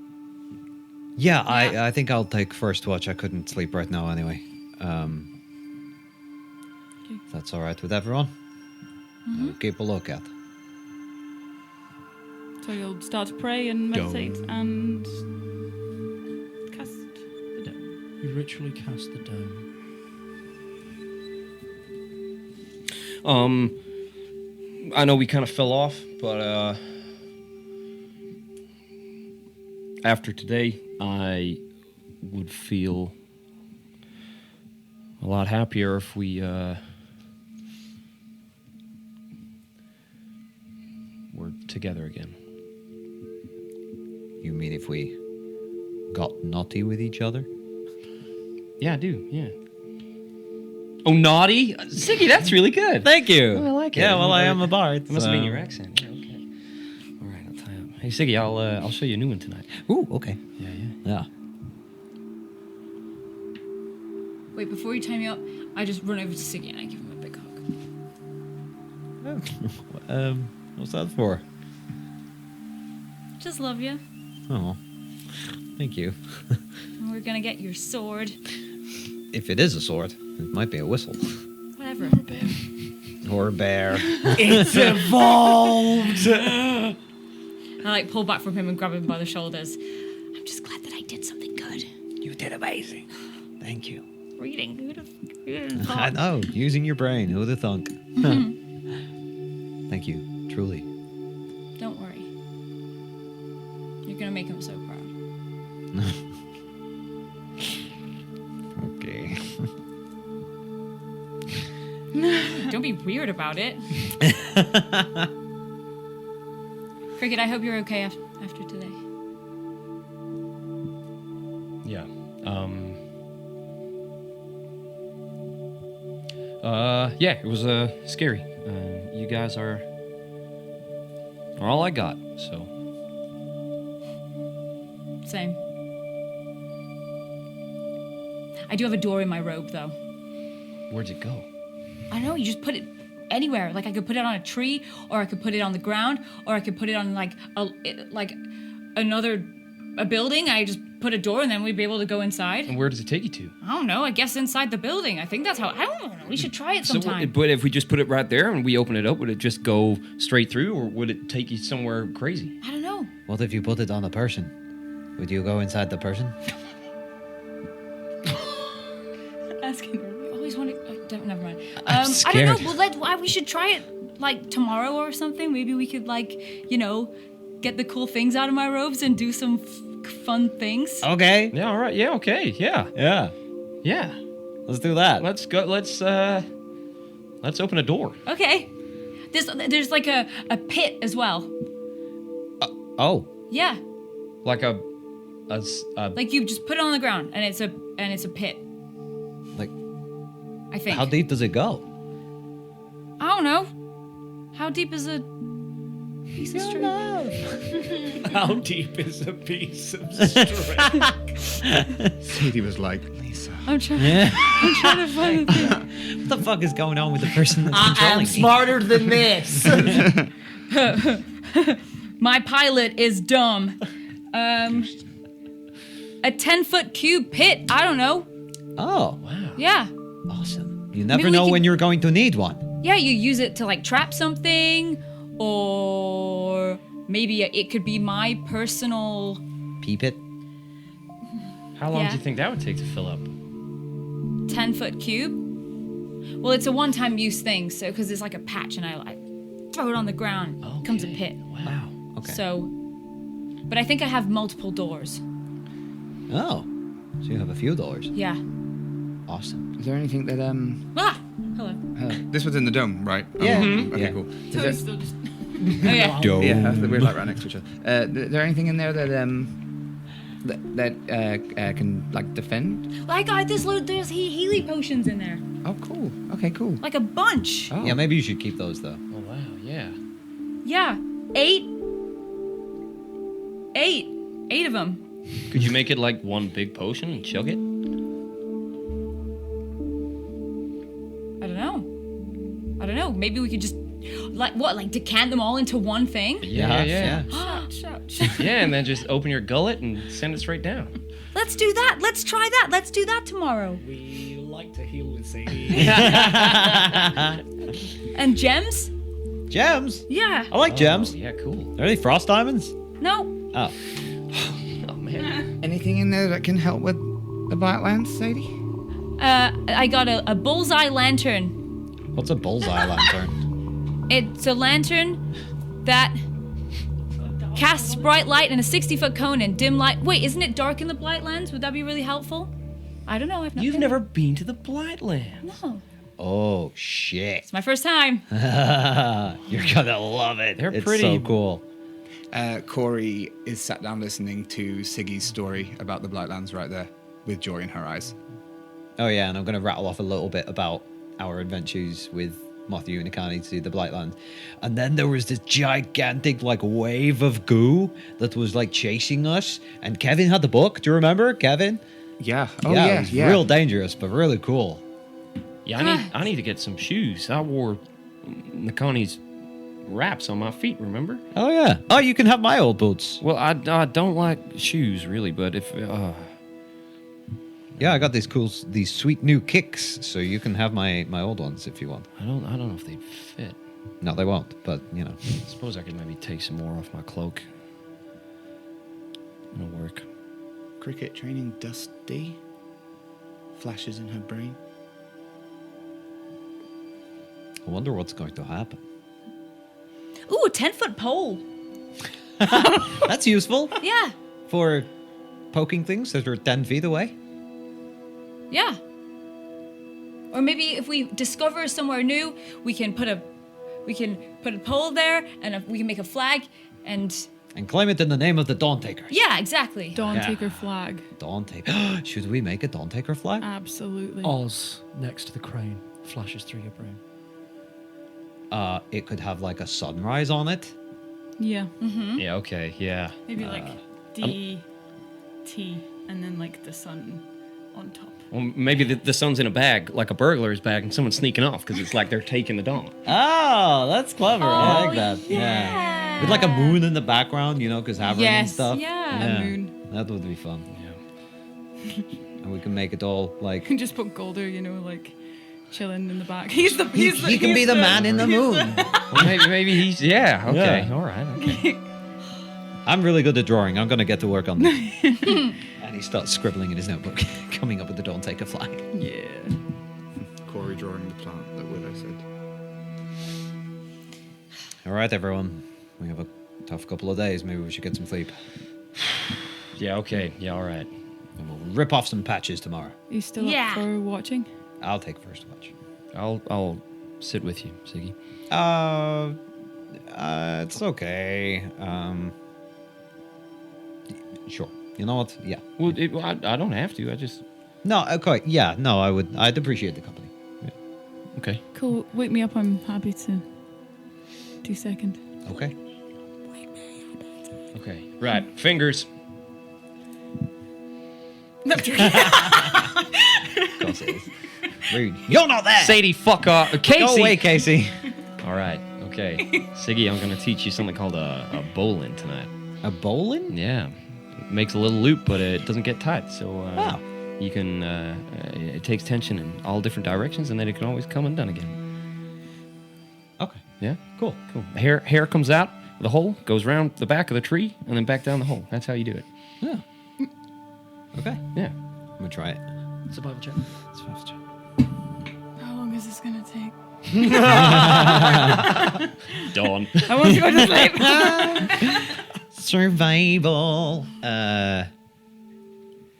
Yeah, I think I'll take first watch. I couldn't sleep right now anyway. If that's all right with everyone. I'll keep a lookout. So you'll start to pray and meditate and cast the dome. You ritually cast the dome. I know we kind of fell off, but after today, I would feel a lot happier if we were together again. You mean if we got naughty with each other? Yeah, I do. Yeah. Oh, naughty, Siggy, that's really good. Thank you. Oh, I like it. Yeah, well, I am a bard. It must have been so- your accent. Yeah, okay. All right, I'll tie up. Hey, Siggy, I'll show you a new one tonight. Ooh, okay. Yeah. Yeah. Wait, before you tie me up, I just run over to Siggy and I give him a big hug. What's that for? Just love you. Oh, thank you. And we're gonna get your sword. If it is a sword, it might be a whistle. Whatever. Or a bear. It's evolved. I like pull back from him and grab him by the shoulders. I'm just glad that I did something good. You did amazing. Thank you. Reading. Who'd have thought? I know, using your brain. Who'd have thunk? Thank you, truly. Don't worry. You're gonna make him so proud. Okay. Don't be weird about it. Cricket, I hope you're okay after today. Yeah. Yeah, it was scary. You guys are all I got, so. Same. I do have a door in my robe, though. Where'd it go? I don't know, you just put it anywhere. Like, I could put it on a tree, or I could put it on the ground, or I could put it on, like, a building. I just put a door, and then we'd be able to go inside. And where does it take you to? I don't know, I guess inside the building. I think that's how, I don't know. We should try it sometime. But if we just put it right there and we open it up, would it just go straight through, or would it take you somewhere crazy? I don't know. What if you put it on a person? Would you go inside the person? Asking her. We always want to. Never mind. I'm I scared. don't know. We should try it like tomorrow or something. Maybe we could get the cool things out of my robes and do some fun things. Okay. Yeah, all right. Yeah, okay. Yeah. Yeah. Yeah. Let's do that. Let's go. Let's open a door. Okay. There's like a pit as well. Oh. Yeah. Like a as Like you just put it on the ground, and it's a pit. Like, I think. how deep does it go? I don't know. How deep is a piece of string? How deep is a piece of string? Sadie was like, Lisa. I'm trying. Yeah. I'm trying to find a thing. What the fuck is going on with the person that's I controlling am me? smarter than this. My pilot is dumb. A 10-foot cube pit. I don't know. Oh, Yeah. awesome. You never Maybe we know can- when you're going to need one. Yeah, you use it to like trap something, or maybe it could be my personal. Peep it. how long Yeah. do you think that would take to fill up? 10-foot cube. Well, it's a one-time use thing, so because it's like a patch, and I like throw it on the ground, comes a pit. Wow. Okay. So, but I think I have multiple doors. Oh, so you have a few doors. Yeah. Awesome. Is there anything that Ah, hello. this was in the dome, right? Yeah. Okay, Yeah. cool. So it's still just. Oh yeah. Dome. Yeah, we're like right next to each other. Is there anything in there that can like defend? I got this. There's Healy potions in there, Oh, cool. Okay, cool. like a bunch. Oh. Yeah, maybe you should keep those though. Oh wow, yeah. Yeah, 8 of them. Could you make it like one big potion and chug it? I don't know. Maybe we could just like decant them all into one thing. Yeah. Shout. Yeah, and then just open your gullet and send it straight down. Let's do that. Let's try that. Let's do that tomorrow. We like to heal with Sadie. And gems? Gems. Yeah. I like gems. Oh, yeah, cool. Are they frost diamonds? No. Oh, Oh man. Anything in there that can help with the Blacklands, Sadie? I got a bullseye lantern. what's a bullseye lantern? It's a lantern that casts bright light in a 60-foot cone and dim light. Wait, isn't it dark in the Blightlands? Would that be really helpful? I don't know. I've not You've been. never been to the Blightlands. No. Oh shit! It's my first time. You're gonna love it. They're it's pretty- so cool. Corey is sat down listening to Siggy's story about the Blightlands right there, with joy in her eyes. Oh yeah, and I'm gonna rattle off a little bit about our adventures with Matthew and Akani to the Blightland. And then there was this gigantic like wave of goo that was like chasing us. And Kevin had the book. Do you remember, Kevin? Yeah. Oh yeah, yeah. it was real dangerous, but really cool. Yeah, I need to get some shoes. I wore Nakani's wraps on my feet, remember? Oh yeah. Oh, you can have my old boots. Well, I don't like shoes really, but if Yeah, I got these sweet new kicks, so you can have my old ones if you want. I don't know if they'd fit. No, they won't, but you know. I suppose I could maybe take some more off my cloak. It'll work. Cricket training Dusty flashes in her brain. I wonder what's going to happen. Ooh, a 10-foot pole. That's useful Yeah. for poking things that are 10 feet away. Yeah. Or maybe if we discover somewhere new, we can put a pole there, and we can make a flag, and And claim it in the name of the Dawn Takers. yeah, exactly. Dawn Yeah. Taker flag. Dawn Taker. Should we make a Dawn Taker flag? Absolutely. Oz next to the crane flashes through your brain. It could have like a sunrise on it. Yeah. Yeah, okay, yeah. Maybe like D, T, and then like the sun on top. Well, maybe the sun's in a bag, like a burglar's bag, and someone's sneaking off because it's like they're taking the dawn. Oh, that's clever. I like Oh, that. yeah. With like a moon in the background, you know, because having and Yes, stuff. yeah, a moon. That would be fun. Yeah. And we can make it all like. And just put Golder, like chilling in the back. He can be the man in the moon. Well, maybe he's yeah. Okay, Yeah. all right. Okay. I'm really good at drawing. I'm going to get to work on this. And he starts scribbling in his notebook, coming up with the Dawn Taker flag. Yeah. Corey drawing the plant that Willow said. All right, everyone. We have a tough couple of days. Maybe we should get some sleep. Yeah. Okay. Yeah. All right. And we'll rip off some patches tomorrow. Are you still Yeah. up for watching? I'll take first watch. I'll sit with you, Siggy. It's okay. Sure. You know what? Yeah. Well, I don't have to. I just No, okay. Yeah, no, I'd appreciate the company. okay. Cool. Wake me up. I'm happy to do second. Okay. Okay. Right. Fingers. Of course it is. Rude. You're not there! Sadie, fuck off. Casey. Go away, Casey. All right. Okay. Siggy, I'm going to teach you something called a bowline tonight. A bowling? Yeah. It makes a little loop, but it doesn't get tight. So you can, it takes tension in all different directions, and then it can always come undone again. Okay. Yeah? Cool. Cool. Hair comes out of the hole, goes around the back of the tree, and then back down the hole. That's how you do it. Yeah. Okay. Yeah. I'm gonna try it. Survival check. Survival check. How long is this gonna take? Dawn. I want to go to sleep. Survival.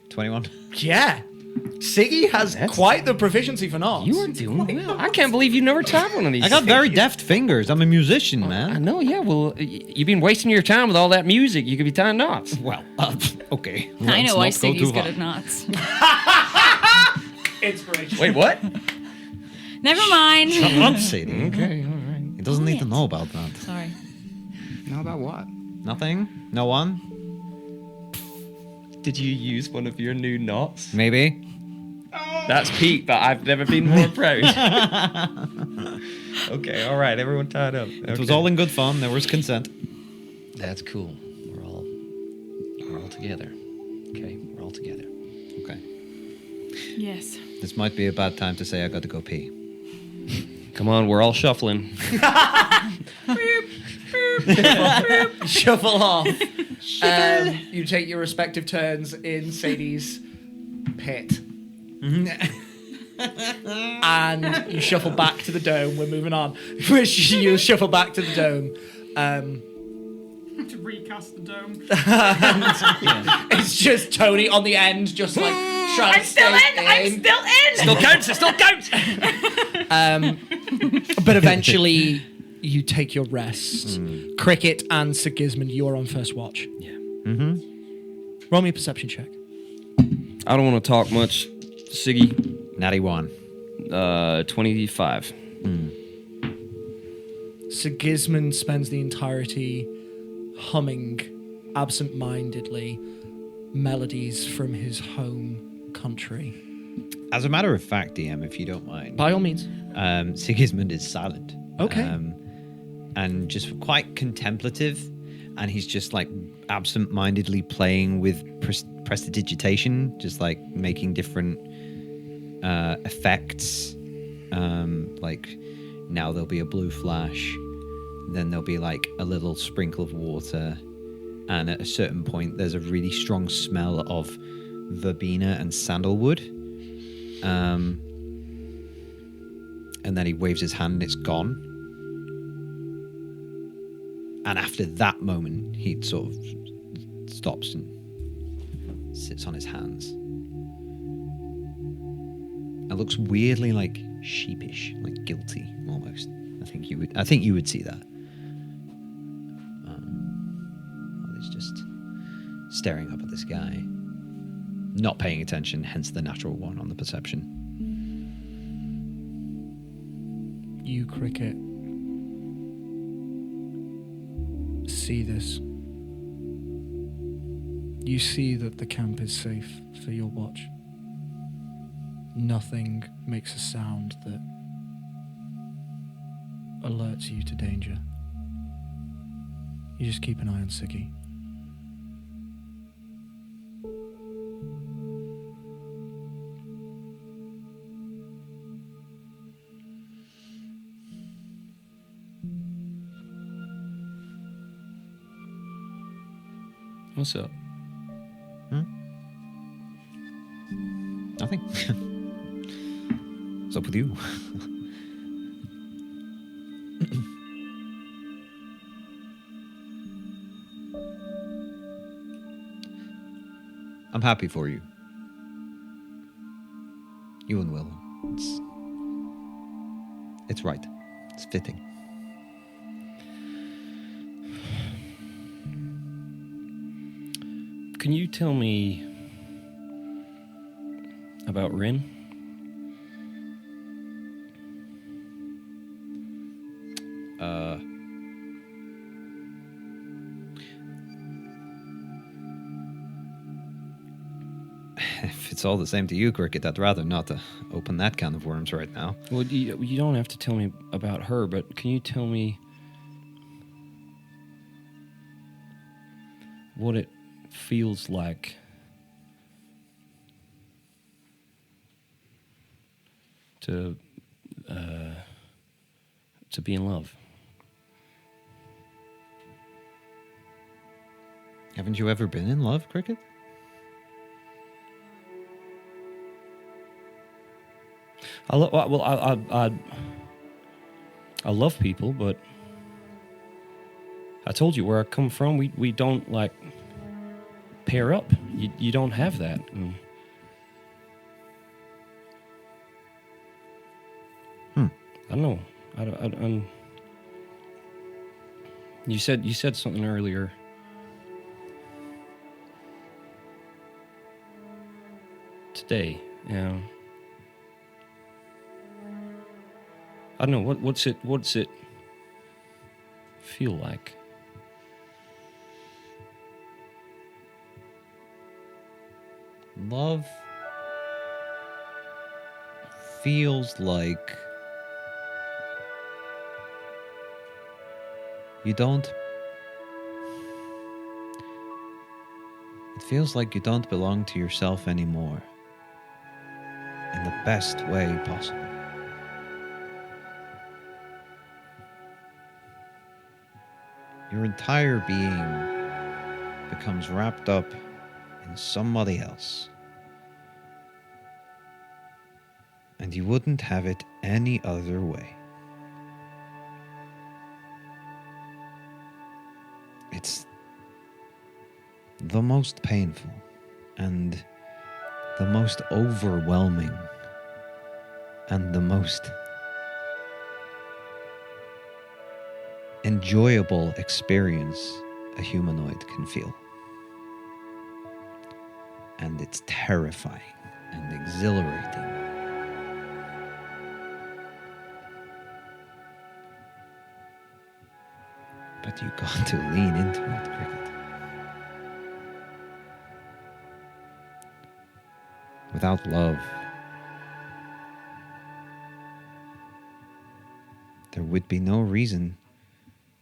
21. Yeah. Siggy has That's- quite the proficiency for knots. You are doing well. I can't believe you never tried one of these. I got things. very deft fingers. I'm a musician, I man. know, yeah. Well, you've been wasting your time with all that music. You could be tying knots. Well, okay. I know why Let's not go Siggy's too good far. at knots. Inspiration. Wait, what? Never mind. Shut up, Sadie. Okay, all right. He doesn't need to Quiet. know about that. Sorry. Know about what? Nothing? No one? Did you use one of your new knots? Maybe? That's Pete, but I've never been more proud. Okay, all right. Everyone tied up. It was all in good fun. There was consent. That's cool. We're all together. Okay, we're all together. Okay. Yes. This might be a bad time to say I got to go pee. Come on, we're all shuffling. Shuffle off. You take your respective turns in Sadie's pit. And you shuffle back to the dome. We're moving on. You shuffle back to the dome. To recast the dome. It's just Tony on the end, just like trying I'm to still stay in. I'm still in. Still counts. It still counts. But eventually, you take your rest. Cricket and Sigismund, you are on first watch. Yeah. Roll me a perception check. I don't want to talk much, Siggy. Natty 1. 25. Sigismund spends the entirety humming absent-mindedly melodies from his home country. As a matter of fact, DM, if you don't mind, By all means. Sigismund is silent. Okay. And just quite contemplative. And he's just like absent-mindedly playing with prestidigitation, just like making different effects. Like now there'll be a blue flash, then there'll be like a little sprinkle of water, and at a certain point there's a really strong smell of verbena and sandalwood. And then he waves his hand and it's gone. And after that moment, he sort of stops and sits on his hands. And looks weirdly like sheepish, like guilty almost. I think you would see that. He's just staring up at the sky, not paying attention, hence the natural one on the perception. You, Cricket, see this. You see that the camp is safe for your watch. Nothing makes a sound that alerts you to danger. You just keep an eye on Siggy. What's up? Nothing. What's up with you? I'm happy for you. You and Will. It's right. It's fitting. Can you tell me about Rin? If it's all the same to you, Cricket, I'd rather not open that can of worms right now. Well, you don't have to tell me about her, but can you tell me what it feels like to be in love? Haven't you ever been in love, Cricket? I love people, but I told you where I come from. We don't like pair up. You don't have that. I don't know. You said something earlier. Today, yeah. I don't know. What's it feel like? Love feels like you don't. It feels like you don't belong to yourself anymore in the best way possible. Your entire being becomes wrapped up in somebody else. And you wouldn't have it any other way. It's the most painful and the most overwhelming and the most enjoyable experience a humanoid can feel. And it's terrifying and exhilarating. But you got to lean into it, Cricket. Without love, there would be no reason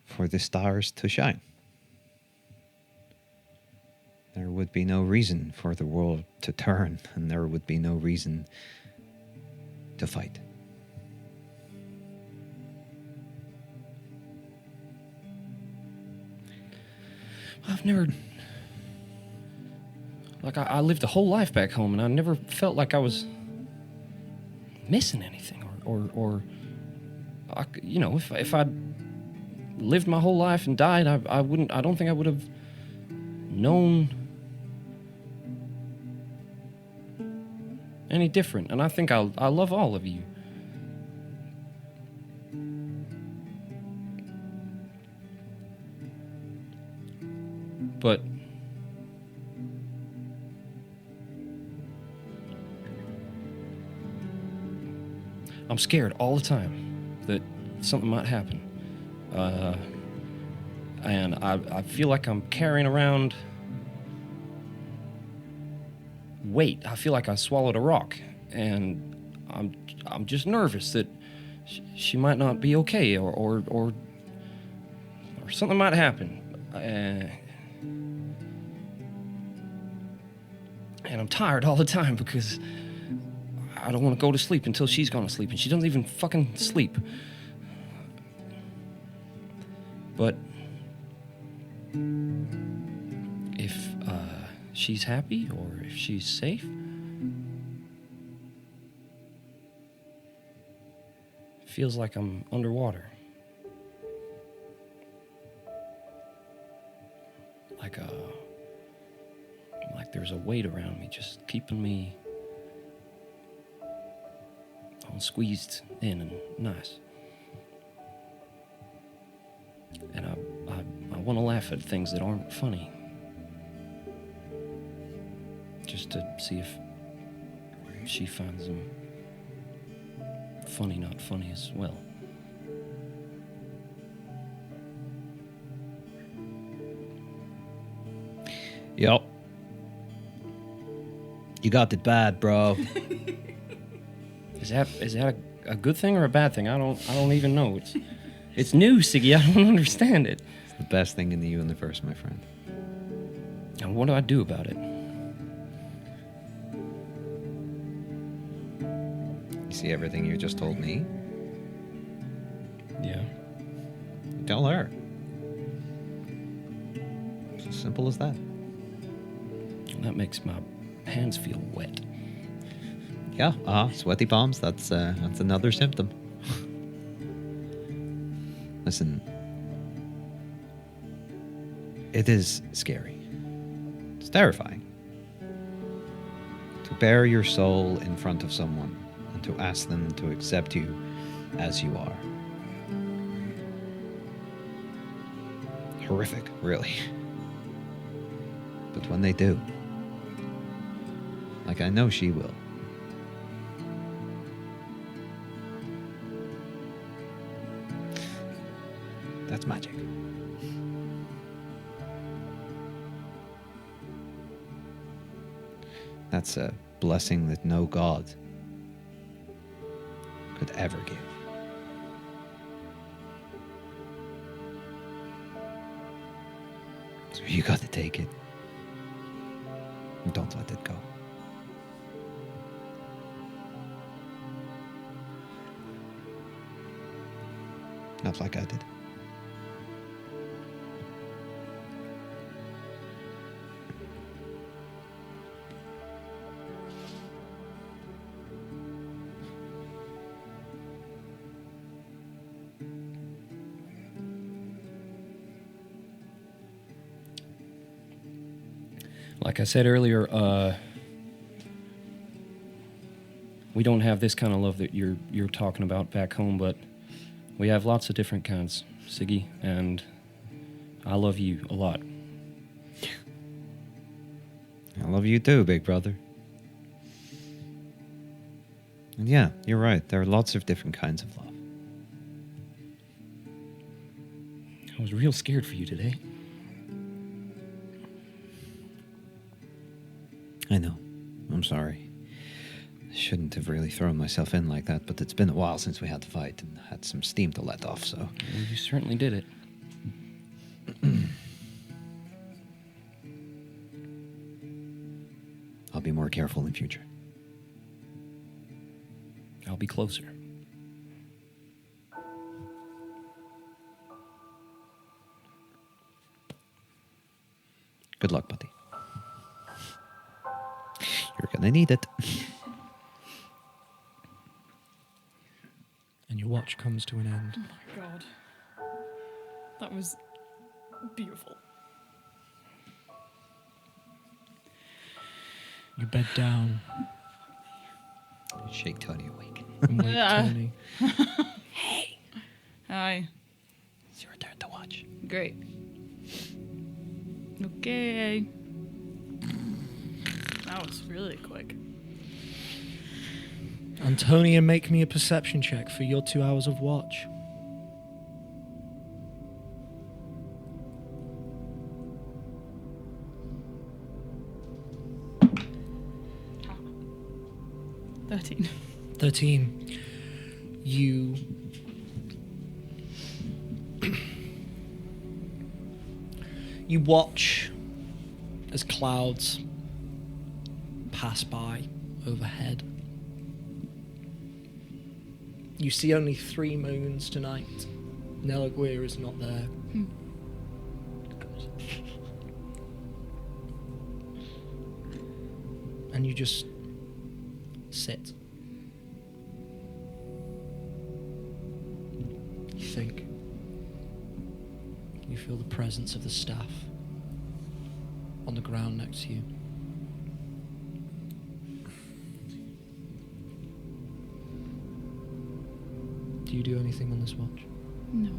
for the stars to shine. There would be no reason for the world to turn, and there would be no reason to fight. I've never... Like, I lived a whole life back home, and I never felt like I was missing anything. Or you know, if I'd lived my whole life and died, I don't think I would have known any different. And I think I love all of you. But I'm scared all the time that something might happen. And I feel like I'm carrying around weight. I feel like I swallowed a rock, and I'm just nervous that she might not be okay, or something might happen. And I'm tired all the time because I don't want to go to sleep until she's gone to sleep, and she doesn't even fucking sleep. But if she's happy or if she's safe, it feels like I'm underwater. Like there's a weight around me, just keeping me all squeezed in and nice. And I want to laugh at things that aren't funny. just to see if she finds them funny, not funny as well. Yup. You got it bad, bro. Is that a good thing or a bad thing? I don't even know. It's new, Siggy. I don't understand it. It's the best thing in the universe, my friend. And what do I do about it? You see everything you just told me? Yeah. Tell her. It's as simple as that. That makes my hands feel wet. Yeah, sweaty palms, that's another symptom. Listen, it is scary. It's terrifying. To bare your soul in front of someone and to ask them to accept you as you are. Horrific, really. But when they do, like I know she will, that's magic. That's a blessing that no god could ever give. So you got to take it. And don't let it go. Not like I did. Like I said earlier, we don't have this kind of love that you're talking about back home, but we have lots of different kinds, Siggy, and I love you a lot. I love you too, big brother. And yeah, you're right. There are lots of different kinds of love. I was real scared for you today. I know. I'm sorry. I shouldn't have really thrown myself in like that, but it's been a while since we had to fight and had some steam to let off, so... Well, you certainly did it. I'll be more careful in future. I'll be closer. Good luck, buddy. You're gonna need it. And your watch comes to an end. Oh my god. That was beautiful. You bed down Shake Tony awake. and wake Yeah. Tony. Hi. It's your turn to watch. Great. Okay. That was really quick. Antonia, make me a perception check for your 2 hours of watch. Ah. 13. 13. You you watch as clouds pass by overhead. You see only 3 moons tonight. Nelagwir is not there. And you just sit. You think. You feel the presence of the staff on the ground next to you. Do you do anything on this watch? No.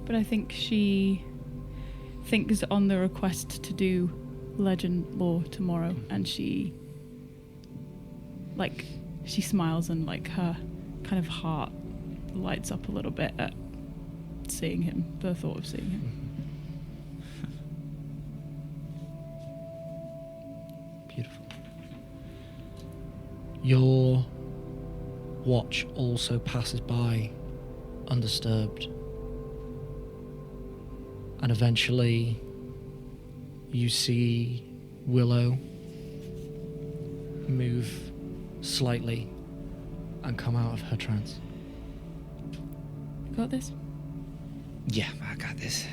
But I think she thinks on the request to do legend lore tomorrow, and she like she smiles and like her kind of heart lights up a little bit at seeing him, the thought of seeing him. Beautiful. Your watch also passes by undisturbed. And eventually you see Willow move slightly and come out of her trance. You got this? Yeah, I got this.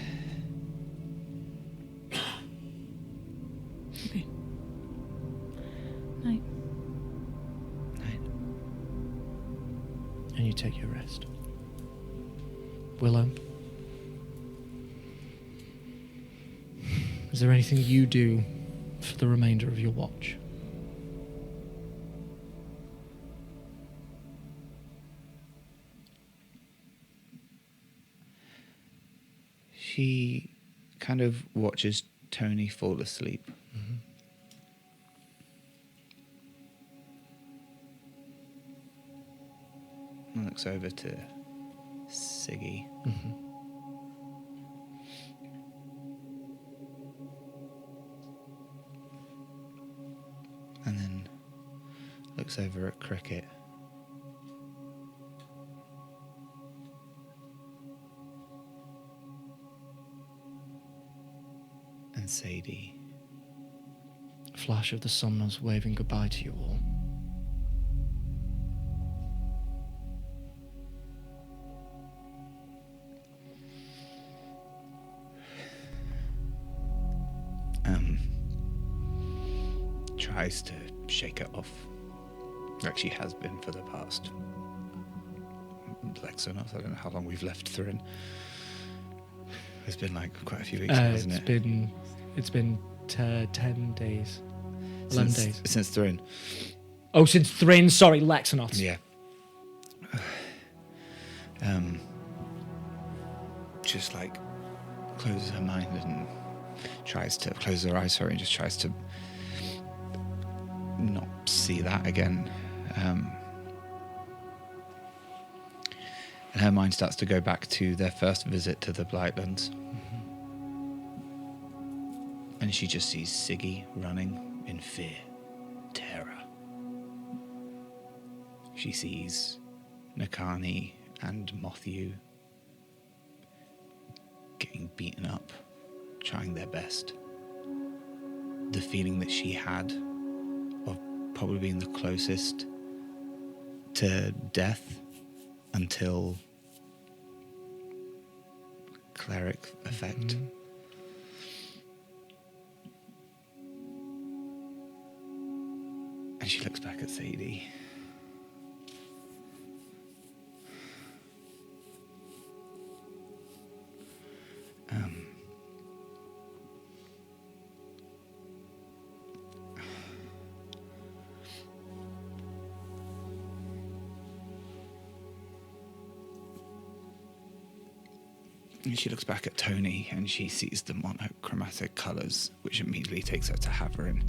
Okay. Night. And you take your rest. Willow, is there anything you do for the remainder of your watch? She kind of watches Tony fall asleep. And looks over to Siggy. And then looks over at Cricket. And Sadie. Flash of the Somnus waving goodbye to you all. Tries to shake it off, like she has been for the past Lexonos. I don't know how long we've left Thrin. It's been like quite a few weeks, hasn't it? It's been 10 days. 11 days. Since Thrin. Oh, since Thrin, sorry, Lexonos. Yeah. Just like closes her mind and tries to close her eyes, sorry, and just tries to not see that again. And her mind starts to go back to their first visit to the Blightlands. And she just sees Siggy running in fear, terror. She sees Nakani and Mothyu getting beaten up, trying their best. The feeling that she had of probably being the closest to death until cleric effect. And she looks back at Sadie. And she looks back at Tony and she sees the monochromatic colours, which immediately takes her to Haverin.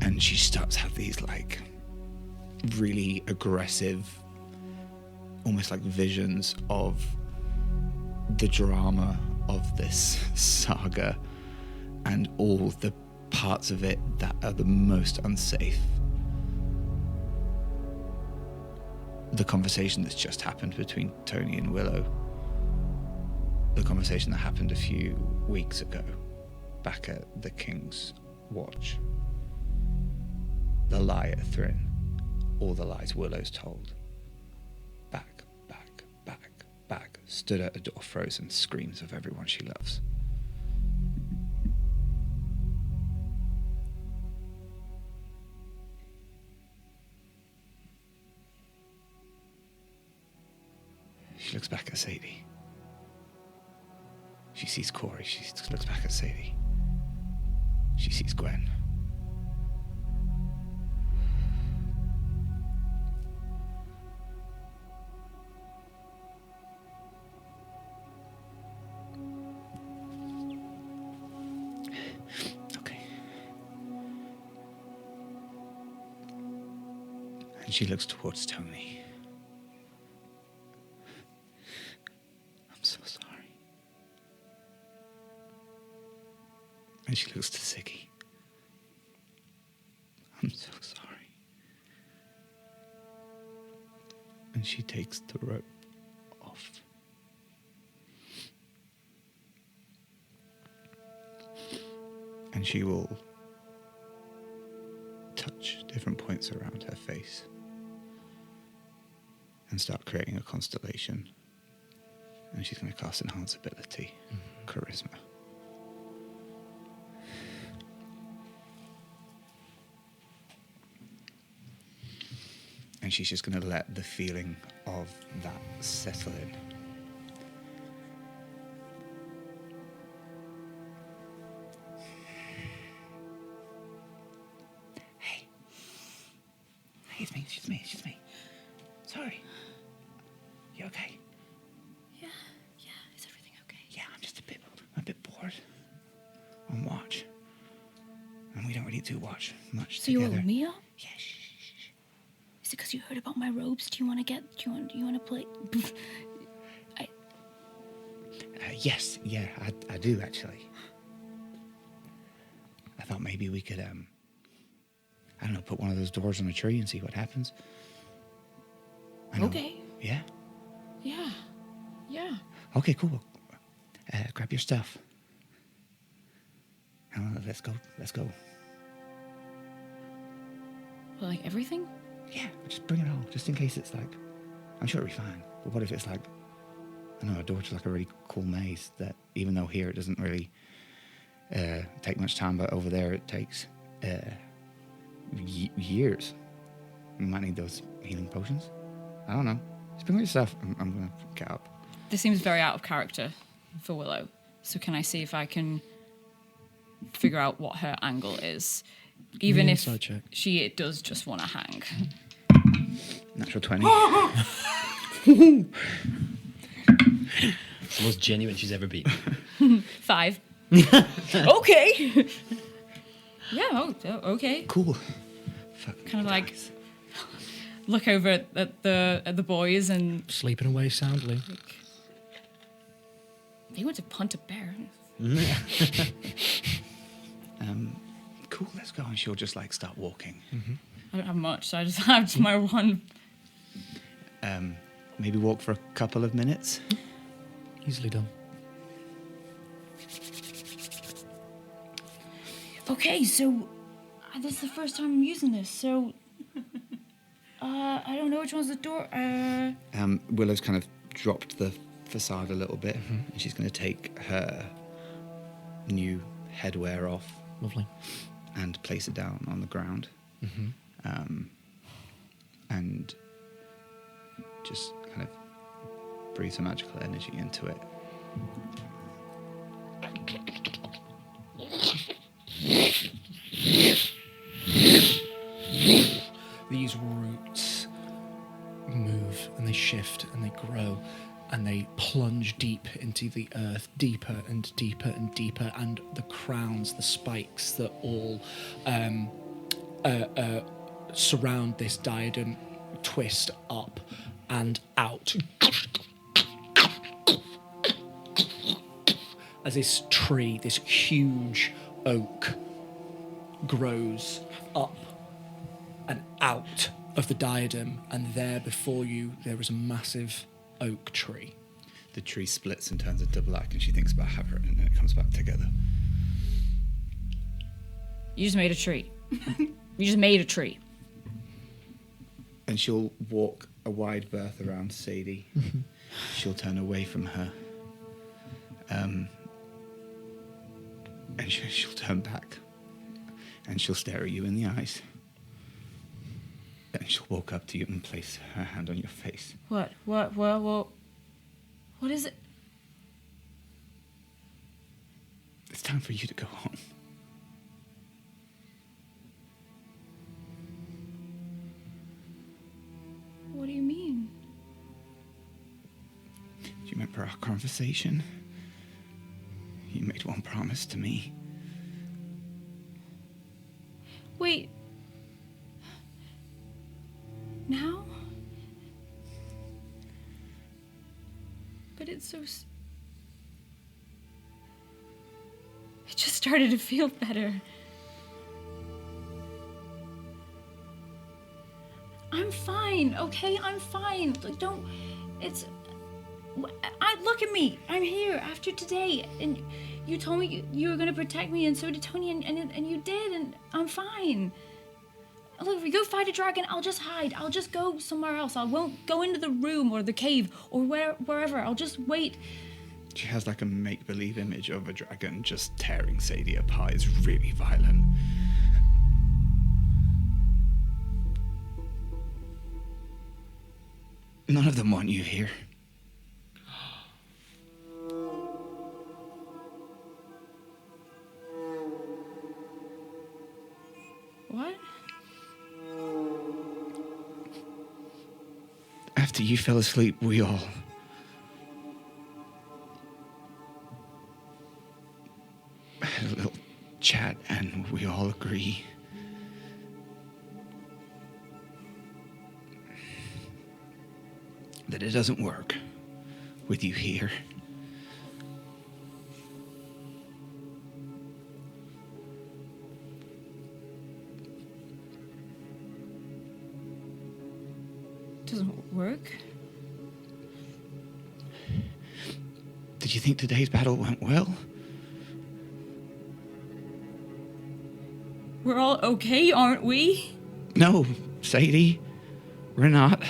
And she starts to have these like really aggressive, almost like visions of the drama of this saga and all the parts of it that are the most unsafe. The conversation that's just happened between Tony and Willow. The conversation that happened a few weeks ago, back at the King's Watch. The lie at Thrin. All the lies Willow's told. Back, back, back, back. Stood at a door frozen, screams of everyone she loves. She looks back at Sadie. She sees Corey. She looks back at Sadie. She sees Gwen. Okay. And she looks towards Tony. I'm so sorry. And she looks to Siggy. I'm so sorry. And she takes the rope off. And she will touch different points around her face and start creating a constellation. And she's going to cast Enhance Ability, Charisma. And she's just going to let the feeling of that settle in. Hey. Hey, it's me. It's me. Sorry. You okay? Yeah, is everything okay? Yeah, I'm just a bit bored. On watch. And we don't really do watch much So together. you woke me up? Yeah, shh. Is it because you heard about my robes? Do you want to play? Yes, yeah, I do actually. I thought maybe we could, I don't know, put one of those doors on a tree and see what happens. I know- Okay. Yeah? Yeah. Okay, cool. Grab your stuff. Let's go. Well, like everything? Yeah, just bring it all, just in case it's like, I'm sure it'll be fine. But what if it's like, I don't know, a door to like a really cool maze that even though here it doesn't really take much time, but over there it takes years. We might need those healing potions. I don't know. Just bring all your stuff. I'm going to get up. This seems very out of character for Willow. So can I see if I can figure out what her angle is? Even if Inside check. she does just want to hang. Natural 20. It's the most genuine she's ever been. 5. Okay. Yeah, okay. Cool. Fuck. Kind of like look over at the boys and Sleeping away soundly. they went to punt a bear. Cool, let's go. And she'll just like start walking. I don't have much, so I just have my one. Maybe walk for a couple of minutes. Easily done. Okay, so this is the first time I'm using this, so I don't know which one's the door. Willow's kind of dropped the facade a little bit, and she's going to take her new headwear off Lovely. and place it down on the ground. And just kind of breathe some magical energy into it. These roots move and they shift and they grow and they plunge deep into the earth, deeper and deeper and deeper, and the crowns, the spikes that all surround this diadem twist up and out as this tree, this huge oak, grows up and out of the diadem, and there before you there is a massive oak tree. The tree splits and turns into black, and she thinks about having it, and then it comes back together. You just made a tree. You just made a tree. And she'll walk a wide berth around Sadie. She'll turn away from her. And she'll turn back. And she'll stare at you in the eyes. And she'll walk up to you and place her hand on your face. What is it? It's time for you to go home. What do you mean? Do you remember our conversation? You made one promise to me. Wait. now. But it's so... It just started to feel better. I'm fine, okay? I'm fine. Like, don't... It's... look at me. I'm here after today. And you told me you were going to protect me, and so did Tony, and you did, and I'm fine. Look, if we go fight a dragon, I'll just hide. I'll just go somewhere else. I won't go into the room or the cave or wherever. I'll just wait. She has like a make-believe image of a dragon just tearing Sadie apart. It's really violent. None of them want you here. What? After you fell asleep, we all... had a little chat, and we all agree that it doesn't work with you here. Doesn't work? Did you think today's battle went well? We're all okay, aren't we? No, Sadie, we're not.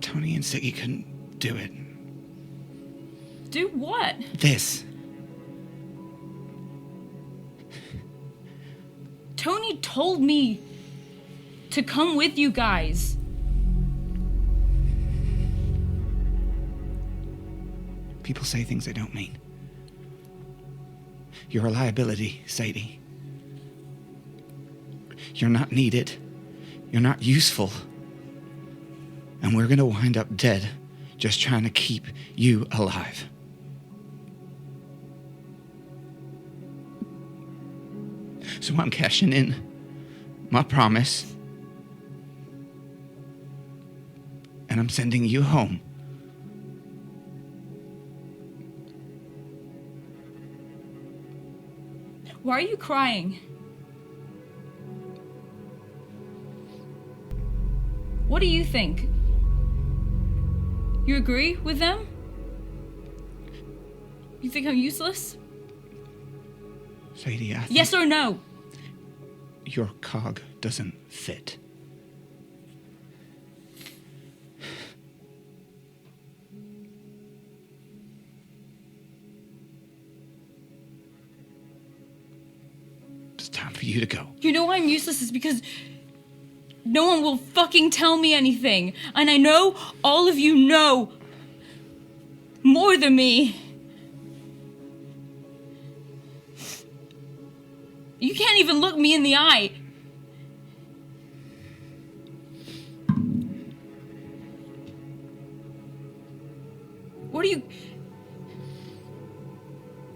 Tony and Siggy couldn't do it. Do what? This. Tony told me to come with you guys. People say things they don't mean. You're a liability, Sadie. You're not needed. You're not useful. And we're gonna wind up dead just trying to keep you alive. So I'm cashing in my promise. And I'm sending you home. Why are you crying? What do you think? You agree with them? You think I'm useless? Sadie, I think Yes or no? your cog doesn't fit. It's time for you to go. You know why I'm useless is because no one will fucking tell me anything. And I know all of you know more than me. You can't even look me in the eye. What are you...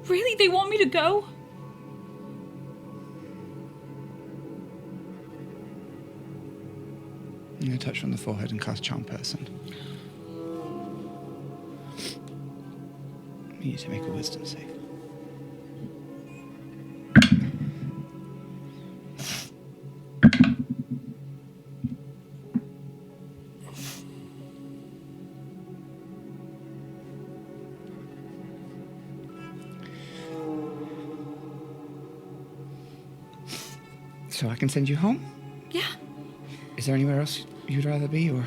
Really? They want me to go? I'm going to touch on the forehead and cast Charm Person. You need to make a wisdom save. So I can send you home? Yeah. Is there anywhere else you'd rather be, or?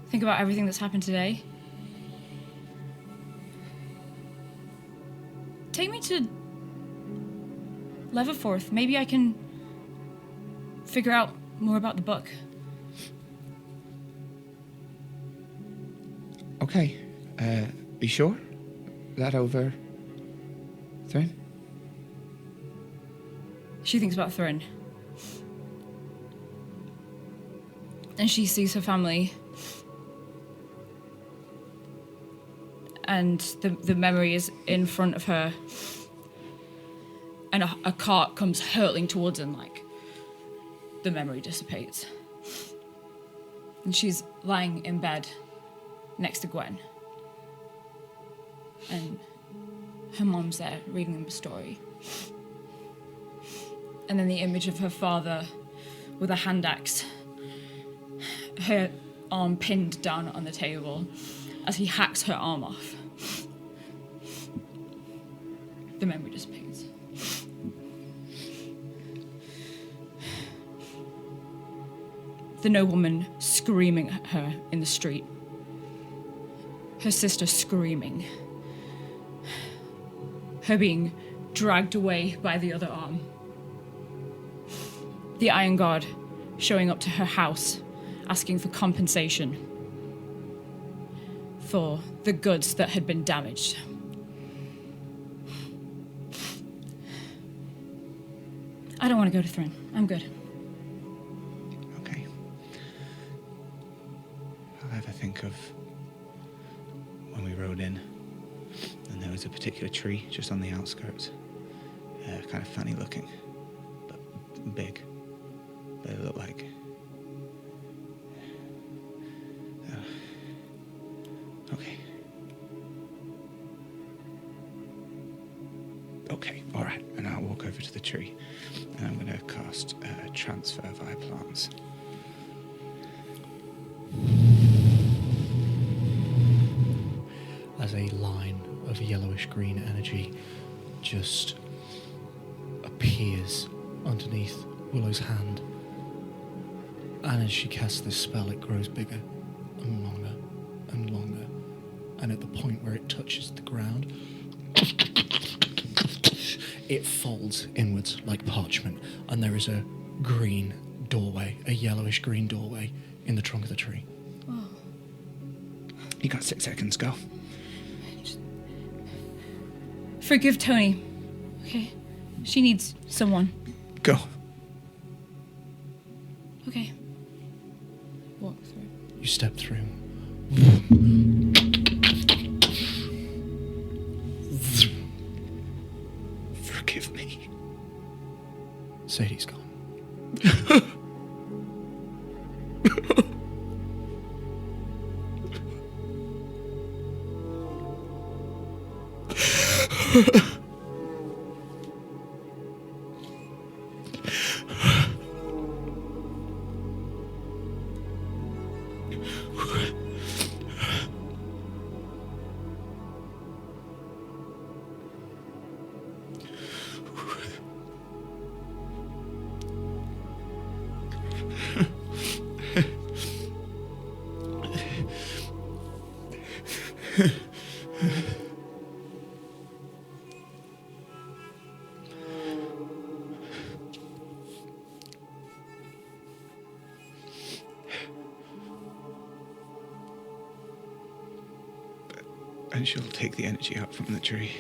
Think about everything that's happened today. Take me to Leavenworth. Maybe I can figure out more about the book. Okay. Be sure? That over... Thrin? She thinks about Thrin. And she sees her family and the memory is in front of her, and a cart comes hurtling towards her, and like the memory dissipates, and she's lying in bed next to Gwen, and her mom's there reading them a story, and then the image of her father with a hand axe, her arm pinned down on the table as he hacks her arm off. The memory dissipates. The nobleman screaming at her in the street. Her sister screaming. Her being dragged away by the other arm. The Iron Guard showing up to her house, asking for compensation for the goods that had been damaged. I don't want to go to Thryn. I'm good. Okay. I'll have a think of when we rode in, and there was a particular tree just on the outskirts, kind of funny looking, but big. But it looked like. Okay. Okay, all right. And I'll walk over to the tree, and I'm going to cast transfer via plants. As a line of yellowish green energy just appears underneath Willow's hand. And as she casts this spell, it grows bigger and longer and longer. And at the point where it touches the ground, it folds inwards like parchment. And there is a green doorway, a yellowish green doorway in the trunk of the tree. Oh. You got 6 seconds, go. Forgive Tony. Okay? She needs someone. Go. Okay. Walk through. You step through. Forgive me. Sadie's gone. And she'll take the energy out from the tree.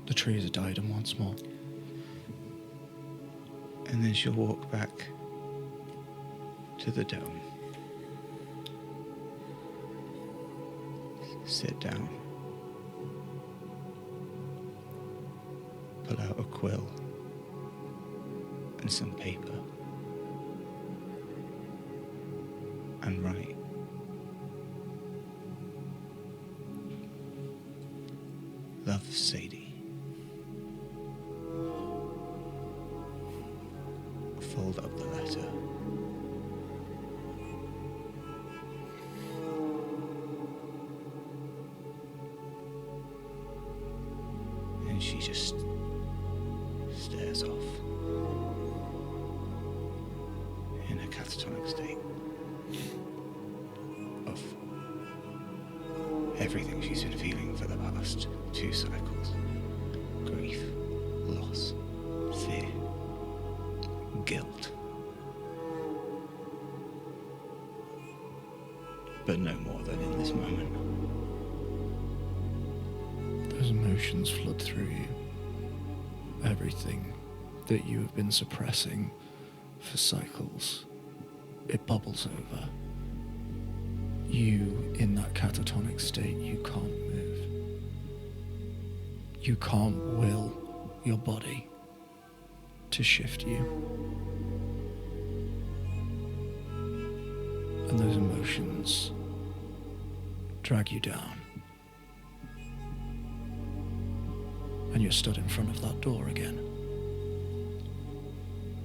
The tree has died and once more. And then she'll walk back to the dome. Sit down. Pull out a quill and some paper and write. Love, Sadie. Fold up the letter. And she just stares off in a catatonic state of everything she's been feeling for the past 2 cycles. Grief, loss, fear, guilt. But no more than in this moment. Those emotions flood through you. everything that you have been suppressing for cycles, it bubbles over. You, in that catatonic state, you can't move. You can't will your body to shift you. And those emotions drag you down. And you're stood in front of that door again.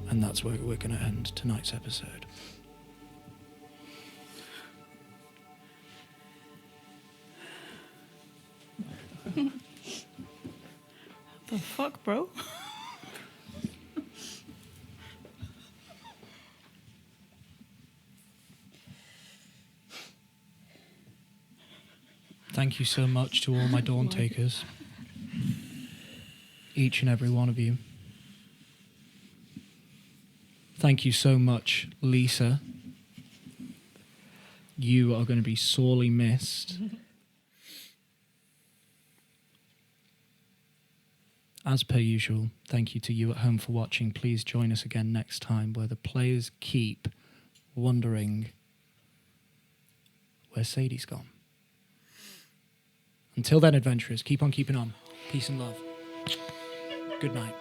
And that's where we're going to end tonight's episode. The fuck, bro? Thank you so much to all my Dawn Takers. Each and every one of you. Thank you so much, Lisa. You are going to be sorely missed. As per usual, thank you to you at home for watching. Please join us again next time where the players keep wondering where Sadie's gone. Until then, adventurers, keep on keeping on. Peace and love. Good night.